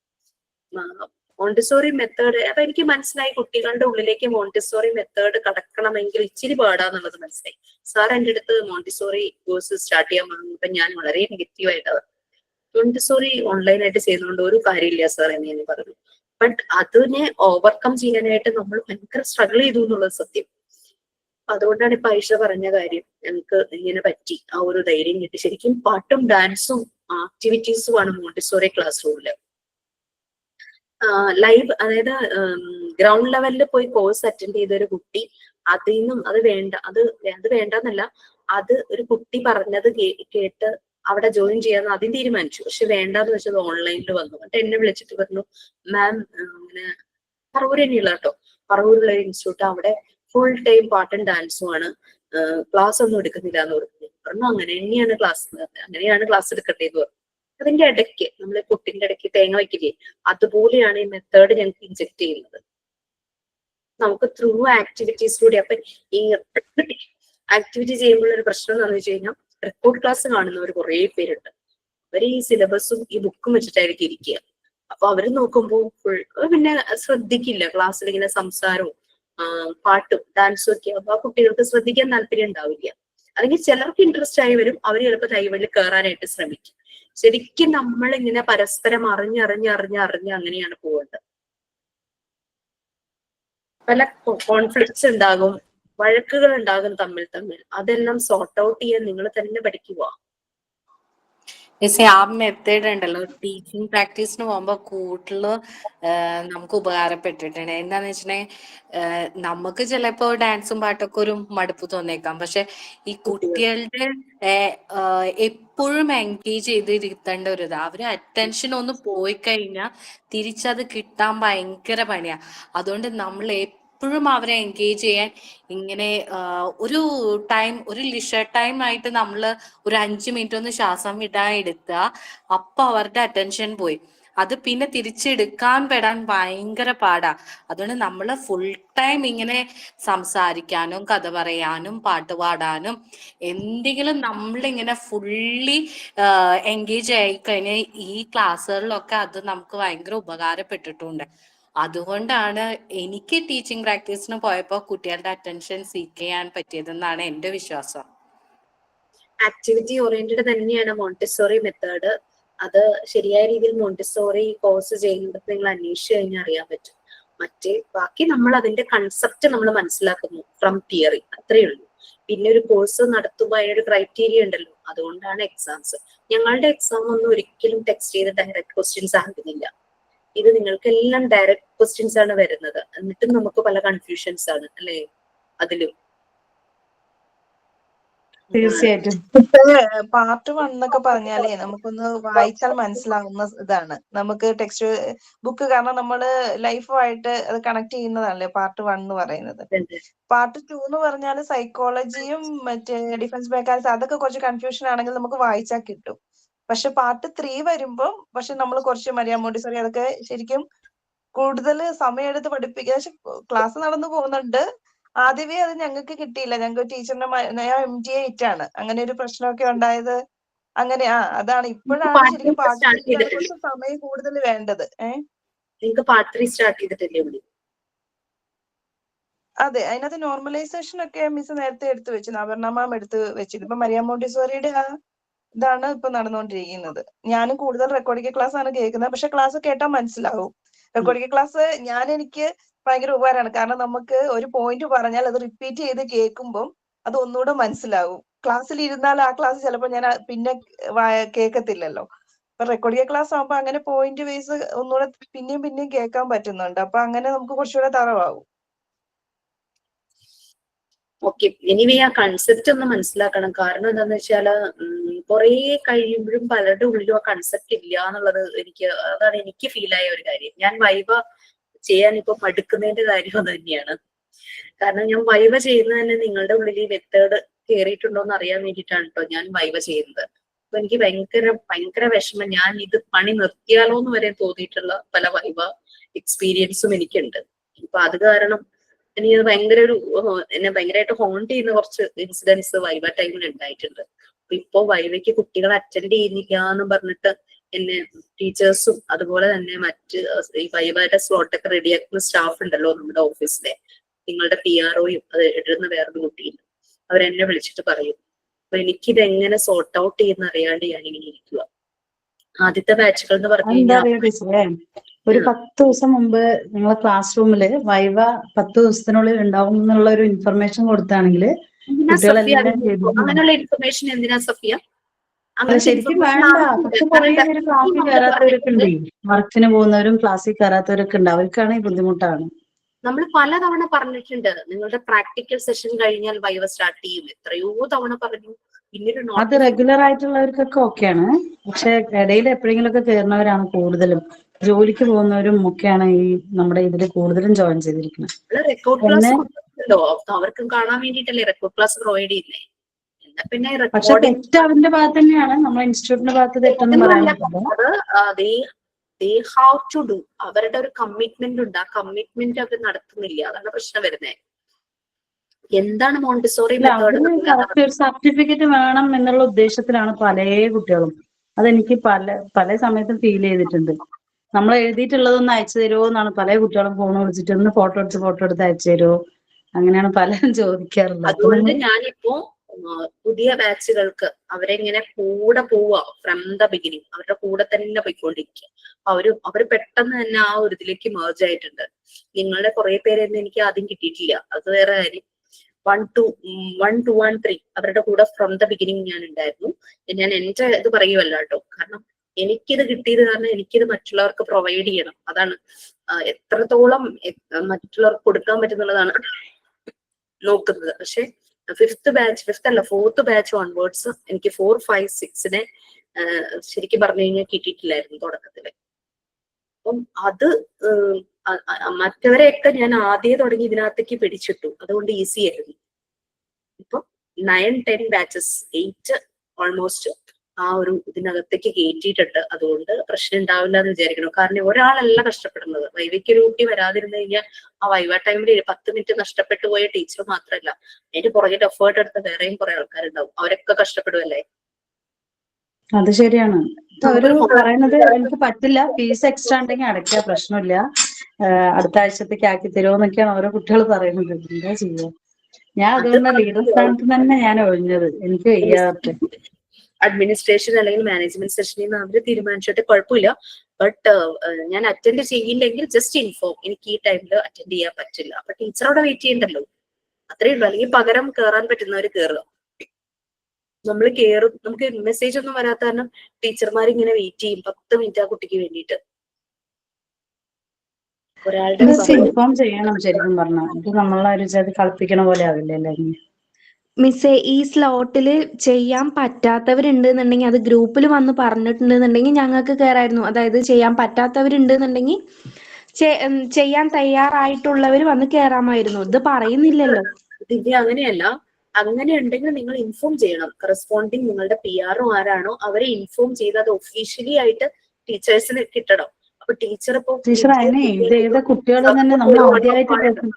മോണ്ടിസോറി മെത്തേഡ് അപ്പൊ എനിക്ക് മനസ്സിലായി, കുട്ടികളുടെ ഉള്ളിലേക്ക് മോണ്ടിസോറി മെത്തേഡ് കടക്കണമെങ്കിൽ ഇച്ചിരി പാടാന്നുള്ളത് മനസ്സിലായി. സാർ എൻ്റെ അടുത്ത് മോണ്ടിസോറി കോഴ്സ് സ്റ്റാർട്ട് ചെയ്യാൻ പറഞ്ഞപ്പോ ഞാൻ വളരെ നെഗറ്റീവായിട്ട് മോണ്ടിസോറി ഓൺലൈനായിട്ട് ചെയ്യുന്നതുകൊണ്ട് ഒരു കാര്യമില്ല സാർ എന്ന് ഞാൻ പറഞ്ഞു. ബട്ട് അതിനെ ഓവർകം ചെയ്യാനായിട്ട് നമ്മൾ ഭയങ്കര സ്ട്രഗിൾ ചെയ്തു എന്നുള്ളത് സത്യം. അതുകൊണ്ടാണ് ഇപ്പൊ ഐഷ പറഞ്ഞ കാര്യം ഞങ്ങൾക്ക് ഇങ്ങനെ പറ്റി, ആ ഒരു ധൈര്യം കിട്ടി. ശരിക്കും പാട്ടും ഡാൻസും ആക്ടിവിറ്റീസുമാണ് മോണ്ടിസോറി ക്ലാസ് റൂമില്. ലൈവ്, അതായത് ഗ്രൗണ്ട് ലെവലിൽ പോയി കോഴ്സ് അറ്റൻഡ് ചെയ്ത ഒരു കുട്ടി അതിൽ നിന്നും അത് വേണ്ടെന്നല്ല, അത് ഒരു കുട്ടി പറഞ്ഞത് കേട്ട് അവിടെ ജോയിൻ ചെയ്യാന്ന് ആദ്യം തീരുമാനിച്ചു. പക്ഷെ വേണ്ടാന്ന് വെച്ചത് ഓൺലൈനിൽ വന്നു. എന്നിട്ട് എന്നെ വിളിച്ചിട്ട് പറഞ്ഞു, മാം അങ്ങനെ പറവൂർ തന്നെയുള്ള കേട്ടോ, പറവൂരുള്ള ഒരു ഇൻസ്റ്റിറ്റ്യൂട്ട്, അവിടെ ഫുൾ ടൈം പാട്ടും ഡാൻസും ആണ്, ക്ലാസ് ഒന്നും എടുക്കുന്നില്ല എന്ന് പറഞ്ഞു. അങ്ങനെ തന്നെയാണ് ക്ലാസ്, അങ്ങനെയാണ് ക്ലാസ് എടുക്കേണ്ടതെന്ന് പറഞ്ഞു. അതിന്റെ ഇടയ്ക്ക് നമ്മൾ പുട്ടിന്റെ ഇടയ്ക്ക് തേങ്ങ വയ്ക്കില്ലേ, അതുപോലെയാണ് ഈ മെത്തേഡ് ഞങ്ങൾക്ക് ഇൻജെക്ട് ചെയ്യുന്നത്. നമുക്ക് ത്രൂ ആക്ടിവിറ്റീസിലൂടെ. അപ്പൊ ഈ ആക്ടിവിറ്റി ചെയ്യുമ്പോൾ ഒരു പ്രശ്നം എന്താണെന്ന് വെച്ച് കഴിഞ്ഞാൽ, റെക്കോർഡ് ക്ലാസ് കാണുന്നവർ കുറെ പേരുണ്ട്. അവർ ഈ സിലബസും ഈ ബുക്കും വെച്ചിട്ടായിരിക്കും ഇരിക്കുക. അപ്പൊ അവര് നോക്കുമ്പോൾ ഫുൾ പിന്നെ ശ്രദ്ധിക്കില്ല, ക്ലാസ്സിൽ ഇങ്ങനെ സംസാരവും പാട്ടും ഡാൻസും ഒക്കെ. അപ്പൊ ആ കുട്ടികൾക്ക് ശ്രദ്ധിക്കാൻ താല്പര്യം ഉണ്ടാവില്ല. അല്ലെങ്കിൽ ചിലർക്ക് ഇൻട്രസ്റ്റ് ആയി വരും, അവർ ചിലപ്പോൾ കൈവഴിൽ കയറാനായിട്ട് ശ്രമിക്കും. ശരിക്കും നമ്മൾ ഇങ്ങനെ പരസ്പരം അറിഞ്ഞ് അങ്ങനെയാണ് പോകേണ്ടത്. പല കോൺഫ്ലിക്ട്സ് ഉണ്ടാകും, വഴക്കുകൾ ഉണ്ടാകും തമ്മിൽ. അതെല്ലാം സോർട്ട് ഔട്ട് ചെയ്യാൻ നിങ്ങൾ തന്നെ പഠിക്കുക. ആ മെത്തേഡ് ഉണ്ടല്ലോ, ടീച്ചിങ് പ്രാക്ടീസിന് പോകുമ്പോ കൂടുതല് നമുക്ക് ഉപകാരപ്പെട്ടിട്ടുണ്ട്. എന്താന്ന് വെച്ചിട്ടുണ്ടെങ്കിൽ നമുക്ക് ചിലപ്പോ ഡാൻസും പാട്ടൊക്കെ ഒരു മടുപ്പ് തോന്നിയേക്കാം. പക്ഷെ ഈ കുട്ടികളുടെ എപ്പോഴും എൻഗേജ് ചെയ്തിരുത്തേണ്ട ഒരു ഇതാ. അവര് അറ്റൻഷൻ ഒന്ന് പോയി കഴിഞ്ഞാൽ തിരിച്ചത് കിട്ടാൻ ഭയങ്കര പണിയാ. അതുകൊണ്ട് നമ്മൾ എപ്പോഴും അവരെ എൻഗേജ് ചെയ്യാൻ ഇങ്ങനെ ഒരു ടൈം, ഒരു ലിഷർ ടൈം ആയിട്ട് നമ്മൾ ഒരു 5 മിനിറ്റ് ഒന്ന് ശ്വാസം വിടാൻ എടുത്താൽ അപ്പൊ അവരുടെ അറ്റൻഷൻ പോയി. അത് പിന്നെ തിരിച്ചെടുക്കാൻ പെടാൻ ഭയങ്കര പാടാ. അതുകൊണ്ട് നമ്മൾ ഫുൾ ടൈം ഇങ്ങനെ സംസാരിക്കാനും കഥ പറയാനും പാട്ട് പാടാനും എന്തെങ്കിലും നമ്മളിങ്ങനെ ഫുള്ളി എൻഗേജ് ആയി കഴിഞ്ഞാൽ ഈ ക്ലാസ്സുകളിലൊക്കെ അത് നമുക്ക് ഭയങ്കര ഉപകാരപ്പെട്ടിട്ടുണ്ട്. അതുകൊണ്ടാണ് എനിക്ക് ടീച്ചിങ് പ്രാക്ടീസിന് പോയപ്പോൾ കുട്ടികളുടെ അറ്റൻഷൻ സീക്ക് ചെയ്യാൻ പറ്റിയതെന്നാണ് എന്റെ വിശ്വാസം. ആക്ടിവിറ്റി ഓറിയന്റഡ് തന്നെയാണ് മോണ്ടിസോറി മെത്തേഡ്. അത് ശരിയായ രീതിയിൽ മോണ്ടിസോറി കോഴ്സ് ചെയ്യുന്നത് നിങ്ങൾ അന്വേഷിച്ചു കഴിഞ്ഞാൽ അറിയാൻ പറ്റും. ബാക്കി നമ്മൾ അതിന്റെ കൺസെപ്റ്റ് നമ്മൾ മനസ്സിലാക്കുന്നു ഫ്രം തിയറി, അത്രയേ ഉള്ളൂ. പിന്നെ ഒരു കോഴ്സ് നടത്തുമ്പോൾ അതിനൊരു ക്രൈറ്റീരിയ ഉണ്ടല്ലോ, അതുകൊണ്ടാണ് എക്സാംസ്. ഞങ്ങളുടെ എക്സാം ഒന്നും ഒരിക്കലും ടെക്സ്റ്റ് ചെയ്ത് ഡയറക്റ്റ് ക്വസ്റ്റ്യൻസ് ആകുന്നില്ല. ഇത് നിങ്ങൾക്കെല്ലാം ഡയറക്റ്റ് ക്വസ്റ്റ്യൻസ് ആണ് വരുന്നത്. എന്നിട്ടും നമുക്ക് പല കൺഫ്യൂഷൻസ് ആണ് അല്ലേ അതിലും. തീർച്ചയായിട്ടും. പാർട്ട് 1 എന്നൊക്കെ പറഞ്ഞാലേ നമുക്കൊന്ന് വായിച്ചാൽ മനസ്സിലാവുന്ന ഇതാണ്. നമുക്ക് ടെക്സ്റ്റ് ബുക്ക്, കാരണം നമ്മള് ലൈഫുമായിട്ട് അത് കണക്ട് ചെയ്യുന്നതാണല്ലേ പാർട്ട് 1 എന്ന് പറയുന്നത്. പാർട്ട് 2 എന്ന് പറഞ്ഞാൽ സൈക്കോളജിയും മറ്റേ ഡിഫൻസ് മെക്കാനിസം അതൊക്കെ കുറച്ച് കൺഫ്യൂഷൻ ആണെങ്കിൽ നമുക്ക് വായിച്ചാൽ കിട്ടും. പക്ഷെ പാർട്ട് 3 വരുമ്പം നമ്മൾ കുറച്ച് മരിയ മോണ്ടിസോറി അതൊക്കെ ശരിക്കും കൂടുതൽ സമയമെടുത്ത് പഠിപ്പിക്കുക. പക്ഷെ ക്ലാസ് നടന്നു പോകുന്നുണ്ട്. ആദ്യമേ അത് ഞങ്ങൾക്ക് കിട്ടിയില്ല. ഞങ്ങൾക്ക് ടീച്ചറിന്റെ MGA ആണ് അങ്ങനെ ഒരു പ്രശ്നമൊക്കെ ഉണ്ടായത്. അങ്ങനെ അതാണ് ഇപ്പോഴാണ് ശരിക്കും കുറച്ച് സമയം കൂടുതൽ വേണ്ടത്. നിങ്ങൾക്ക് പാർട്ട് 3 സ്റ്റാർട്ട് ചെയ്തിട്ടില്ലേ? അതെ, അതിനകത്ത് നോർമലൈസേഷൻ ഒക്കെ മിസ് നേരത്തെ എടുത്തു വെച്ചു, അപർണ മാം എടുത്ത് വെച്ചിരുന്നു. ഇപ്പൊ മരിയ മോണ്ടിസോറിയുടെ ഇതാണ് ഇപ്പൊ നടന്നുകൊണ്ടിരിക്കുന്നത്. ഞാനും കൂടുതൽ റെക്കോർഡിംഗ് ക്ലാസ് ആണ് കേൾക്കുന്നത്. പക്ഷെ ക്ലാസ് കേട്ടാൽ മനസ്സിലാവും. റെക്കോർഡിംഗ് ക്ലാസ് എനിക്ക് ഭയങ്കര ഉപകാരമാണ്. കാരണം നമുക്ക് ഒരു പോയിന്റ് പറഞ്ഞാൽ അത് റിപ്പീറ്റ് ചെയ്ത് കേൾക്കുമ്പോൾ അത് ഒന്നുകൂടെ മനസ്സിലാവും. ക്ലാസ്സിൽ ഇരുന്നാൽ ആ ക്ലാസ് ചിലപ്പോൾ ഞാൻ പിന്നെ കേൾക്കത്തില്ലല്ലോ. അപ്പൊ റെക്കോർഡിംഗ് ക്ലാസ് ആകുമ്പോൾ അങ്ങനെ പോയിന്റ് വൈസ് ഒന്നുകൂടെ പിന്നെയും കേൾക്കാൻ പറ്റുന്നുണ്ട്. അപ്പൊ അങ്ങനെ നമുക്ക് കുറച്ചുകൂടെ തറവാകും. ഓക്കെ, എനിവേ ആ കൺസെപ്റ്റ് ഒന്ന് മനസ്സിലാക്കണം. കാരണം എന്താന്ന് വെച്ചാല് കുറെ കഴിയുമ്പോഴും പലരുടെ ഉള്ളിലും ആ കൺസെപ്റ്റ് ഇല്ല എന്നുള്ളത് അതാണ് എനിക്ക് ഫീൽ ആയ ഒരു കാര്യം. ഞാൻ വൈവ ചെയ്യാൻ ഇപ്പൊ മടുക്കുന്നതിന്റെ കാര്യം അത് തന്നെയാണ്. കാരണം ഞാൻ വൈവ ചെയ്യുന്നത് തന്നെ നിങ്ങളുടെ ഉള്ളിൽ ഈ മെത്തേഡ് കയറിയിട്ടുണ്ടോ എന്ന് അറിയാൻ വേണ്ടിയിട്ടാണ് കേട്ടോ ഞാൻ വൈവ ചെയ്യുന്നത്. അപ്പൊ എനിക്ക് ഭയങ്കര വിഷമം. ഞാൻ ഇത് പണി നിർത്തിയാലോ എന്ന് വരെ തോന്നിയിട്ടുള്ള പല വൈവ എക്സ്പീരിയൻസും എനിക്കുണ്ട്. അപ്പൊ അത് കാരണം എനിക്ക് എന്നെ ഭയങ്കരമായിട്ട് ഹോണ്ട് ചെയ്യുന്ന കുറച്ച് ഇൻസിഡൻസ് വൈവ ടൈമിൽ ഉണ്ടായിട്ടുണ്ട്. അപ്പൊ ഇപ്പോ വൈവയ്ക്ക് കുട്ടികൾ അറ്റൻഡ് ചെയ്യുന്നില്ല എന്ന് പറഞ്ഞിട്ട് എന്നെ ടീച്ചേഴ്സും അതുപോലെ തന്നെ മറ്റ് ഈ വൈവയുടെ സ്ലോട്ടൊക്കെ റെഡിയാക്കുന്ന സ്റ്റാഫ് ഉണ്ടല്ലോ നമ്മുടെ ഓഫീസിലെ, നിങ്ങളുടെ PROയും അത് എഴുതുന്ന വേറൊരു കുട്ടിയുണ്ട്, അവരെന്നെ വിളിച്ചിട്ട് പറയും. അപ്പൊ എനിക്കിത് എങ്ങനെ സോർട്ട് ഔട്ട് ചെയ്യുന്ന അറിയാണ്ട് ഞാനിങ്ങനെ ഇരിക്കുക. ആദ്യത്തെ ബാച്ചുകൾ എന്ന് പറഞ്ഞു കഴിഞ്ഞാൽ ഒരു 10 ദിവസം മുമ്പ് നിങ്ങളെ ക്ലാസ് റൂമില് വൈവ 10 ദിവസത്തിനുള്ളിൽ ഉണ്ടാവും എന്നുള്ള ഒരു ഇൻഫർമേഷൻ കൊടുത്താണെങ്കിൽ അങ്ങനെയുള്ള ഇൻഫർമേഷൻ എന്തിനാ സഫിയ? ശരിക്കും വേണ്ട. പക്ഷെ കുറെ പേര് ക്ലാസ്സിൽ കയറാത്തവരൊക്കെ ഉണ്ട്. വർക്കിന് പോകുന്നവരും ക്ലാസ്സിൽ കയറാത്തവരൊക്കെ ഉണ്ട്. അവർക്കാണ് ഈ ബുദ്ധിമുട്ടാണ്. നമ്മൾ പലതവണ പറഞ്ഞിട്ടുണ്ട്, നിങ്ങളുടെ പ്രാക്ടിക്കൽ സെഷൻ കഴിഞ്ഞാൽ വൈവ സ്റ്റാർട്ട് ചെയ്യും. എത്രയോ തവണ പറഞ്ഞു. പിന്നീട് അത് നോട്ടിഫിക്കേഷൻ റെഗുലർ ആയിട്ടുള്ളവർക്കൊക്കെ ഓക്കെയാണ്. പക്ഷെ ഇടയിൽ എപ്പോഴെങ്കിലും ഒക്കെ കയറുന്നവരാണ് കൂടുതലും. ജോലിക്ക് പോകുന്നവരും ഒക്കെയാണ് ഈ നമ്മുടെ ഇതിൽ കൂടുതലും ജോയിൻ ചെയ്തിരിക്കുന്നത്. റെക്കോർഡ് ക്ലാസ് പിന്നെ കൊടുക്കുന്നുണ്ടല്ലോ, അവർക്കും കാണാൻ വേണ്ടിയിട്ടല്ലേ റെക്കോർഡ് ക്ലാസ് പ്രൊവൈഡ് ചെയ്യുന്നത്. എന്നാ പിന്നെ പക്ഷെ റെക്കോർഡിംഗ് തെറ്റ് അവന്റെ ഭാഗത്ത് തന്നെയാണ്, നമ്മുടെ ഇൻസ്റ്റിറ്റ്യൂട്ടിന്റെ ഭാഗത്ത് തെറ്റൊന്നും പറയാൻ പറ്റില്ല. അത് they have to do. അവരുടെ ഒരു കമ്മിറ്റ്മെന്റ് ഉണ്ട്, ആ കമ്മിറ്റ്മെന്റ് അവർ നടത്തുന്നില്ല. അതാണ് പ്രശ്നം വരുന്നത്. എന്താണ് മോണ്ടിസോറി ഇല്ല, മെത്തേഡ് അവര് കറക്റ്റ് ഒരു സർട്ടിഫിക്കറ്റ് വേണം എന്നുള്ള ഉദ്ദേശത്തിലാണ് പല കുട്ടികളും. അതെനിക്ക് പല സമയത്തും ഫീൽ ചെയ്തിട്ടുണ്ട്. നമ്മൾ എഴുതിയിട്ടുള്ളതൊന്ന് അയച്ചു തരുമോ എന്നാണ് പല കുട്ടികളും ഫോൺ വിളിച്ചിട്ട്, ഒന്ന് ഫോട്ടോ എടുത്ത് അയച്ചു തരുമോ, അങ്ങനെയാണ് പലരും ചോദിക്കാറുള്ളത്. അപ്പൊ അതുകൊണ്ട് നമ്മൾ ഞാനിപ്പോ പുതിയ ബാച്ചുകൾക്ക് അവരെ ഇങ്ങനെ കൂടെ പോവുക, ഫ്രം ദ ബിഗിനിങ് അവരുടെ കൂടെ തന്നെ പോയിക്കൊണ്ടിരിക്കുക. അവര് പെട്ടെന്ന് തന്നെ ആ ഒരു ഇതിലേക്ക് മേർജ് ആയിട്ടുണ്ട്. നിങ്ങളുടെ കുറെ പേരൊന്നും എനിക്ക് ആദ്യം കിട്ടിയിട്ടില്ല, അത് വേറെ കാര്യം. 1, 2, 1, 2 and 3 അവരുടെ കൂടെ ഫ്രം ദ ബിഗിനിങ് ഞാൻ ഉണ്ടായിരുന്നു. ഞാൻ എന്റെ ഇത് പറയുമല്ല കേട്ടോ, കാരണം എനിക്കിത് കിട്ടിയത് കാരണം എനിക്കിത് മറ്റുള്ളവർക്ക് പ്രൊവൈഡ് ചെയ്യണം. അതാണ് എത്രത്തോളം മറ്റുള്ളവർക്ക് കൊടുക്കാൻ പറ്റുന്നുള്ളതാണ് നോക്കുന്നത്. പക്ഷെ ഫോർത്ത് ബാച്ച് ഓൺവേർഡ്സ് എനിക്ക് 4, 5, 6 ശരിക്കും പറഞ്ഞു കഴിഞ്ഞാൽ കിട്ടിയിട്ടില്ലായിരുന്നു തുടക്കത്തില്. അപ്പം അത് മറ്റവരെയൊക്കെ ഞാൻ ആദ്യം തുടങ്ങി ഇതിനകത്തേക്ക് പിടിച്ചിട്ടു, അതുകൊണ്ട് ഈസി ആയിരുന്നു. ഇപ്പൊ 9, 10 ബാച്ചസ് 8 ഓൾമോസ്റ്റ് ആ ഒരു ഇതിനകത്തേക്ക് കയറ്റിയിട്ടുണ്ട്. അതുകൊണ്ട് പ്രശ്നം ഉണ്ടാവില്ല എന്ന് വിചാരിക്കണം. കാരണം ഒരാളല്ല കഷ്ടപ്പെടുന്നത്. വൈവയ്ക്ക് ഒരു കുട്ടി വരാതിരുന്നു കഴിഞ്ഞാൽ ആ വൈവ ടൈമിൽ 10 മിനിറ്റ് നഷ്ടപ്പെട്ടു പോയ ടീച്ചർ മാത്രമല്ല, അതിന്റെ പുറകിൽ എഫേർട്ട് എടുത്ത വേറെയും കുറെ ആൾക്കാരുണ്ടാവും. അവരൊക്കെ കഷ്ടപ്പെടുമല്ലേ. അത് ശരിയാണ്. അവര് പറയുന്നത് എനിക്ക് പറ്റില്ല, ഫീസ് എക്സ്ട്രാ ഉണ്ടെങ്കിൽ അടയ്ക്കുക, പ്രശ്നമില്ല, അടുത്ത ആഴ്ചത്തേക്ക് ആക്കി തരുമോന്നൊക്കെയാണ് ഓരോ കുട്ടികൾ പറയുന്നത്. എന്താ ചെയ്യുക? ഞാൻ അതുകൊണ്ട് ലീഡർ സ്ഥാനത്ത് തന്നെ ഞാൻ ഒഴിഞ്ഞത്. എനിക്ക് വയ്യാതെ അഡ്മിനിസ്ട്രേഷൻ അല്ലെങ്കിൽ മാനേജ്മെന്റ് സെഷനിൽ നിന്ന് അവര് തീരുമാനിച്ചിട്ട് കുഴപ്പമില്ല. ബട്ട് ഞാൻ അറ്റൻഡ് ചെയ്യില്ലെങ്കിൽ ജസ്റ്റ് ഇൻഫോം, എനിക്ക് ഈ ടൈമിൽ അറ്റൻഡ് ചെയ്യാൻ പറ്റില്ല. അപ്പൊ ടീച്ചറോടെ വെയിറ്റ് ചെയ്യണ്ടല്ലോ, അത്രേ ഉള്ളൂ. അല്ലെങ്കിൽ പകരം കയറാൻ പറ്റുന്നവർ കയറുക. നമ്മൾ കയറും, നമുക്ക് മെസ്സേജ് ഒന്നും വരാത്ത കാരണം ടീച്ചർമാർ ഇങ്ങനെ വെയിറ്റ് ചെയ്യും 10 മിനിറ്റ് ആ കുട്ടിക്ക് വേണ്ടിയിട്ട്. ഒരാളുടെ ഇൻഫോം ചെയ്യണം ശരിക്കും പറഞ്ഞാൽ. ഇത് നമ്മളെ ഒരു ജാതി കളിപ്പിക്കണ പോലെ ആവില്ല എല്ലാവരും. മിസ്സേ, ഈ സ്ലോട്ടിൽ ചെയ്യാൻ പറ്റാത്തവരുണ്ടെന്നുണ്ടെങ്കിൽ അത് ഗ്രൂപ്പിൽ വന്ന് പറഞ്ഞിട്ടുണ്ടെന്നുണ്ടെങ്കിൽ ഞങ്ങൾക്ക് കയറായിരുന്നു. അതായത് ചെയ്യാൻ പറ്റാത്തവരുണ്ടെന്നുണ്ടെങ്കിൽ ചെയ്യാൻ തയ്യാറായിട്ടുള്ളവർ വന്ന് കയറാമായിരുന്നു. ഇത് പറയുന്നില്ലല്ലോ. ദിവ്യ അങ്ങനെയല്ല. അങ്ങനെ ഉണ്ടെങ്കിൽ നിങ്ങൾ ഇൻഫോം ചെയ്യണം. കറസ്പോണ്ടിങ് നിങ്ങളുടെ PR ആരാണോ അവരെ ഇൻഫോം ചെയ്ത് അത് ഒഫീഷ്യലി ആയിട്ട് ടീച്ചേഴ്സിന് കിട്ടണം. അപ്പൊ ടീച്ചർ ഇപ്പൊ കുട്ടികൾ തന്നെ നമ്മൾ ആദ്യമായിട്ട്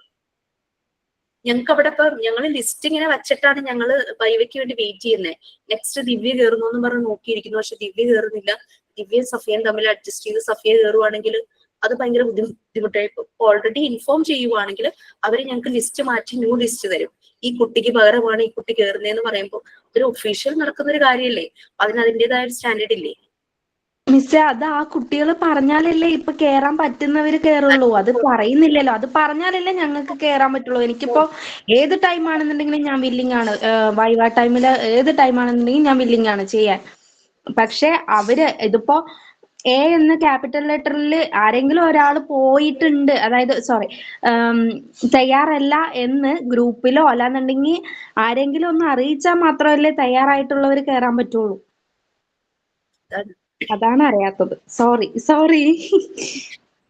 ഞങ്ങൾക്ക് അവിടെ ഇപ്പൊ ഞങ്ങൾ ലിസ്റ്റ് ഇങ്ങനെ വെച്ചിട്ടാണ് ഞങ്ങള് വൈവയ്ക്ക് വേണ്ടി വെയിറ്റ് ചെയ്യുന്നത്. നെക്സ്റ്റ് ദിവ്യ കയറുന്നു എന്ന് പറഞ്ഞ് നോക്കിയിരിക്കുന്നു. പക്ഷെ ദിവ്യ കയറുന്നില്ല. ദിവ്യയും സഫിയയും തമ്മിൽ അഡ്ജസ്റ്റ് ചെയ്ത് സഫിയ കയറുവാണെങ്കിൽ അത് ഭയങ്കര ബുദ്ധിമുട്ടായി. ഓൾറെഡി ഇൻഫോം ചെയ്യുവാണെങ്കിൽ അവര് ഞങ്ങൾക്ക് ലിസ്റ്റ് മാറ്റി ന്യൂ ലിസ്റ്റ് തരും. ഈ കുട്ടിക്ക് പകരമാണ് ഈ കുട്ടി കയറുന്നതെന്ന് പറയുമ്പോൾ ഒരു ഒഫീഷ്യൽ നടക്കുന്ന ഒരു കാര്യമല്ലേ, അതിന് അതിൻ്റെതായ ഒരു സ്റ്റാൻഡേർഡ് ഇല്ലേ. മിസ്സേ, അത് ആ കുട്ടികൾ പറഞ്ഞാലല്ലേ ഇപ്പൊ കേറാൻ പറ്റുന്നവര് കേറുള്ളൂ. അത് പറയുന്നില്ലല്ലോ. അത് പറഞ്ഞാലല്ലേ ഞങ്ങൾക്ക് കേറാൻ പറ്റുള്ളൂ. എനിക്കിപ്പോ ഏത് ടൈം ആണെന്നുണ്ടെങ്കിലും ഞാൻ വില്ലിങ് ആണ്. വൈവ ടൈമില് ഏത് ടൈം ആണെന്നുണ്ടെങ്കിൽ ഞാൻ വില്ലിങ് ആണ് ചെയ്യാൻ. പക്ഷെ അവര് ഇതിപ്പോ A എന്ന ക്യാപിറ്റൽ ലെറ്ററിൽ ആരെങ്കിലും ഒരാൾ പോയിട്ടുണ്ട്, അതായത് തയ്യാറല്ല എന്ന് ഗ്രൂപ്പിലോ അല്ലാന്നുണ്ടെങ്കിൽ ആരെങ്കിലും ഒന്ന് അറിയിച്ചാൽ മാത്രമല്ലേ തയ്യാറായിട്ടുള്ളവർ കയറാൻ പറ്റുള്ളൂ. അതാണ് അറിയാത്തത്. സോറി.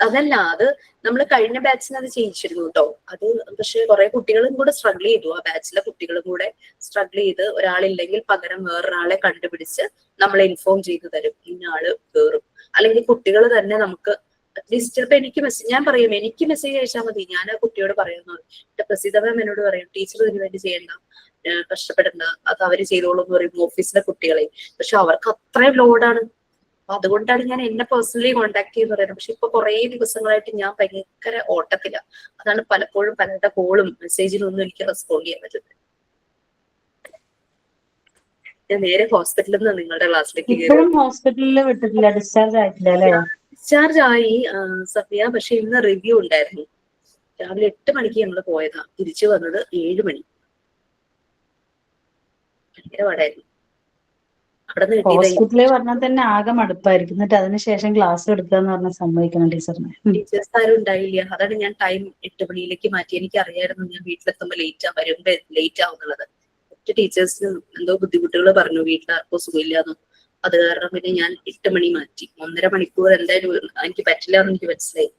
അതല്ല, അത് നമ്മൾ കഴിഞ്ഞ ബാച്ചിന് അത് ചെയ്യിച്ചിരുന്നു കേട്ടോ. അത് പക്ഷെ കുറെ കുട്ടികളും കൂടെ സ്ട്രഗിൾ ചെയ്തു. ആ ബാച്ചിലെ കുട്ടികളും കൂടെ സ്ട്രഗിൾ ചെയ്ത് ഒരാളില്ലെങ്കിൽ പകരം വേറൊരാളെ കണ്ടുപിടിച്ച് നമ്മളെ ഇൻഫോം ചെയ്തു തരും, ഇന്ന ആള് കയറും. അല്ലെങ്കിൽ കുട്ടികൾ തന്നെ നമുക്ക് അറ്റ്ലീസ്റ്റ് ചിലപ്പോ ഞാൻ പറയും എനിക്ക് മെസ്സേജ് അയച്ചാൽ മതി. ഞാൻ ആ കുട്ടിയോട് പറയുന്നു, എന്റെ പ്രസിദ്ധ മാം എന്നോട് പറയും ടീച്ചർ ഇതിനു വേണ്ടി ചെയ്യണ്ട, കഷ്ടപ്പെടണ്ട, അത് അവര് ചെയ്തോളൂ എന്ന് പറയും ഓഫീസിലെ കുട്ടികളെ. പക്ഷെ അവർക്ക് അത്രയും ലോഡാണ്. അപ്പൊ അതുകൊണ്ടാണ് ഞാൻ എന്നെ പേഴ്സണലി കോൺടാക്ട് ചെയ്യുന്ന പറയുന്നത്. പക്ഷെ ഇപ്പൊ കുറെ ദിവസങ്ങളായിട്ട് ഞാൻ ഭയങ്കര ഓട്ടത്തില്ല. അതാണ് പലപ്പോഴും പലരുടെ കോളും മെസ്സേജിനും ഒന്നും എനിക്ക് റെസ്പോണ്ട് ചെയ്യാൻ പറ്റുന്നത്. ഞാൻ നേരെ ഹോസ്പിറ്റലിൽ നിന്ന് നിങ്ങളുടെ ക്ലാസ്സിലേക്ക് ഡിസ്ചാർജ് ആയി സഫിയ. പക്ഷെ ഇന്ന് റിവ്യൂ ഉണ്ടായിരുന്നു. രാവിലെ 8 മണിക്ക് ഞങ്ങൾ പോയതാ, തിരിച്ചു വന്നത് 7 മണി. ഭയങ്കര പാടായിരുന്നു. ഹോസ്പിറ്റലിൽ പറഞ്ഞാൽ തന്നെ ആകെ മടുപ്പായിരിക്കും. എന്നിട്ട് അതിനുശേഷം ക്ലാസ് എടുക്കുക എന്ന് പറഞ്ഞാൽ സമ്മതിക്കണം ടീച്ചറിനെ. ടീച്ചേഴ്സ് ആരും ഉണ്ടായില്ല. അതാണ് ഞാൻ ടൈം 8 മണിയിലേക്ക് മാറ്റി. എനിക്ക് അറിയായിരുന്നു ഞാൻ വീട്ടിലെത്തുമ്പോ വരുമ്പോ ലേറ്റ് ആവുന്നുള്ളത്. മറ്റു ടീച്ചേഴ്സിനും എന്തോ ബുദ്ധിമുട്ടുകൾ പറഞ്ഞു, വീട്ടിലാർക്കോ സുഖമില്ലാന്നും. അത് കാരണം പിന്നെ ഞാൻ 8 മണി മാറ്റി. 1.5 മണിക്കൂർ എന്തായാലും എനിക്ക് പറ്റില്ല എന്ന് എനിക്ക് മനസ്സിലായി.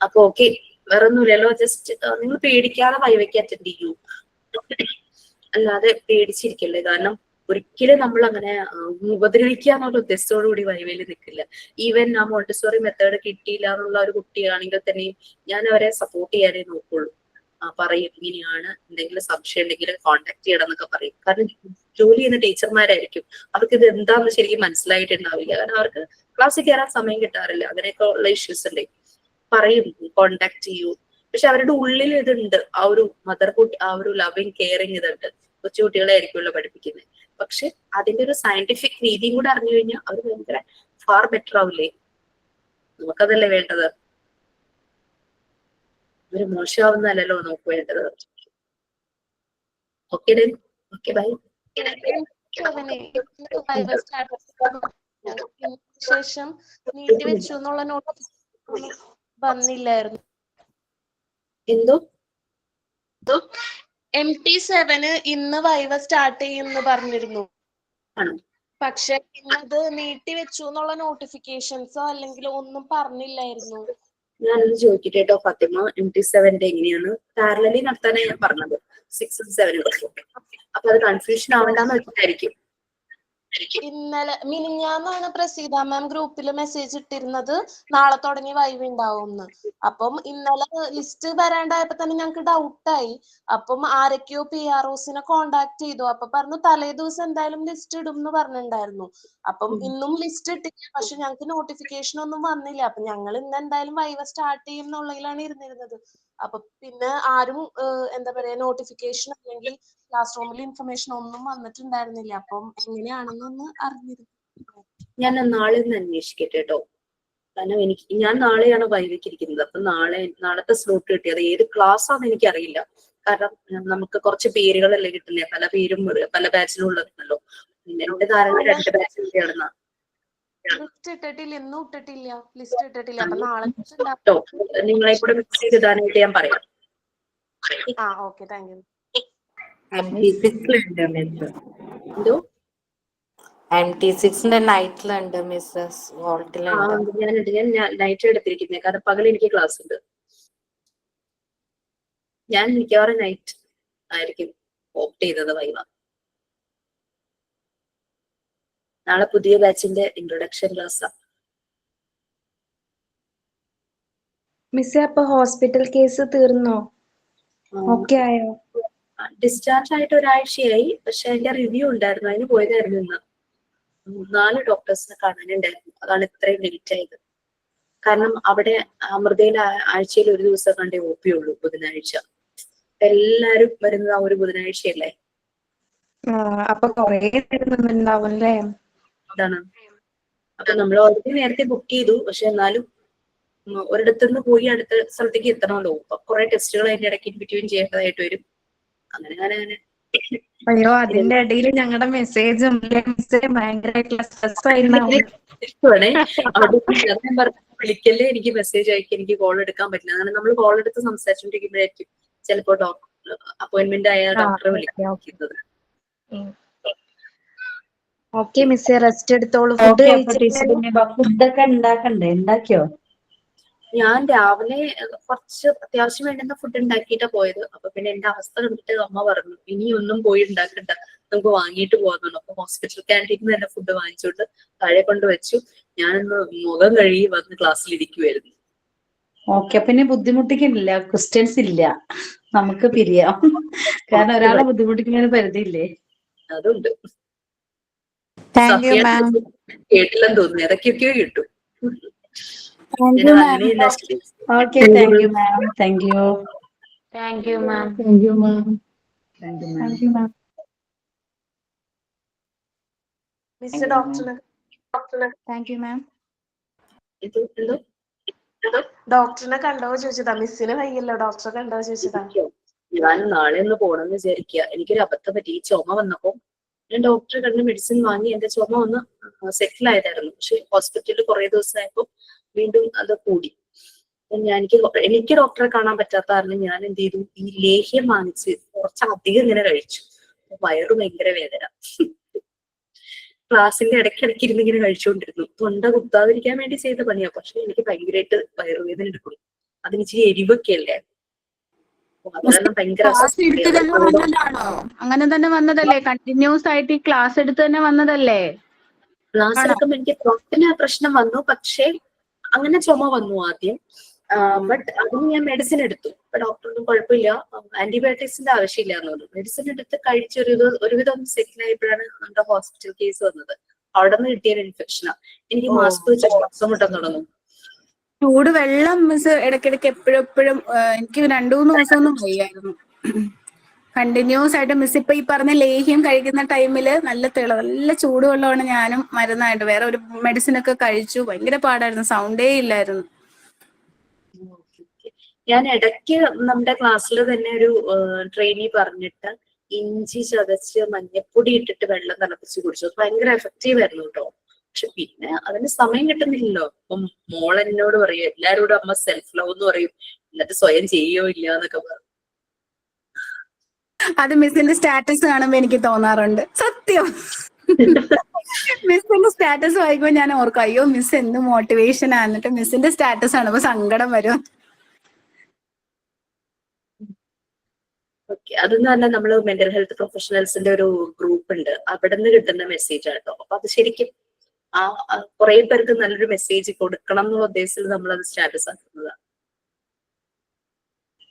അപ്പൊ ഓക്കെ, വേറെ ഒന്നുമില്ലല്ലോ, ജസ്റ്റ് നിങ്ങൾ പേടിക്കാതെ വൈവയ്ക്ക് അറ്റൻഡ് ചെയ്യൂ, അല്ലാതെ പേടിച്ചിരിക്കല്ലേ. കാരണം ഒരിക്കലും നമ്മൾ അങ്ങനെ ഉപദ്രവിക്കുക എന്നുള്ള ഉദ്ദേശത്തോടു കൂടി വൈവയിൽ നിൽക്കില്ല. ഈവൻ ആ മോണ്ടിസോറി മെത്തേഡ് കിട്ടിയില്ല എന്നുള്ള ഒരു കുട്ടിയാണെങ്കിൽ തന്നെയും ഞാൻ അവരെ സപ്പോർട്ട് ചെയ്യാനേ നോക്കുള്ളൂ. പറയും ഇങ്ങനെയാണ്, എന്തെങ്കിലും സംശയം ഉണ്ടെങ്കിൽ കോൺടാക്ട് ചെയ്യണം എന്നൊക്കെ പറയും. കാരണം ജോലി ചെയ്യുന്ന ടീച്ചർമാരായിരിക്കും, അവർക്ക് ഇത് എന്താണെന്ന് ശരിക്കും മനസ്സിലായിട്ടുണ്ടാവില്ല. കാരണം അവർക്ക് ക്ലാസ്സിൽ കയറാൻ സമയം കിട്ടാറില്ല, അങ്ങനെയൊക്കെ ഉള്ള ഇഷ്യൂസ് ഉണ്ട്. പറയും കോണ്ടാക്ട് ചെയ്യൂ, പക്ഷെ അവരുടെ ഉള്ളിൽ ഇതുണ്ട്, ആ ഒരു മദർഹുഡ്, ആ ഒരു ലവിങ് കെയറിങ് ഇതുണ്ട്. കൊച്ചുകുട്ടികളെ ആയിരിക്കുമല്ലോ പഠിപ്പിക്കുന്നത്. പക്ഷെ അതിന്റെ ഒരു സയന്റിഫിക് രീതിയും കൂടെ അറിഞ്ഞു കഴിഞ്ഞാൽ അവർ ഭയങ്കര ഫാർ ബെറ്റർ ആവില്ലേ. നമുക്കതല്ലേ വേണ്ടത്, ഒരു മോശമാവുന്നല്ലോ നമുക്ക് വേണ്ടത്. Okay Den, okay bye. ശേഷം നീട്ടി വെച്ചു എന്നുള്ള നോട്ടിഫിക്കേഷൻ വന്നില്ലായിരുന്നു. എന്തോ MT7 ഇന്ന് വൈവ സ്റ്റാർട്ട് ചെയ്യുമെന്ന് പറഞ്ഞിരുന്നു. ആണോ? പക്ഷെ ഇന്നത് നീട്ടി വെച്ചു എന്നുള്ള നോട്ടിഫിക്കേഷൻസോ അല്ലെങ്കിൽ ഒന്നും പറഞ്ഞില്ലായിരുന്നു. ഞാനത് ചോദിക്കട്ടെ കേട്ടോ ഫാത്തിമ. MT7 എങ്ങനെയാണ് പാരലലി നടത്താനാണ് ഞാൻ പറഞ്ഞത്, 6 ഉം 7 ഉം. അപ്പൊ അത് കൺഫ്യൂഷൻ ആവണ്ടെന്ന് വെച്ചിട്ടായിരിക്കും. ഇന്നലെ മിനിഞ്ഞാന്നാണ് പ്രസീത മാം ഗ്രൂപ്പിൽ മെസ്സേജ് ഇട്ടിരുന്നത് നാളെ തുടങ്ങി വൈവ ഉണ്ടാവുമെന്ന്. അപ്പം ഇന്നലെ ലിസ്റ്റ് വരാണ്ടായപ്പോ തന്നെ ഞങ്ങക്ക് ഡൗട്ടായി. അപ്പം ആരൊക്കെയോ PROസിനെ കോണ്ടാക്ട് ചെയ്തു. അപ്പൊ പറഞ്ഞു തലേ ദിവസം എന്തായാലും ലിസ്റ്റ് ഇടും എന്ന് പറഞ്ഞിട്ടുണ്ടായിരുന്നു. അപ്പം ഇന്നും ലിസ്റ്റ് ഇട്ടില്ല, പക്ഷെ ഞങ്ങക്ക് നോട്ടിഫിക്കേഷൻ ഒന്നും വന്നില്ല. അപ്പൊ ഞങ്ങൾ ഇന്ന് എന്തായാലും വൈവ സ്റ്റാർട്ട് ചെയ്യും എന്നുള്ളതിലാണ് ഇരുന്നിരുന്നത്. അപ്പൊ പിന്നെ ആരും എന്താ പറയാ നോട്ടിഫിക്കേഷൻ അല്ലെങ്കിൽ ക്ലാസ് റൂമിൽ ഇൻഫർമേഷൻ ഒന്നും വന്നിട്ടുണ്ടായിരുന്നില്ല. അപ്പം എങ്ങനെയാണെന്നൊന്ന് അറിഞ്ഞിരുന്നു. ഞാൻ നാളെ ഒന്ന് അന്വേഷിക്കട്ടെ കേട്ടോ. കാരണം ഞാൻ നാളെയാണ് വൈകിരിക്കുന്നത്. അപ്പൊ നാളത്തെ സ്ലോട്ട് കിട്ടിയത് ഏത് ക്ലാസ് ആണെന്ന് എനിക്കറിയില്ല. കാരണം നമുക്ക് കുറച്ച് പേരുകളല്ലേ കിട്ടുന്നേ, പല പേരും പല ബാച്ചിലും ഉള്ളതാണല്ലോ. എന്റെ ധാരണ 2 ബാച്ചിലൊക്കെയാണെന്നാ. ലിസ്റ്റ് ഇട്ടിട്ടില്ല, ഇന്നും ഇട്ടിട്ടില്ല, ലിസ്റ്റ് ഇട്ടിട്ടില്ല. അപ്പൊ നാളെ നിങ്ങളെ കൂടെ മിക്സ് ചെയ്തിടാനായിട്ട് ഞാൻ പറയാം. Okay, thank you. എന്തോ MT6 നൈറ്റിലുണ്ട് മിസ്സസ് വോൾട്ടിലുണ്ട്. ഞാൻ നൈറ്റ് എടുത്തിരിക്കുന്നത്, കാരണം പകൽ എനിക്ക് ക്ലാസ് ഉണ്ട്. ഞാൻ മിക്കവാറും നൈറ്റ് ആയിരിക്കും ഓപ്റ്റ് ചെയ്തത് വൈവ. നാളെ പുതിയ ബാച്ചിന്റെ ഇൻട്രൊഡക്ഷൻ ക്ലാസ്സാ. മിസ്സേ അപ്പൊ ഹോസ്പിറ്റൽ കേസ് തീർന്നോ? ഓക്കെ ആയോ? ഡിസ്ചാർജ് ആയിട്ട് ഒരാഴ്ചയായി, പക്ഷെ അതിന്റെ റിവ്യൂ ഉണ്ടായിരുന്നു, അതിന് പോയതായിരുന്നു ഇന്ന്. 4 ഡോക്ടേഴ്സിനെ കാണാനുണ്ടായിരുന്നു, അതാണ് ഇത്രയും ലേറ്റ് ആയത്. കാരണം അവിടെ അമൃതയിൽ ആഴ്ചയിൽ ഒരു ദിവസം കണ്ടേ OP ഉള്ളൂ, ബുധനാഴ്ച. എല്ലാരും വരുന്നത് ആ ഒരു ബുധനാഴ്ചയല്ലേ. അപ്പൊ കൊറേ നിന്നുണ്ടാവും അല്ലേ? അതാണ്. അപ്പൊ നമ്മൾ ഓൾറെഡി നേരത്തെ ബുക്ക് ചെയ്തു, പക്ഷെ എന്നാലും ഒരിടത്തുനിന്ന് പോയി അടുത്ത സ്ഥലത്തേക്ക് എത്തണമല്ലോ. അപ്പൊ കുറെ ടെസ്റ്റുകൾ അതിന്റെ ഇടയ്ക്ക് ബിറ്റ്വീൻ ചെയ്യേണ്ടതായിട്ട് വരും. അങ്ങനെ അയ്യോ, അതിന്റെ ഇടയിൽ ഞങ്ങളുടെ മെസ്സേജും ഭയങ്കരമായിട്ടുള്ള സ്ട്രെസ് ആയിരുന്നു. വിളിക്കല്ലേ, എനിക്ക് മെസ്സേജ് അയക്കും, എനിക്ക് കോൾ എടുക്കാൻ പറ്റില്ല. അങ്ങനെ നമ്മൾ കോൾ എടുത്ത് സംസാരിച്ചോണ്ടിരിക്കുമ്പോഴായിരിക്കും ചിലപ്പോ അപ്പോയിന്റ്മെന്റ് ആയ ഡോക്ടറെ വിളിക്കുന്നത്. ഓക്കെ മിസ്സേ, റെസ്റ്റ് എടുത്തോളൂ. ഫുഡ് ഫുഡൊക്കെ ഉണ്ടാക്കിയോ? ഞാൻ രാവിലെ കുറച്ച് അത്യാവശ്യം വേണ്ടുന്ന ഫുഡ് ഉണ്ടാക്കിയിട്ടാ പോയത്. അപ്പൊ പിന്നെ എന്റെ അവസ്ഥ കണ്ടിട്ട് അമ്മ പറഞ്ഞു ഇനി ഒന്നും പോയി ഉണ്ടാക്കണ്ട, നമുക്ക് വാങ്ങിയിട്ട് പോകാൻ. അപ്പൊ ഹോസ്പിറ്റൽ ക്യാൻറ്റീനിൽ തന്നെ ഫുഡ് വാങ്ങിച്ചോണ്ട് താഴെ കൊണ്ട് വെച്ചു. ഞാനൊന്ന് മുഖം കഴുകി വന്ന് ക്ലാസ്സിൽ ഇരിക്കുവായിരുന്നു. ഓക്കെ, പിന്നെ ബുദ്ധിമുട്ടിക്കുന്നില്ല, ക്വസ്റ്റ്യൻസ് ഇല്ല, നമുക്ക് പിരിയാം. കാരണം ഒരാളെ ബുദ്ധിമുട്ടിക്കുന്നതിന് പരിധിയില്ലേ? അതുണ്ട്. Thank you ma'am. കേട്ടില്ലെന്ന് തോന്നുന്നു, ഏതൊക്കെയൊക്കെയോ കിട്ടും. Thank you ma'am. Okay, thank you ma'am. Thank you. Thank you ma'am. Thank you ma'am. Thank you ma'am. Miss ഡോക്ടറിനെ താങ്ക് യു മാം. ഡോക്ടറിനെ കണ്ടോ ചോദിച്ചതാ. മിസ്സിന് വയ്യല്ലോ, ഡോക്ടറെ കണ്ടോ ചോദിച്ചതാ. ഞാൻ നാളെ ഒന്ന് പോണെന്ന് വിചാരിക്കുക. എനിക്കൊരു അബദ്ധം പറ്റി. ഈ ചുമ വന്നപ്പോ ഞാൻ ഡോക്ടറെ കണ്ട് മെഡിസിൻ വാങ്ങി എന്റെ ചുമ ഒന്ന് സെറ്റിൽ ആയതായിരുന്നു. പക്ഷെ ഹോസ്പിറ്റലിൽ കുറെ ദിവസമായപ്പോ വീണ്ടും അത് കൂടി. എനിക്ക് ഡോക്ടറെ കാണാൻ പറ്റാത്ത കാരണം ഞാൻ എന്ത് ചെയ്തു, ഈ ലേഹ്യം വാങ്ങിച്ച് കുറച്ചധികം ഇങ്ങനെ കഴിച്ചു. വയറ് ഭയങ്കര വേദന. ക്ലാസ്സിന്റെ ഇടയ്ക്കിടയ്ക്ക് ഇരുന്ന് ഇങ്ങനെ കഴിച്ചുകൊണ്ടിരുന്നു. തൊണ്ട കുത്താതിരിക്കാൻ വേണ്ടി ചെയ്ത പണിയാ. പക്ഷെ എനിക്ക് ഭയങ്കരമായിട്ട് വയറുവേദന എടുക്കുന്നു. അതിന് ഇച്ചിരി എരിവൊക്കെ അല്ലേ. അതെല്ലാം ഭയങ്കര ക്ലാസ് എടുത്ത് തന്നെ വന്നതാണോ? അങ്ങനെ തന്നെ വന്നതല്ലേ? കണ്ടിന്യൂസ് ആയിട്ട് ഈ ക്ലാസ് എടുത്ത് തന്നെ വന്നതല്ലേ? ക്ലാസ് എടുക്കുമ്പോൾ എനിക്ക് ത്രോട്ടിന് പ്രശ്നം വന്നു. പക്ഷേ അങ്ങനെ ചുമ വന്നു ആദ്യം. ബട്ട് അതിന് ഞാൻ മെഡിസിൻ എടുത്തു. അപ്പൊ ഡോക്ടറൊന്നും കുഴപ്പമില്ല, ആന്റിബയോട്ടിക്സിന്റെ ആവശ്യമില്ല എന്ന് പറഞ്ഞു. മെഡിസിൻ എടുത്ത് ഒരുവിധം സെറ്റിൽ ആയപ്പോഴാണ് നമ്മുടെ ഹോസ്പിറ്റൽ കേസ് വന്നത്. അവിടെ നിന്ന് കിട്ടിയ ഒരു ഇൻഫെക്ഷനാ. എനിക്ക് മാസ്ക് വെച്ച് ശ്വാസം മുട്ടാൻ തുടങ്ങും. ചൂട് വെള്ളം മിസ് ഇടയ്ക്കിടയ്ക്ക് എപ്പോഴും എനിക്ക് 2-3 ദിവസമൊന്നും വയ്യായിരുന്നു. കണ്ടിന്യൂസ് ആയിട്ട് മിസ് ഇപ്പൊ ഈ പറഞ്ഞ ലേഹ്യം കഴിക്കുന്ന ടൈമില് നല്ല ചൂടുവെള്ളമാണ് ഞാനും മരുന്നായിട്ട് വേറെ ഒരു മെഡിസിൻ ഒക്കെ കഴിച്ചു. ഭയങ്കര പാടായിരുന്നു, സൗണ്ടേ ഇല്ലായിരുന്നു. ഞാൻ ഇടയ്ക്ക് നമ്മുടെ ക്ലാസ്സിൽ തന്നെ ഒരു ട്രെയിനി പറഞ്ഞിട്ട് ഇഞ്ചി ചതച്ച് മഞ്ഞപ്പൊടി ഇട്ടിട്ട് വെള്ളം തിളപ്പിച്ച് കുടിച്ചു. അത് ഭയങ്കര എഫക്റ്റീവ് ആയിരുന്നു കേട്ടോ. പക്ഷെ പിന്നെ അതിന് സമയം കിട്ടുന്നില്ലല്ലോ. അപ്പം മോൾ എന്നോട് പറയും, എല്ലാരോടും അമ്മ സെൽഫ് ലവ് എന്ന് പറയും, എന്നിട്ട് സ്വയം ചെയ്യോ ഇല്ല എന്നൊക്കെ പറയും. അത് മിസ്സിന്റെ സ്റ്റാറ്റസ് കാണുമ്പോ എനിക്ക് തോന്നാറുണ്ട്, സത്യം. മിസ്സിന്റെ സ്റ്റാറ്റസ് വായിക്കുമ്പോ ഞാൻ ഓർക്കും, അയ്യോ മിസ് എന്ത് മോട്ടിവേഷൻ ആ. എന്നിട്ട് മിസ്സിന്റെ സ്റ്റാറ്റസ് കാണുമ്പോ സങ്കടം വരും. ഓക്കെ, അതെന്ന് പറഞ്ഞാൽ നമ്മള് മെന്റൽ ഹെൽത്ത് പ്രൊഫഷണൽസിന്റെ ഒരു ഗ്രൂപ്പ് ഉണ്ട്, അവിടെ നിന്ന് കിട്ടുന്ന മെസ്സേജ് ആട്ടോ. അപ്പൊ അത് ശരിക്കും കുറെ പേർക്ക് നല്ലൊരു മെസ്സേജ് കൊടുക്കണം എന്നുള്ള ഉദ്ദേശത്തിൽ നമ്മൾ അത് സ്റ്റാറ്റസ് ആക്കുന്നതാണ്.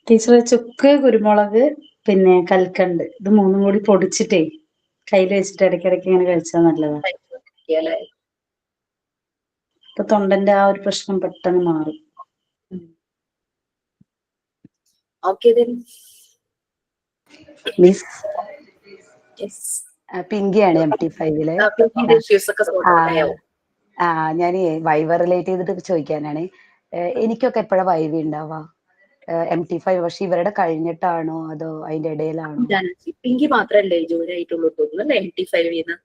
ടീച്ചർ ചുക്ക്, കുരുമുളക്, പിന്നെ കൽക്കണ്ട്, ഇത് 3 കൂടി പൊടിച്ചിട്ടേ കയ്യിൽ വെച്ചിട്ട് ഇടയ്ക്കിടയ്ക്ക് ഇങ്ങനെ കഴിച്ചാൽ നല്ലതാണ്. അപ്പൊ തൊണ്ടന്റെ ആ ഒരു പ്രശ്നം പെട്ടെന്ന് മാറും. ഓക്കെ മിസ് പിങ്കിയാണ് MT5-ല്. ഞാൻ വൈവ റിലേറ്റ് ചെയ്തിട്ട് ചോദിക്കാനാണ്. എനിക്കൊക്കെ എപ്പോഴാ വൈവ ഉണ്ടാവാ? MT5 പക്ഷെ ഇവരുടെ കഴിഞ്ഞിട്ടാണോ അതോ അതിന്റെ ഇടയിലാണോ? പിങ്കി മാത്രല്ലേ ജോയിൻ ആയിട്ടുള്ളൂ തോന്നുന്നു MT5-ന്ന്.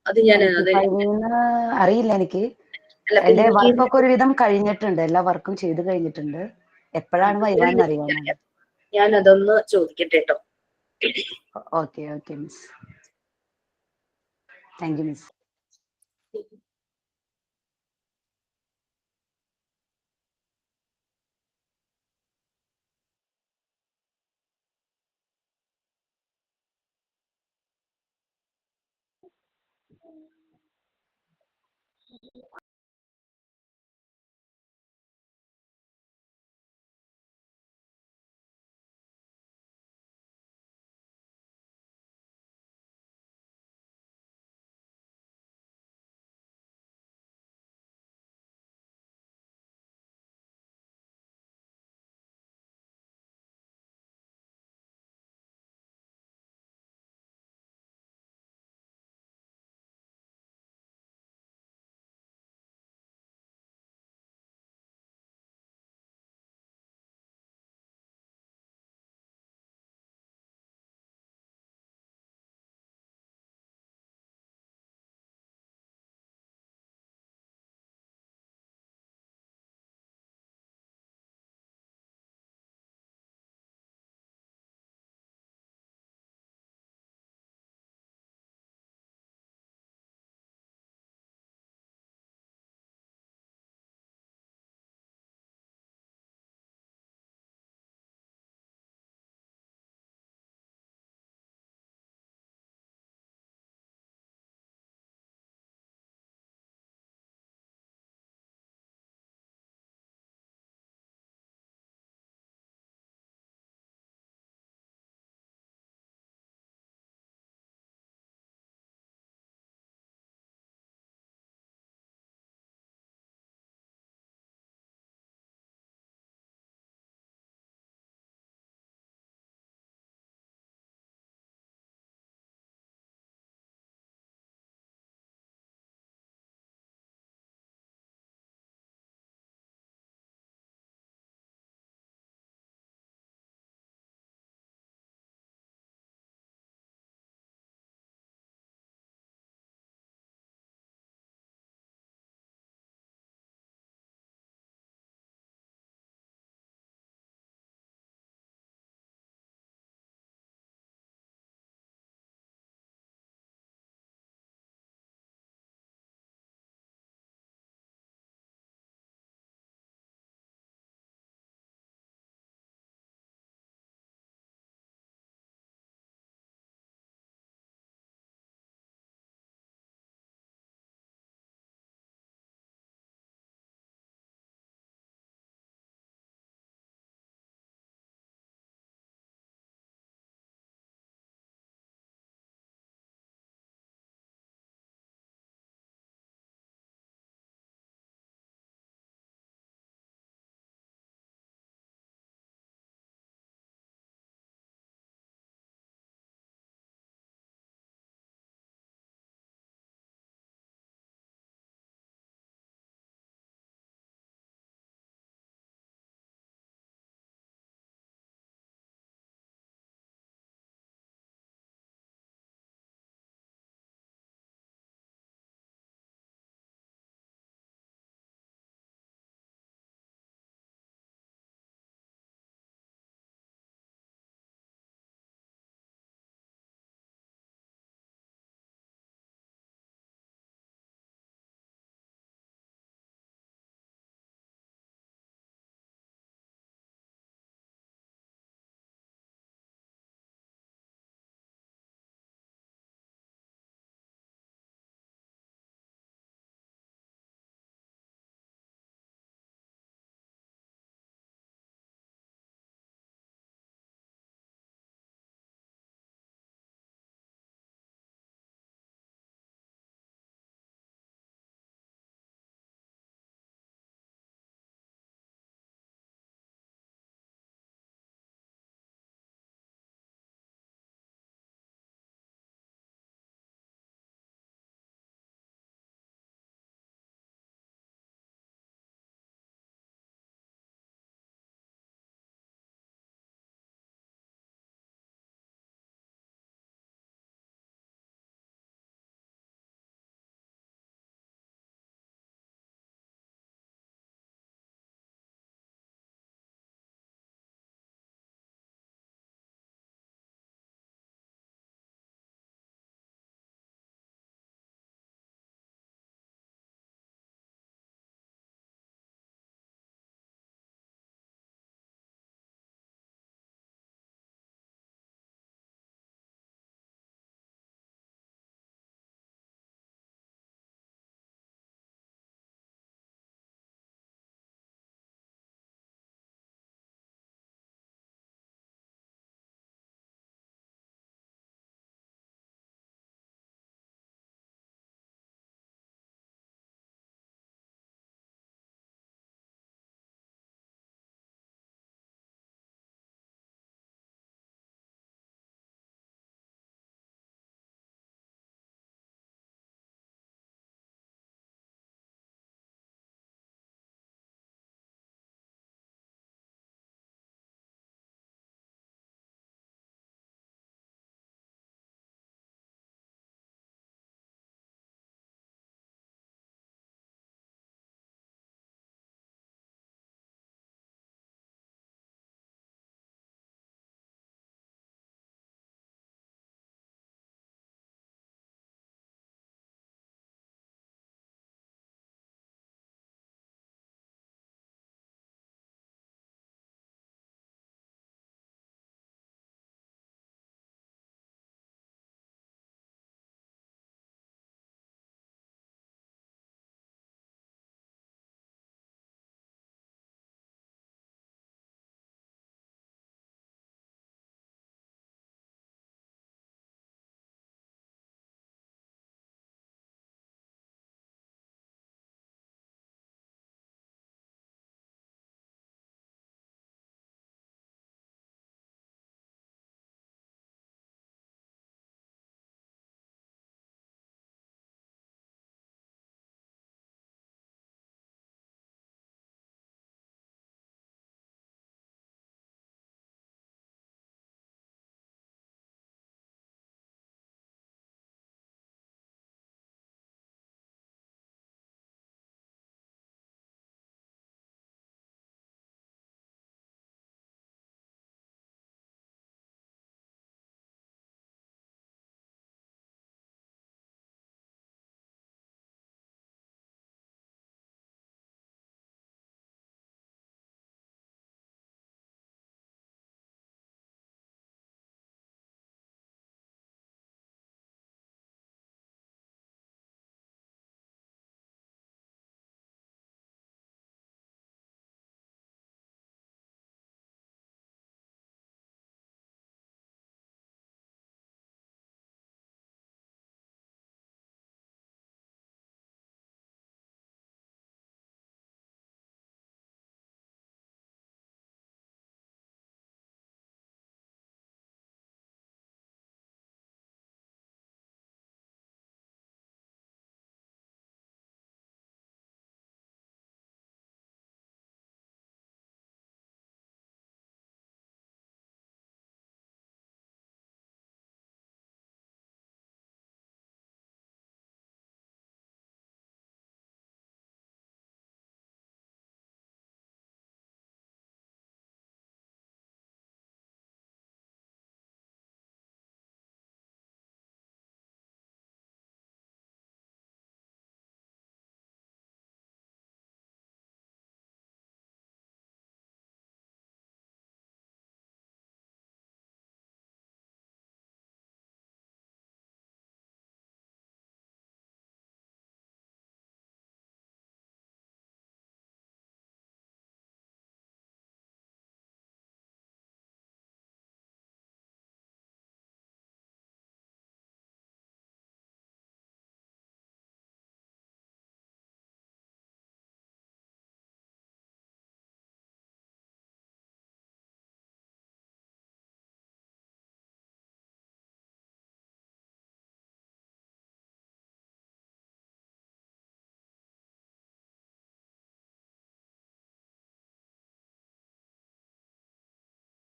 അത് ഞാൻ അറിയില്ല എനിക്ക്. എന്റെ വർക്കൊക്കെ ഒരുവിധം കഴിഞ്ഞിട്ടുണ്ട്, എല്ലാ വർക്കും ചെയ്ത് കഴിഞ്ഞിട്ടുണ്ട്. എപ്പോഴാണ് വൈവാന്ന് അറിയാനാണ്. ഞാൻ അതൊന്ന് ചോദിക്കട്ടെ കേട്ടോ. Okay miss, thank you miss.